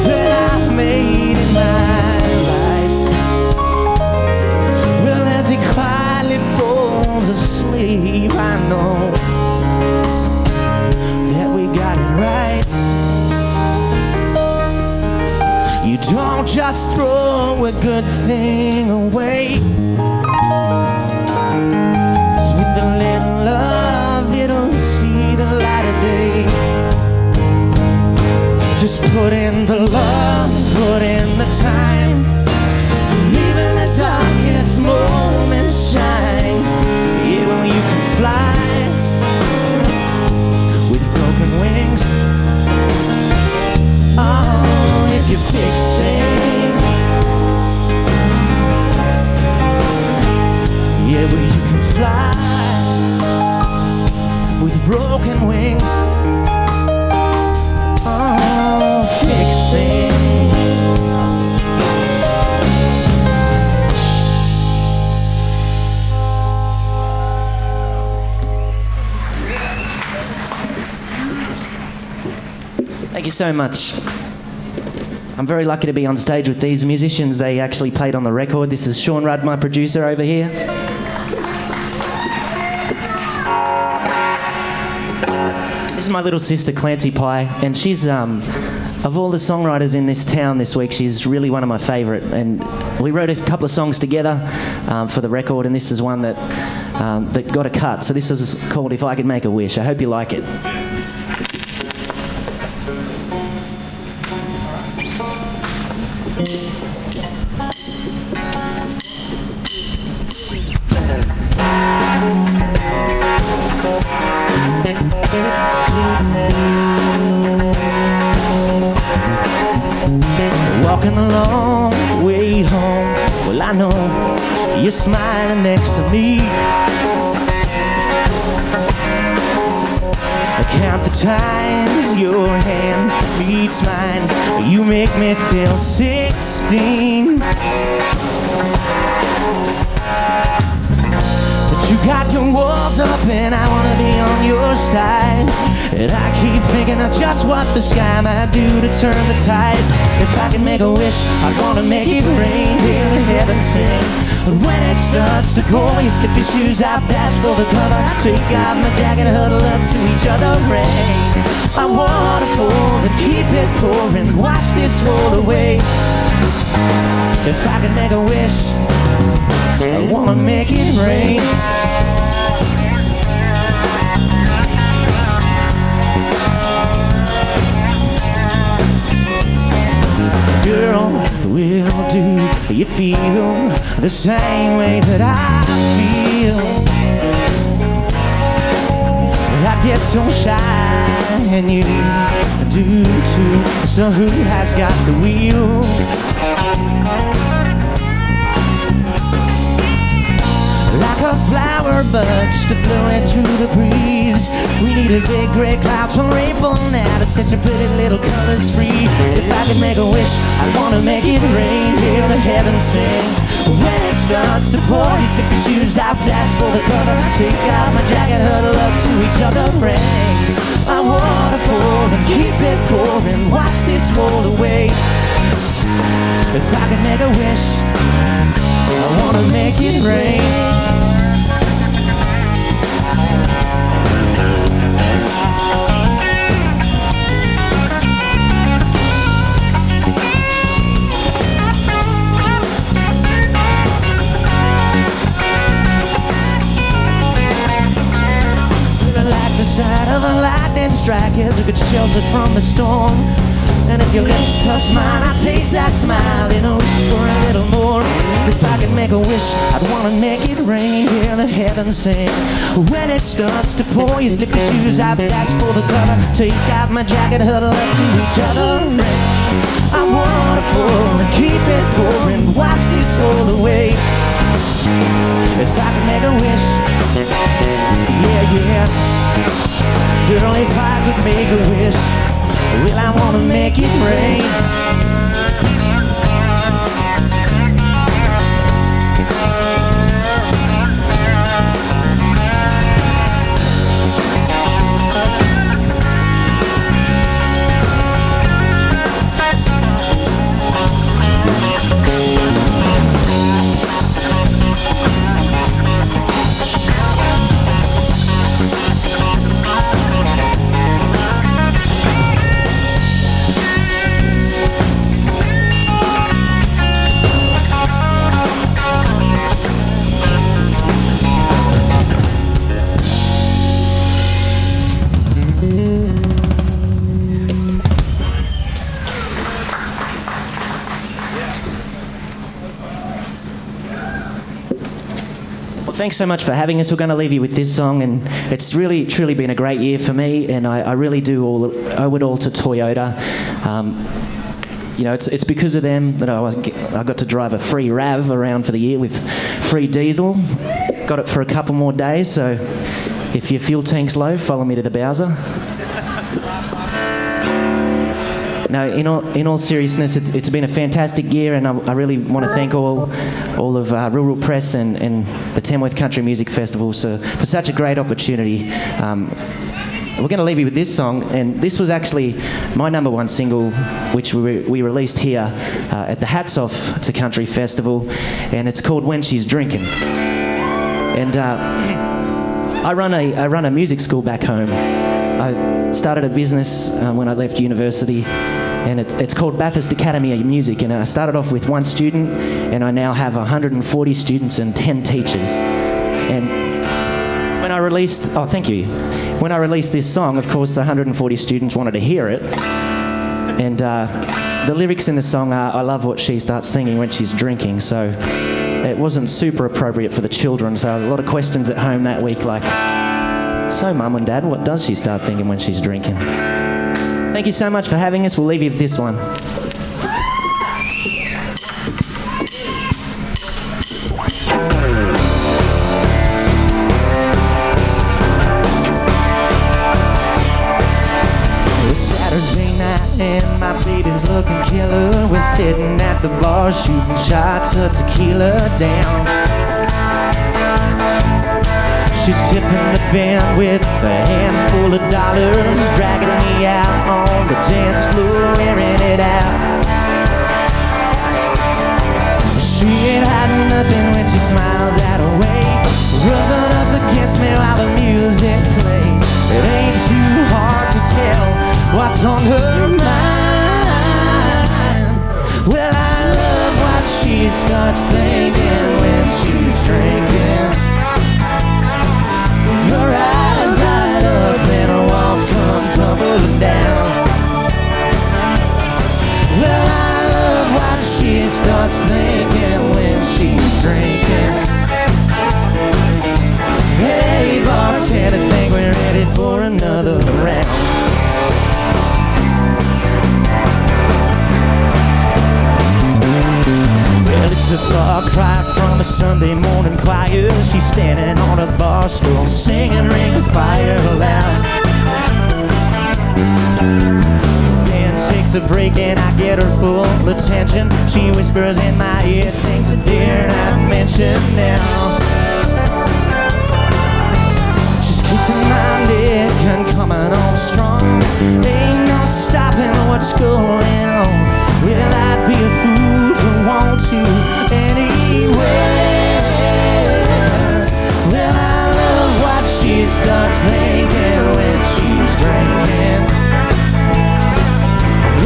[SPEAKER 4] that I've made in my life. Well, as he quietly falls asleep, I know that we got it right. You don't just throw a good thing away. 'Cause with a little love, it'll see the light of day. Just put in the love, put in the time, and even the darkest moments shine. Yeah, well, you can fly with broken wings. Oh, if you fix things. Yeah, well, you can fly with broken wings. Oh, fix things. Thank you so much. I'm very lucky to be on stage with these musicians. They actually played on the record. This is Sean Rudd, my producer over here. This is my little sister, Clancy Pye, and she's, of all the songwriters in this town this week, she's really one of my favourite. And we wrote a couple of songs together for the record, and this is one that got a cut. So this is called If I Could Make a Wish. I hope you like it. Walking the long way home, well, I know you're smiling next to me. I count the times your hand meets mine. You make me feel 16. But you got your walls up and I wanna be on your side. And I keep thinking of just what the sky might do to turn the tide. If I can make a wish, I'm gonna make it rain, hear the heavens sing. But when it starts to pour, you slip your shoes off, dash for the cover, take off my jacket, huddle up to each other, rain. I wanna fall and keep it pouring, watch this roll away. If I can make a wish, I wanna make it rain. Girl, will do you feel the same way that I feel? I get so shy and you do too. So who has got the wheel? Like a flower bunch to blow it through the breeze. We need a big grey cloud to rainfall now to set your pretty little colors free. If I could make a wish, I'd wanna make it rain, hear the heavens sing. When it starts to pour, you slip your shoes off, dash for the cover, take out my jacket, huddle up to each other, rain. I wanna fall and keep it pouring, watch this roll away. If I could make a wish, I wanna make it rain. Like the sight of a lightning strike is a good shelter from the storm. And if your lips touch mine, I taste that smile and I wish for a little more. If I could make a wish, I'd wanna make it rain, hear the heavens sing. When it starts to pour, you slip your shoes off, dash for the cover, take out my jacket, huddle up to each other. I wanna fall and keep it pouring, watch this roll away. If I could make a wish, yeah, yeah. Girl, if I could make a wish, well, I wanna make it rain. thanks so much for having us. We're going to leave you with this song, and it's really, truly been a great year for me, and I really do owe it all to Toyota. You know, it's because of them that I got to drive a free RAV around for the year with free diesel. Got it for a couple more days, so if your fuel tank's low, follow me to the Bowser. No, in all seriousness, it's been a fantastic year, and I really want to thank all of Rural Press and the Tamworth Country Music Festival for such a great opportunity. We're going to leave you with this song, and this was actually my number one single, which we released here at the Hats Off to Country Festival, and it's called When She's Drinking. And I run a music school back home. I started a business when I left university, and it's called Bathurst Academy of Music, and I started off with one student, and I now have 140 students and 10 teachers. And when I released this song, of course, the 140 students wanted to hear it, and the lyrics in the song are, I love what she starts thinking when she's drinking, so it wasn't super appropriate for the children, so a lot of questions at home that week like, so Mum and Dad, what does she start thinking when she's drinking? Thank you so much for having us. We'll leave you with this one. It's Saturday night and my baby's looking killer. We're sitting at the bar shooting shots of tequila down. She's tipping the band with a handful of dollars, dragging me out on the dance floor, wearing it out. She ain't hiding nothing when she smiles that way, rubbing up against me while the music plays. It ain't too hard to tell what's on her mind. Well, I love what she starts thinking when she's drinking. Her eyes light up and her walls come tumbling down. Well, I love what she starts thinking when she's drinking. Hey, bartender, think we're ready for another round. Well, it's a far cry from a Sunday morning choir. She's standing on a bar stool, singing Ring of Fire aloud. Then takes a break and I get her full attention. She whispers in my ear things I dare not mention now. She's kissing my neck and coming on strong. Ain't no stopping what's going on. Well, I'd be a fool to want to anyway. Well, I love what she starts thinking when she's drinking.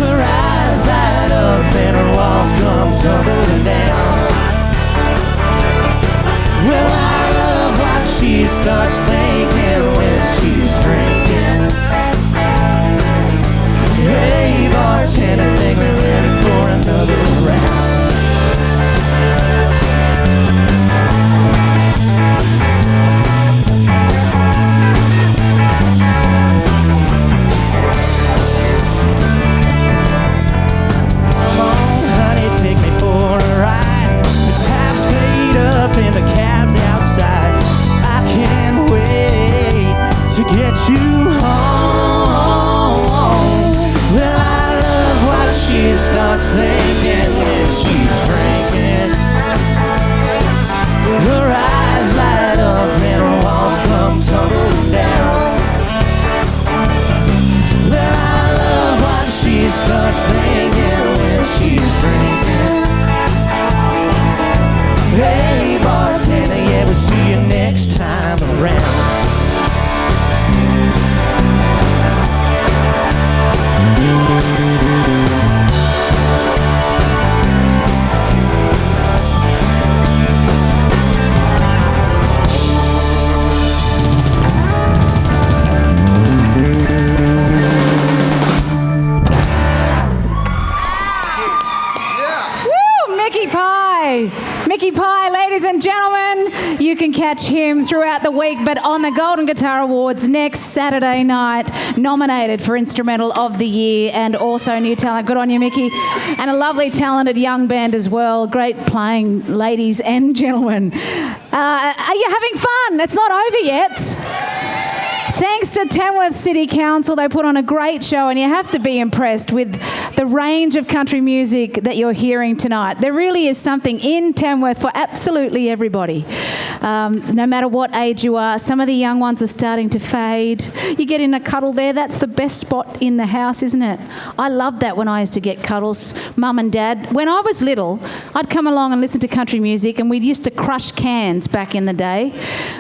[SPEAKER 4] Her eyes light up and her walls come tumbling down. Well, I love what she starts thinking when she's drinking. Hey, bartender, think we're ready for another round.
[SPEAKER 1] catch him throughout the week, but on the Golden Guitar Awards next Saturday night, nominated for Instrumental of the Year and also New Talent. Good on you, Mickey. And a lovely, talented young band as well. Great playing, ladies and gentlemen. Are you having fun? It's not over yet. Thanks to Tamworth City Council, they put on a great show, and you have to be impressed with the range of country music that you're hearing tonight. There really is something in Tamworth for absolutely everybody, no matter what age you are. Some of the young ones are starting to fade. You get in a cuddle there, that's the best spot in the house, isn't it? I loved that when I used to get cuddles, Mum and Dad. When I was little, I'd come along and listen to country music, and we used to crush cans back in the day.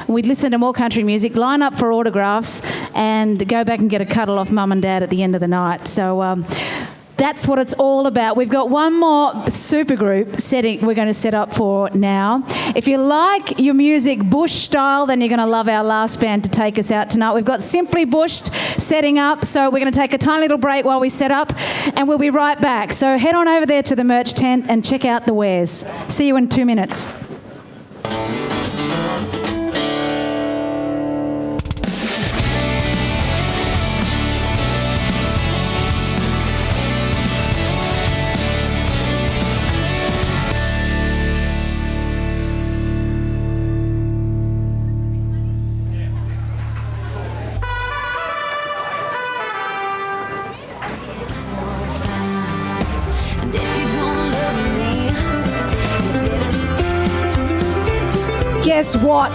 [SPEAKER 1] We'd listen to more country music, line up for autographs, and go back and get a cuddle off Mum and Dad at the end of the night. So that's what it's all about. We've got one more super group we're going to set up for now. If you like your music bush style, then you're going to love our last band to take us out tonight. We've got Simply Bushed setting up, so we're going to take a tiny little break while we set up, and we'll be right back. So head on over there to the merch tent and check out the wares. See you in 2 minutes. Guess what?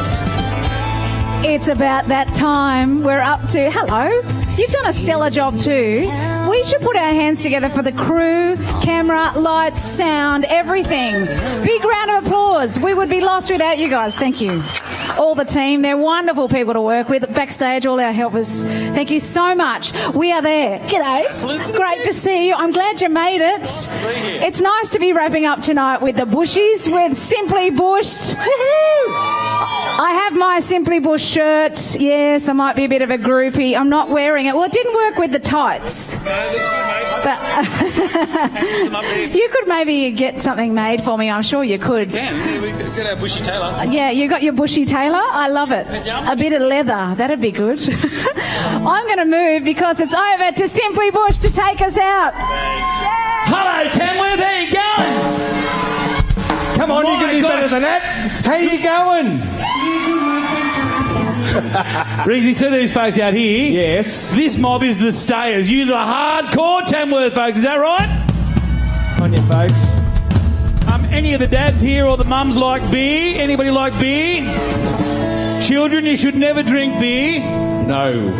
[SPEAKER 1] It's about that time. We're up to... Hello. You've done a stellar job too. We should put our hands together for the crew, camera, lights, sound, everything. Big round of applause. We would be lost without you guys. Thank you. All the team. They're wonderful people to work with. Backstage, all our helpers. Thank you so much. We are there. G'day. Great to see you. I'm glad you made it. It's nice to be wrapping up tonight with the Bushies, with Simply Bushed. Woohoo! I have my Simply Bush shirt. Yes, I might be a bit of a groupie. I'm not wearing it. Well, it didn't work with the tights. But you could maybe get something made for me. I'm sure you could.
[SPEAKER 13] Yeah, we could have Bushy Taylor.
[SPEAKER 1] Yeah, you got your Bushy Taylor? I love it. A bit of leather. That'd be good. I'm going to move because it's over to Simply Bush to take us out.
[SPEAKER 21] Hello, Tamworth. How you going? Come on, you can do better than that. How you going?
[SPEAKER 2] Reezy, to these folks out here.
[SPEAKER 21] Yes.
[SPEAKER 2] This mob is the stayers. You the hardcore Tamworth folks. Is that right?
[SPEAKER 21] On you, folks.
[SPEAKER 2] Any of the dads here or the mums like beer? Anybody like beer? Children, you should never drink beer.
[SPEAKER 21] No.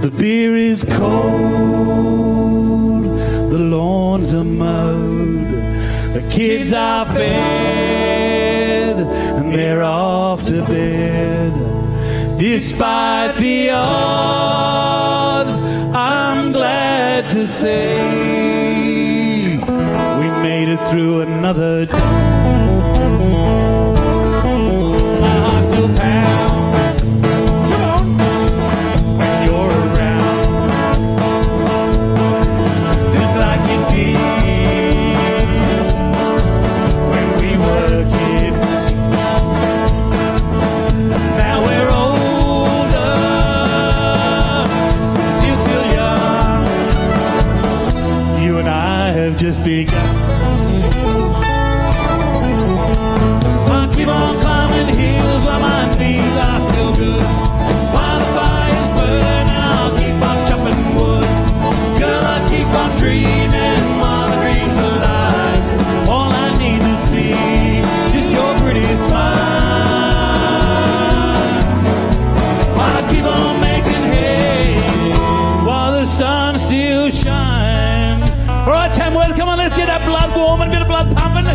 [SPEAKER 2] The beer is cold. The lawns are mowed. The kids are fed. And they're off to bed. Despite the odds, I'm glad to say we made it through another day. My heart still pounds. Come on. When you're around, just like you did when we were kids. Now we're older, still feel young. You and I have just begun. I'll keep on climbing hills while my knees are still good. While the fire's burning, I'll keep on chopping wood. Girl, I'll keep on dreaming while the dream's alive. All I need to see, just your pretty smile. I'll keep on making hay while the sun still shines. All right, Tamworth, come on, let's get that blood warming, a bit of blood pumping.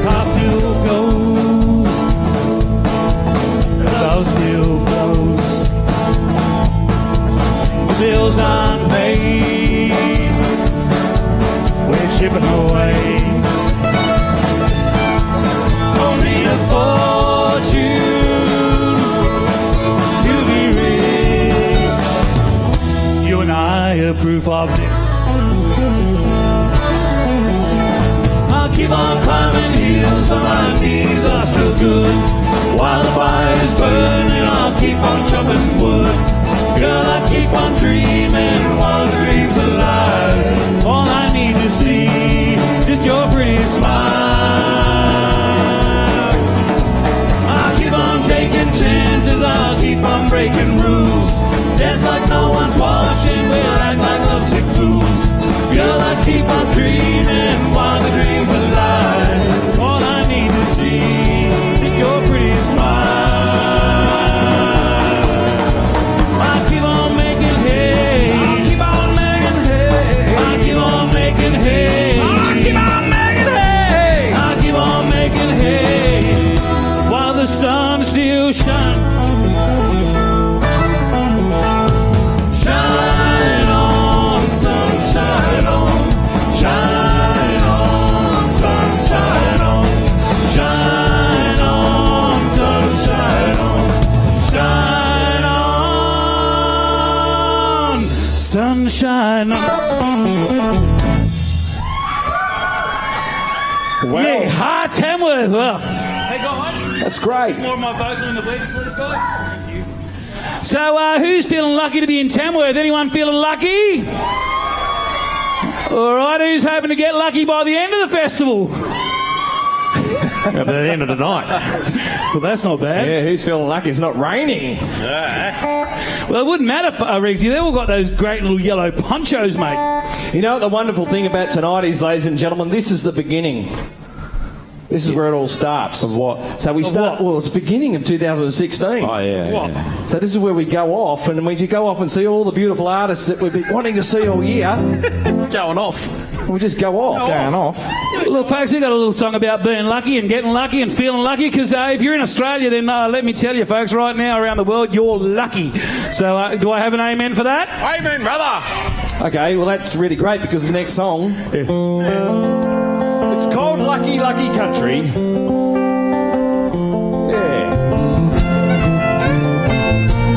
[SPEAKER 2] Car still goes, love still flows. proof of this. I'll keep on climbing hills, but my knees are still good. While the fire is burning, I'll keep on chopping wood. Girl, I keep on dreaming while the dream's alive. All I need to see, just your pretty smile. I'll keep on taking chances, I'll keep on breaking rules. Dance like no one's watching, we'll act like lovesick fools. Girl, I keep on dreaming while the dream's alive. All I need to see is your pretty smile. I keep on making hay. I keep on making hay. I keep on making hay. I keep on making hay. I keep on making hay while the sun still shines. Shine on, sunshine on. Shine on, sunshine on. Shine on, sunshine on. Shine on, sunshine on.
[SPEAKER 17] Well,
[SPEAKER 2] yeah, hi Tamworth. Well, hey guys.
[SPEAKER 17] That's great.
[SPEAKER 2] More of my vocal in the wedge, please, guys. Thank you. So, who's feeling lucky to be in Tamworth? Anyone feeling lucky? All right, who's hoping to get lucky by the end of the festival?
[SPEAKER 21] At the end of the night.
[SPEAKER 2] Well, that's not bad.
[SPEAKER 21] Yeah, who's feeling lucky it's not raining?
[SPEAKER 2] Well, it wouldn't matter, Riggsy. They've all got those great little yellow ponchos, mate.
[SPEAKER 21] You know what the wonderful thing about tonight is, ladies and gentlemen, this is the beginning. This is where it all starts. Of what? So we start. Well, it's the beginning of 2016. Oh yeah. What? Yeah. So this is where we go off, and we go off and see all the beautiful artists that we've been wanting to see all year. Going off. We just go off. Going off.
[SPEAKER 2] Look, folks, we've got a little song about being lucky and getting lucky and feeling lucky, because if you're in Australia, then let me tell you, folks, right now around the world, you're lucky. So do I have an amen for that?
[SPEAKER 21] Amen, brother. Okay, well, that's really great, because the next song... It's called Lucky, Lucky Country. Yeah.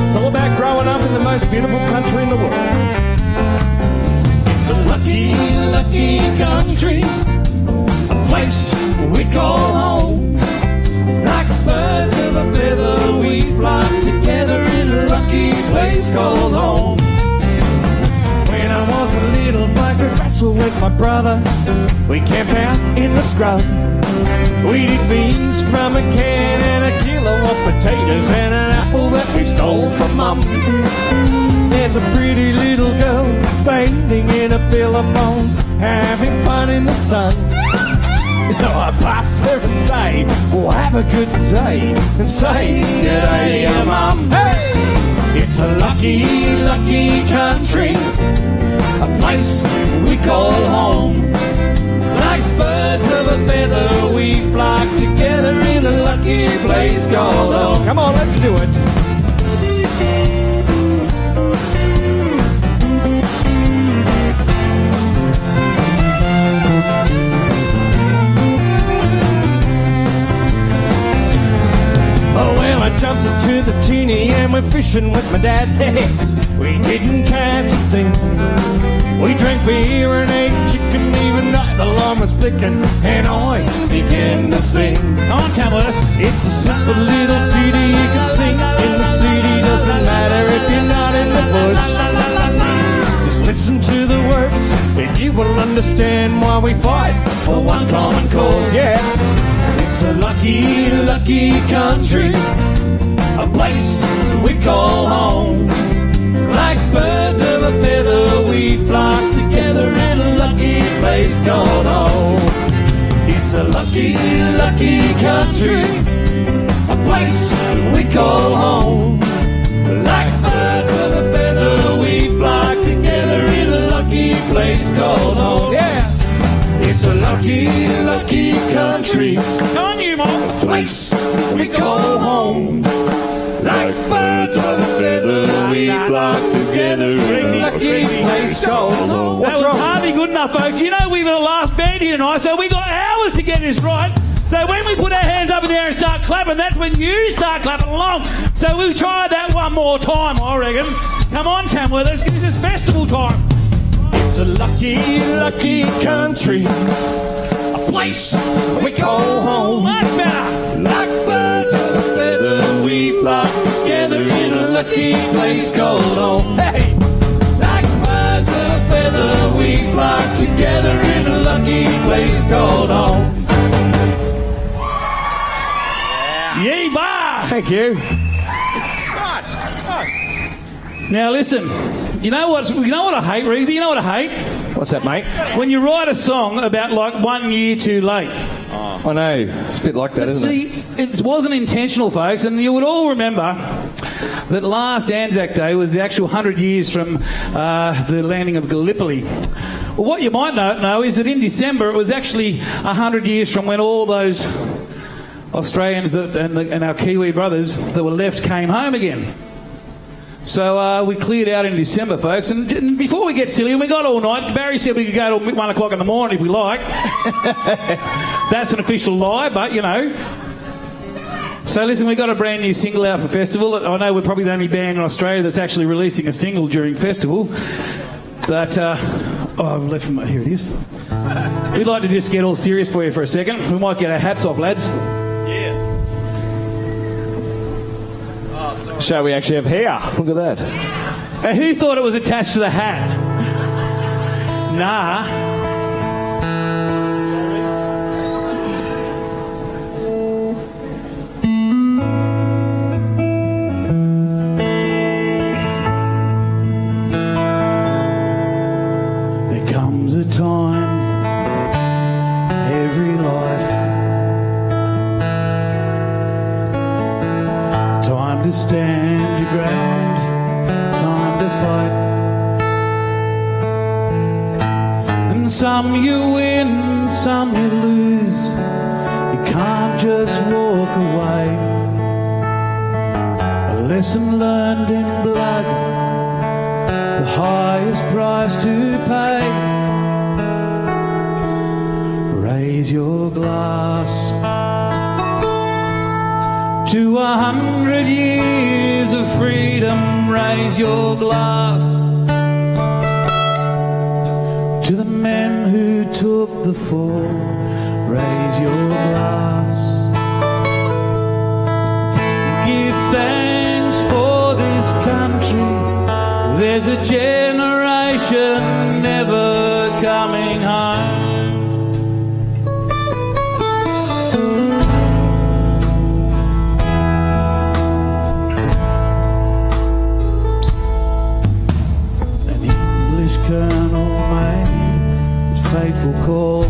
[SPEAKER 21] It's all about growing up in the most beautiful country in the world. It's a lucky, lucky country, a place we call home. Like birds of a feather, we fly together in a lucky place called home. When I was a little boy, I'd wrestle with my brother. We camp out in the scrub. We'd eat beans from a can and a kilo of potatoes and an apple that we stole from Mum. There's a pretty little girl bathing in a billabong, having fun in the sun. I pass her and say, well, have a good day, and say, g'day, Mum. Hey! It's a lucky, lucky country, a place we call home. Like birds of a feather, we flock together in a lucky place called home. Come on, let's do it. Oh, well, I jumped into the teeny and we're fishing with my dad. Hey, we didn't catch a thing. We drank beer and ate chicken, even night the alarm was flicking, and I began to sing. On Tamworth. It's a simple little ditty you can sing in the city. Doesn't matter if you're not in the bush. Just listen to the words and you will understand why we fight for one common cause. Yeah, it's a lucky, lucky country, a place we call home. Like birds of a feather, we flock together in a lucky place called home. It's a lucky, lucky country, a place we call home. Like birds of a feather, we flock together in a lucky place called home. Yeah, it's a lucky, lucky country. Come on, you mom. A place we call home. Like birds of a feather, we flock together in a lucky place called home.
[SPEAKER 2] That was hardly good enough, folks. You know we were the last band here tonight, so we got hours to get this right. So when we put our hands up in the air and start clapping, that's when you start clapping along. So we'll try that one more time, I reckon. Come on, Tamworth, let's give this festival time.
[SPEAKER 21] It's a lucky, lucky country, a place we call home.
[SPEAKER 8] Much better.
[SPEAKER 21] Like birds of a feather, we flock together in a lucky place called home. Hey! Like birds of a feather, we flock together in a lucky place called home.
[SPEAKER 8] Yee bar.
[SPEAKER 21] Thank you.
[SPEAKER 8] Nice.
[SPEAKER 2] Now listen, you know what I hate, Reezy? You know what I hate?
[SPEAKER 21] What's that, mate?
[SPEAKER 2] When you write a song about like 1 year too late.
[SPEAKER 21] I know, it's a bit like that,
[SPEAKER 2] But
[SPEAKER 21] isn't
[SPEAKER 2] see, it wasn't intentional, folks, and you would all remember that last Anzac Day was the actual 100 years from the landing of Gallipoli. Well, what you might not know is that in December it was actually 100 years from when all those Australians and our Kiwi brothers that were left came home again. So we cleared out in December, folks. And before we get silly, we got all night. Barry said we could go till 1 o'clock in the morning if we like. That's an official lie, but you know. So listen, we got a brand new single out for festival. I know we're probably the only band in Australia that's actually releasing a single during festival. But, I've left from here it is. We'd like to just get all serious for you for a second. We might get our hats off, lads.
[SPEAKER 21] So we actually have hair. Look at that.
[SPEAKER 2] Hey, who thought it was attached to the hat? Nah. There comes a time, every life, time to stand your ground, time to fight. And some you win, some you lose. You can't just walk away. A lesson learned in blood is the highest price to pay. Raise your glass to 100 years of freedom. Raise your glass to the men who took the fall. Raise your glass. Give thanks for this country. There's a generation never coming home. Colonel made a faithful call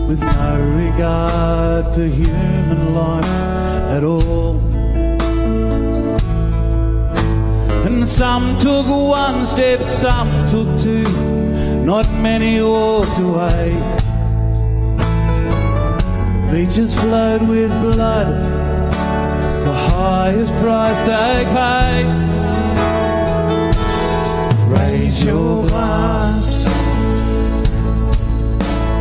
[SPEAKER 2] with no regard for human life at all. And some took one step, some took two, not many walked away. Beaches flowed with blood, the highest price they paid. Raise your glass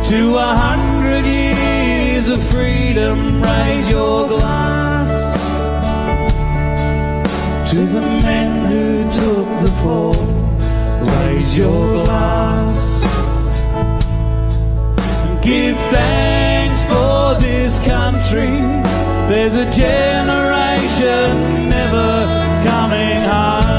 [SPEAKER 2] to 100 years of freedom. Raise your glass to the men who took the fall. Raise your glass and give thanks for this country. There's a generation never coming home.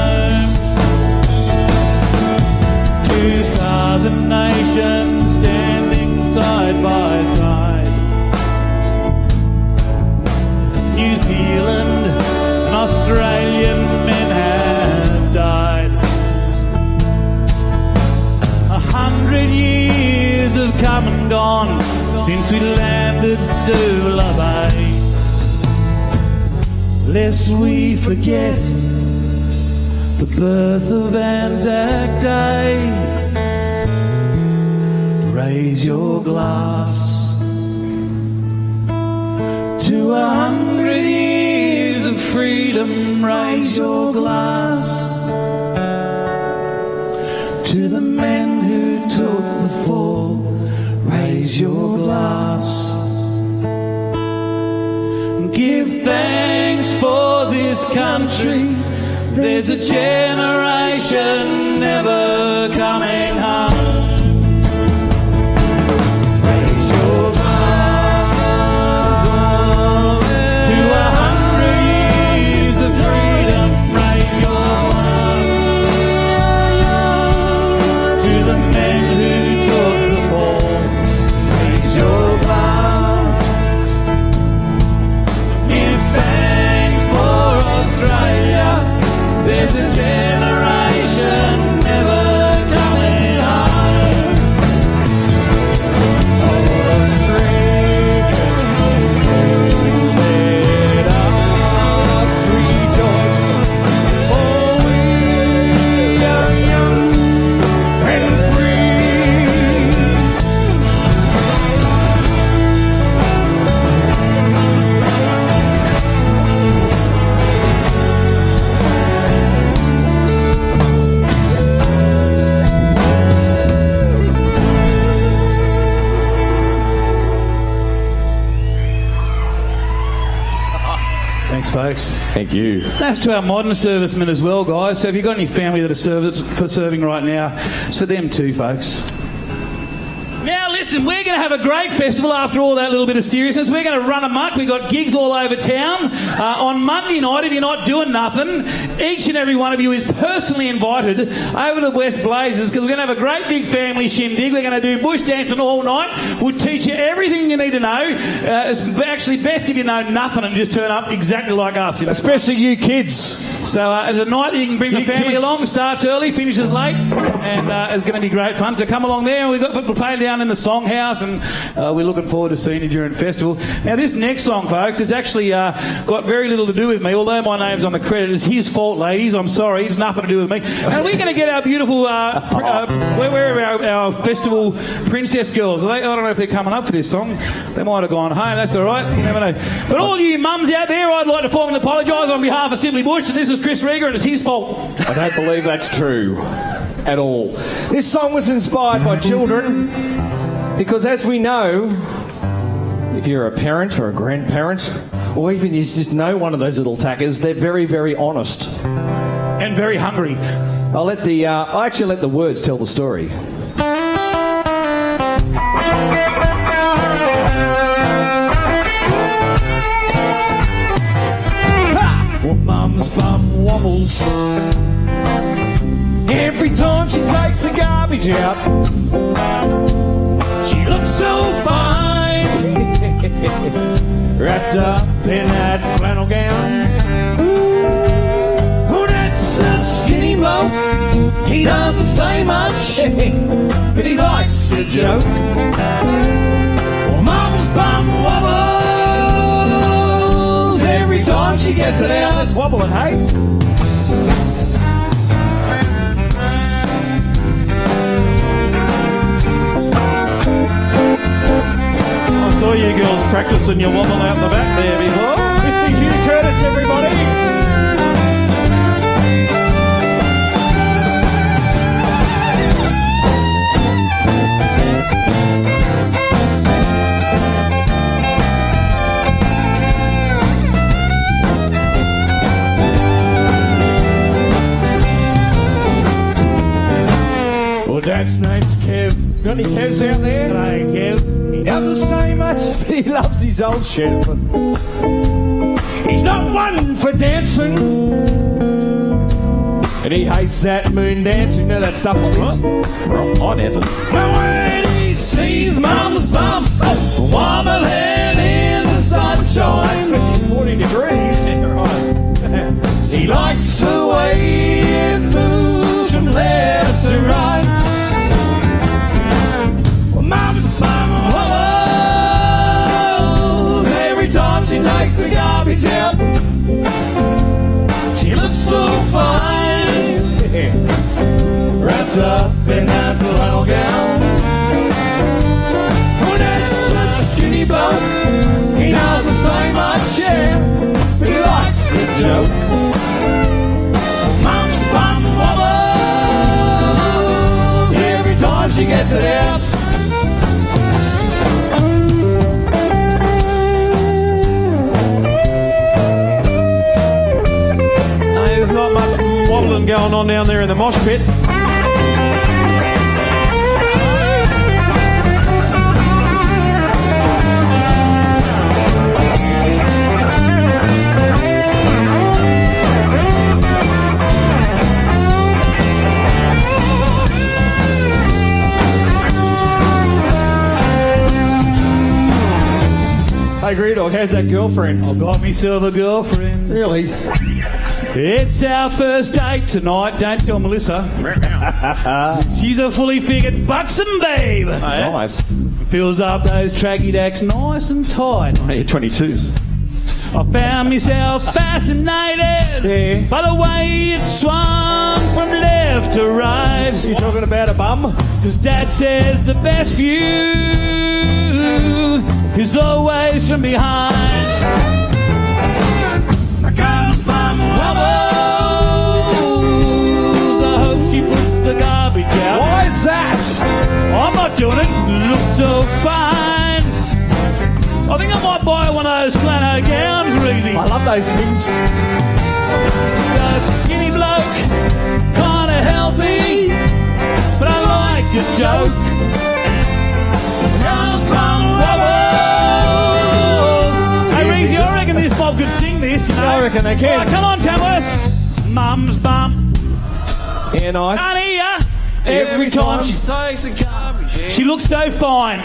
[SPEAKER 2] Two southern nations standing side by side. New Zealand and Australian men have died. 100 years have come and gone since we landed Sula Bay. Lest we forget the birth of Anzac Day. Raise your glass to 100 years of freedom. Raise your glass to the men who took the fall. Raise your glass and give thanks for this country. There's a generation never coming home. Raise your glass to 100 years of freedom. Raise your glass to the men who took the fall. Raise your glass. Give thanks for Australia. There's a generation never coming home. All Australians, let us rejoice, for we are young and free. Thanks, folks.
[SPEAKER 6] Thank you.
[SPEAKER 2] That's to our modern servicemen as well, guys. So if you've got any family that are serving right now, it's for them too, folks. Now listen, we're going to have a great festival after all that little bit of seriousness. We're going to run amok. We've got gigs all over town. On Monday night, if you're not doing nothing, each and every one of you is personally invited over to West Blazers because we're going to have a great big family shindig. We're going to do bush dancing all night. We'll teach you everything you need to know. It's actually best if you know nothing and just turn up exactly like us. You know?
[SPEAKER 6] Especially you kids.
[SPEAKER 2] So as a night you can bring the family
[SPEAKER 6] kids.
[SPEAKER 2] along, starts early, finishes late, and it's going to be great fun. So come along there. We'll play down in the Song House, and we're looking forward to seeing you during the festival. Now this next song, folks, it's actually got very little to do with me, although my name's on the credit. It's his fault, ladies. I'm sorry. It's nothing to do with me. And we're going to get our beautiful, where are our festival princess girls? I don't know if they're coming up for this song. They might have gone home. That's all right. You never know. But all you mums out there, I'd like to formally apologise on behalf of Simply Bush, and this is Chris Rieger, and it's his fault.
[SPEAKER 6] I don't believe that's true at all. This song was inspired by children because, as we know, if you're a parent or a grandparent, or even you just know one of those little tackers, they're very, very honest.
[SPEAKER 2] And very hungry.
[SPEAKER 6] I'll actually let the words tell the story.
[SPEAKER 2] Well, Mum's bum wobbles every time she takes the garbage out. She looks so fine, wrapped up in that flannel gown. Oh, that's a skinny bloke. He doesn't say much, but he likes a joke. Well, Mum's bum wobbles every time she gets it out. It's wobbling, hey?
[SPEAKER 6] I saw you girls practicing your wobble out the back there before. This is you, Curtis, everybody.
[SPEAKER 2] Well, Dad's name's Kev.
[SPEAKER 6] Got any Kevs out there?
[SPEAKER 2] Hey, Kev.
[SPEAKER 6] He doesn't say much, but he loves his old chef.
[SPEAKER 2] He's not one for dancing,
[SPEAKER 6] And he hates that moon dancing. You know that stuff like this?
[SPEAKER 2] I dance it.
[SPEAKER 6] But when he sees Mum's bum wobbling in the sunshine,
[SPEAKER 2] especially 40 degrees,
[SPEAKER 6] he likes the way it moves from left to right. Well, Mum's bum wobbles every time she takes the garbage out. She looks so fine, wrapped up in that flannel gown. Oh, that's a going on down there in the mosh pit. Hey, Greedog, how's that girlfriend?
[SPEAKER 5] I got myself a girlfriend.
[SPEAKER 6] Really?
[SPEAKER 5] It's our first date tonight. Don't tell Melissa. She's a fully figured buxom babe.
[SPEAKER 6] Oh, yeah? Nice.
[SPEAKER 5] Fills up those tracky dacks nice and tight.
[SPEAKER 6] Hey, 22s.
[SPEAKER 5] I found myself fascinated by the way it swung from left to right.
[SPEAKER 6] You talking about a bum?
[SPEAKER 5] Because Dad says the best view is always from behind. A girl's bum wobbles. I hope she puts the garbage out.
[SPEAKER 6] Why is that?
[SPEAKER 5] I'm not doing it. It looks so fine. I think I might buy one of those flannel gowns, Reezy.
[SPEAKER 6] I love those things.
[SPEAKER 5] A skinny bloke, kind of healthy, but I like the joke. Girls bum wobbles. Hey, Reezy, I reckon this mob could sing this, you know.
[SPEAKER 6] I reckon they can.
[SPEAKER 5] Right, come on, Tamworth. Mum's bum.
[SPEAKER 6] Yeah, nice.
[SPEAKER 5] Honey, every time she
[SPEAKER 21] takes a garbage.
[SPEAKER 5] She looks so fine.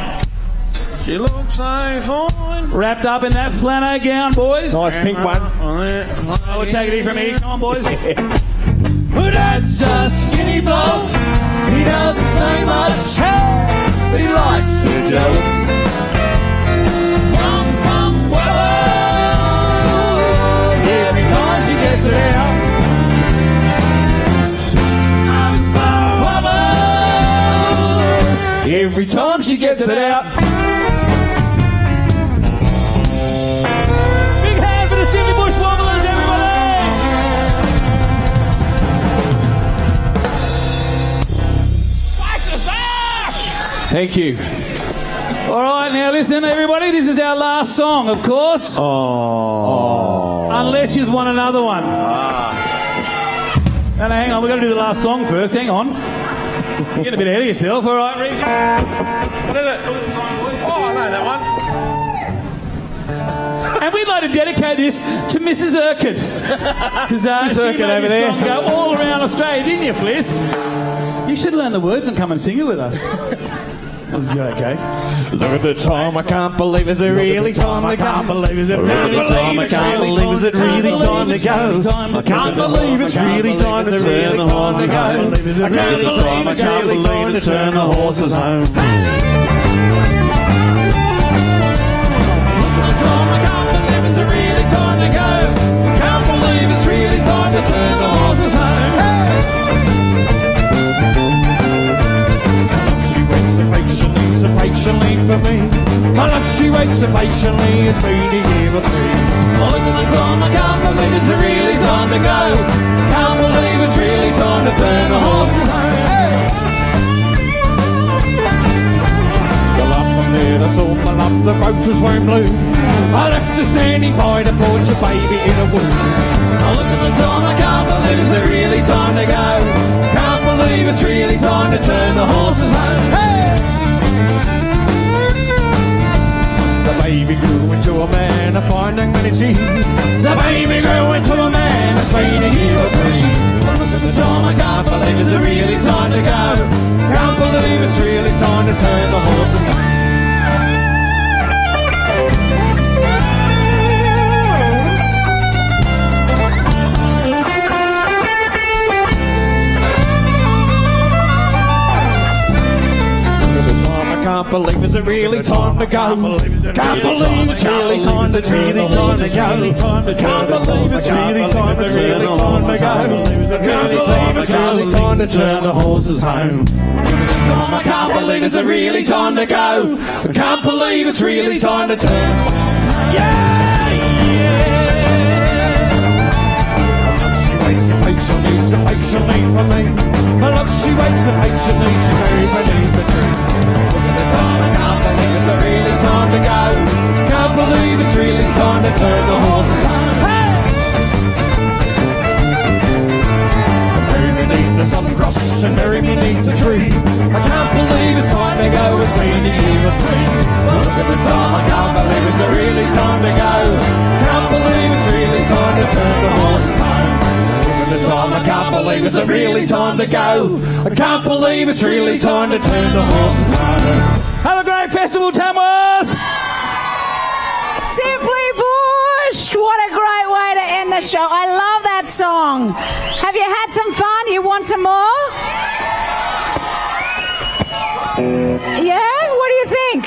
[SPEAKER 21] She looks so fine.
[SPEAKER 5] Wrapped up in that flannel gown, boys.
[SPEAKER 6] Nice pink one.
[SPEAKER 5] Oh, we'll take it here from here. Come on, boys.
[SPEAKER 21] But that's a skinny bloke. He doesn't say much, but he likes to joke. Bum, bum, wobbles. Every time she gets it out. Bum, wobbles. Every time she gets it out.
[SPEAKER 6] Thank you.
[SPEAKER 5] All right, now listen, everybody. This is our last song, of course.
[SPEAKER 6] Oh.
[SPEAKER 5] Unless you want another one. No, hang on. We've got to do the last song first. Hang on. You're getting a bit ahead of yourself. All right, Reezy.
[SPEAKER 21] What is it? Oh, I know that one.
[SPEAKER 5] And we'd like to dedicate this to Mrs. Urquhart. Because
[SPEAKER 6] Miss
[SPEAKER 5] she
[SPEAKER 6] Urquhart
[SPEAKER 5] made
[SPEAKER 6] over
[SPEAKER 5] this
[SPEAKER 6] there.
[SPEAKER 5] song go all around Australia, didn't you, Fliss? You should learn the words and come and sing it with us. Okay.
[SPEAKER 6] Look at the time, I can't believe it's a really time to go. I can't believe it's a really time to go. I can't believe it's really time to go. I can't believe it's really time to turn the horses home. I can't believe it's really time to turn the horses home. Look at the time, I can't believe it's a really time to go. I can't believe it's really time to turn the horses home. So patiently for me. My love, she waits so patiently. It's been a year or three. Look at the time, I can't believe it's a really time to go. Can't believe it's really time to turn the horses home. The last one that I saw my love, the roses weren't blue. I left her standing by the porch, a baby in a wound. Look at the time, I can't believe it's a really time to go. Can't believe it's really time to turn the horses home. Hey! The baby grew into a man, a finding many seen. The baby grew into a man, it's been a year or three. Look at the time, I can't believe it's really time to go. Can't believe it's really time to turn the horses home. Can't believe it's really time to go. Can't believe it's really time to turn the horses home. Can't believe it's really time to turn the horses home. Can't believe it's really time to turn the horses home. I can't believe it's really time to go. I can't believe it's really time to turn. Yeah, yeah. She waits so patiently for me. My love, she waits so patiently. She buried beneath the tree. Time, I can't believe it's a really time to go. Can't believe it's really time to turn the horses home. Hey! The
[SPEAKER 22] time to go. Can't believe it's really time to turn the horses home. Look at the time, I can't believe it's really time to go. I can't believe it's really time to turn the horses home.
[SPEAKER 5] Have a great festival, Tamworth!
[SPEAKER 1] Simply Bush! What a great way to end the show. I love that song. Have you had some fun? You want some more? Yeah? What do you think?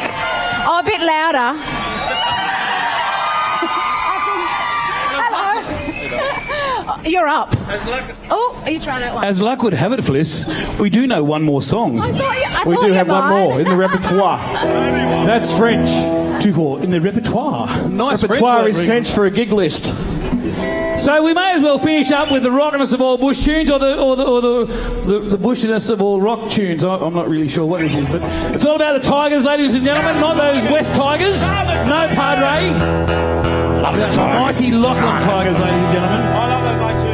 [SPEAKER 1] Oh, a bit louder. Hello. You're up. Oh, are you trying that one?
[SPEAKER 5] As luck would have it, Fliss, we do know one more song.
[SPEAKER 6] We do have one more in the repertoire. That's French.
[SPEAKER 5] In the repertoire. Nice
[SPEAKER 6] repertoire
[SPEAKER 5] French
[SPEAKER 6] is French for a gig list.
[SPEAKER 5] So we may as well finish up with the rockiness of all bush tunes, or the bushiness of all rock tunes. I'm not really sure what this is, but it's all about the Tigers, ladies and gentlemen, not those West Tigers. No Padre. Love the mighty Lachlan Tigers, ladies and gentlemen.
[SPEAKER 8] I love that mate too.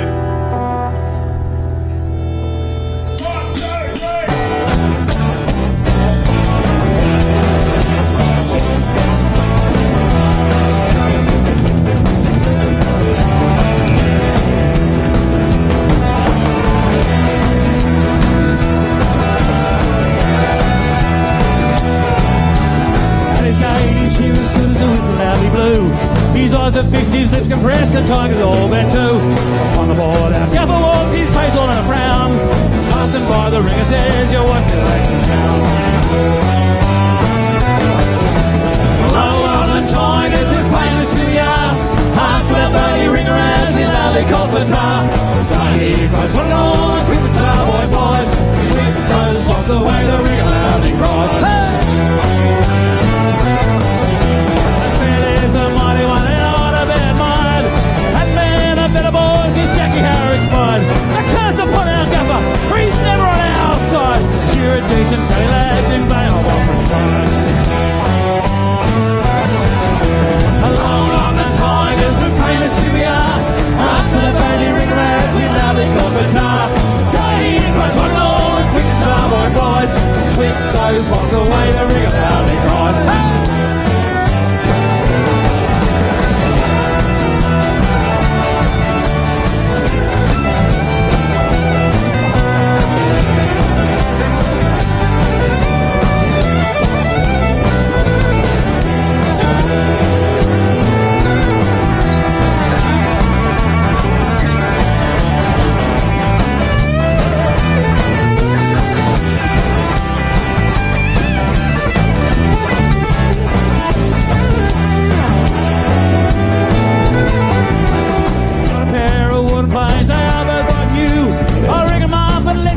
[SPEAKER 5] His eyes are fixed, his lips compressed, and Tiger's all bent too. On the board, our Gaffer walks, his face all in a frown. Passing by the ringer says, you're what you're acting down.
[SPEAKER 22] Low Island Tigers, as plain as we are. Hard to our buddy ringer as he loudly calls the tar. Tiny cries, one all, and quick the tar boy flies. His whip goes, lost away, the ringer loudly cries. Hey!
[SPEAKER 5] There's a mighty one and on a bad mind. And man, a better boys get Jackie Harris fine. A curse upon our Gaffer, for he's never on our side. Sheer a decent telly lads in bail of offering fine.
[SPEAKER 22] Along on the Tigers, we're famous who we are. Up to the baby ring rats, we loudly call the tar. Day cries one all, and quick starboy flies. Sweep those lots away, the ringer loudly cried. Hey!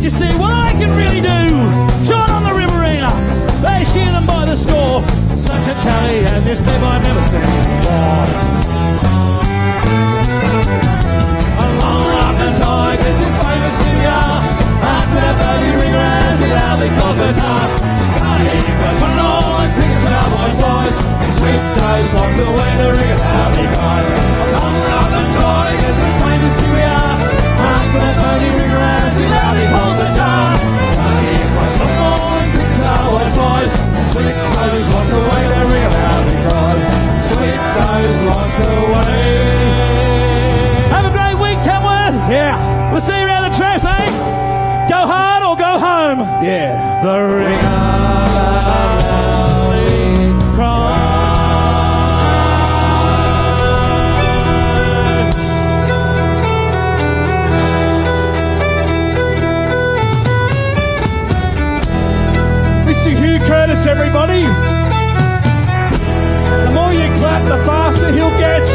[SPEAKER 5] You see what I can really do. Shot on the Riverina, they shear them by the score. Such a tally as this babe I've never seen before.
[SPEAKER 22] Along up the Tigers, it's famous who we are. After that baby ringer as he loudly calls the tar. Tiny cries one all, and quick as our boy flies. Sweep those locks away, the ringer loudly cries. Along up the Tigers, it's famous who we are. After that baby ringer as he loudly calls the tar. Tiny cries one all, and quick as our boy flies. Sweep those locks away, the ringer loudly cries. Sweep those locks away.
[SPEAKER 5] Have a great week, Tamworth.
[SPEAKER 6] Yeah.
[SPEAKER 5] We'll see you around the traps, eh? Go hard or go home.
[SPEAKER 6] Yeah.
[SPEAKER 5] The ringer cries.
[SPEAKER 6] Mr. Hugh Curtis, everybody. The more you clap, the faster he'll get.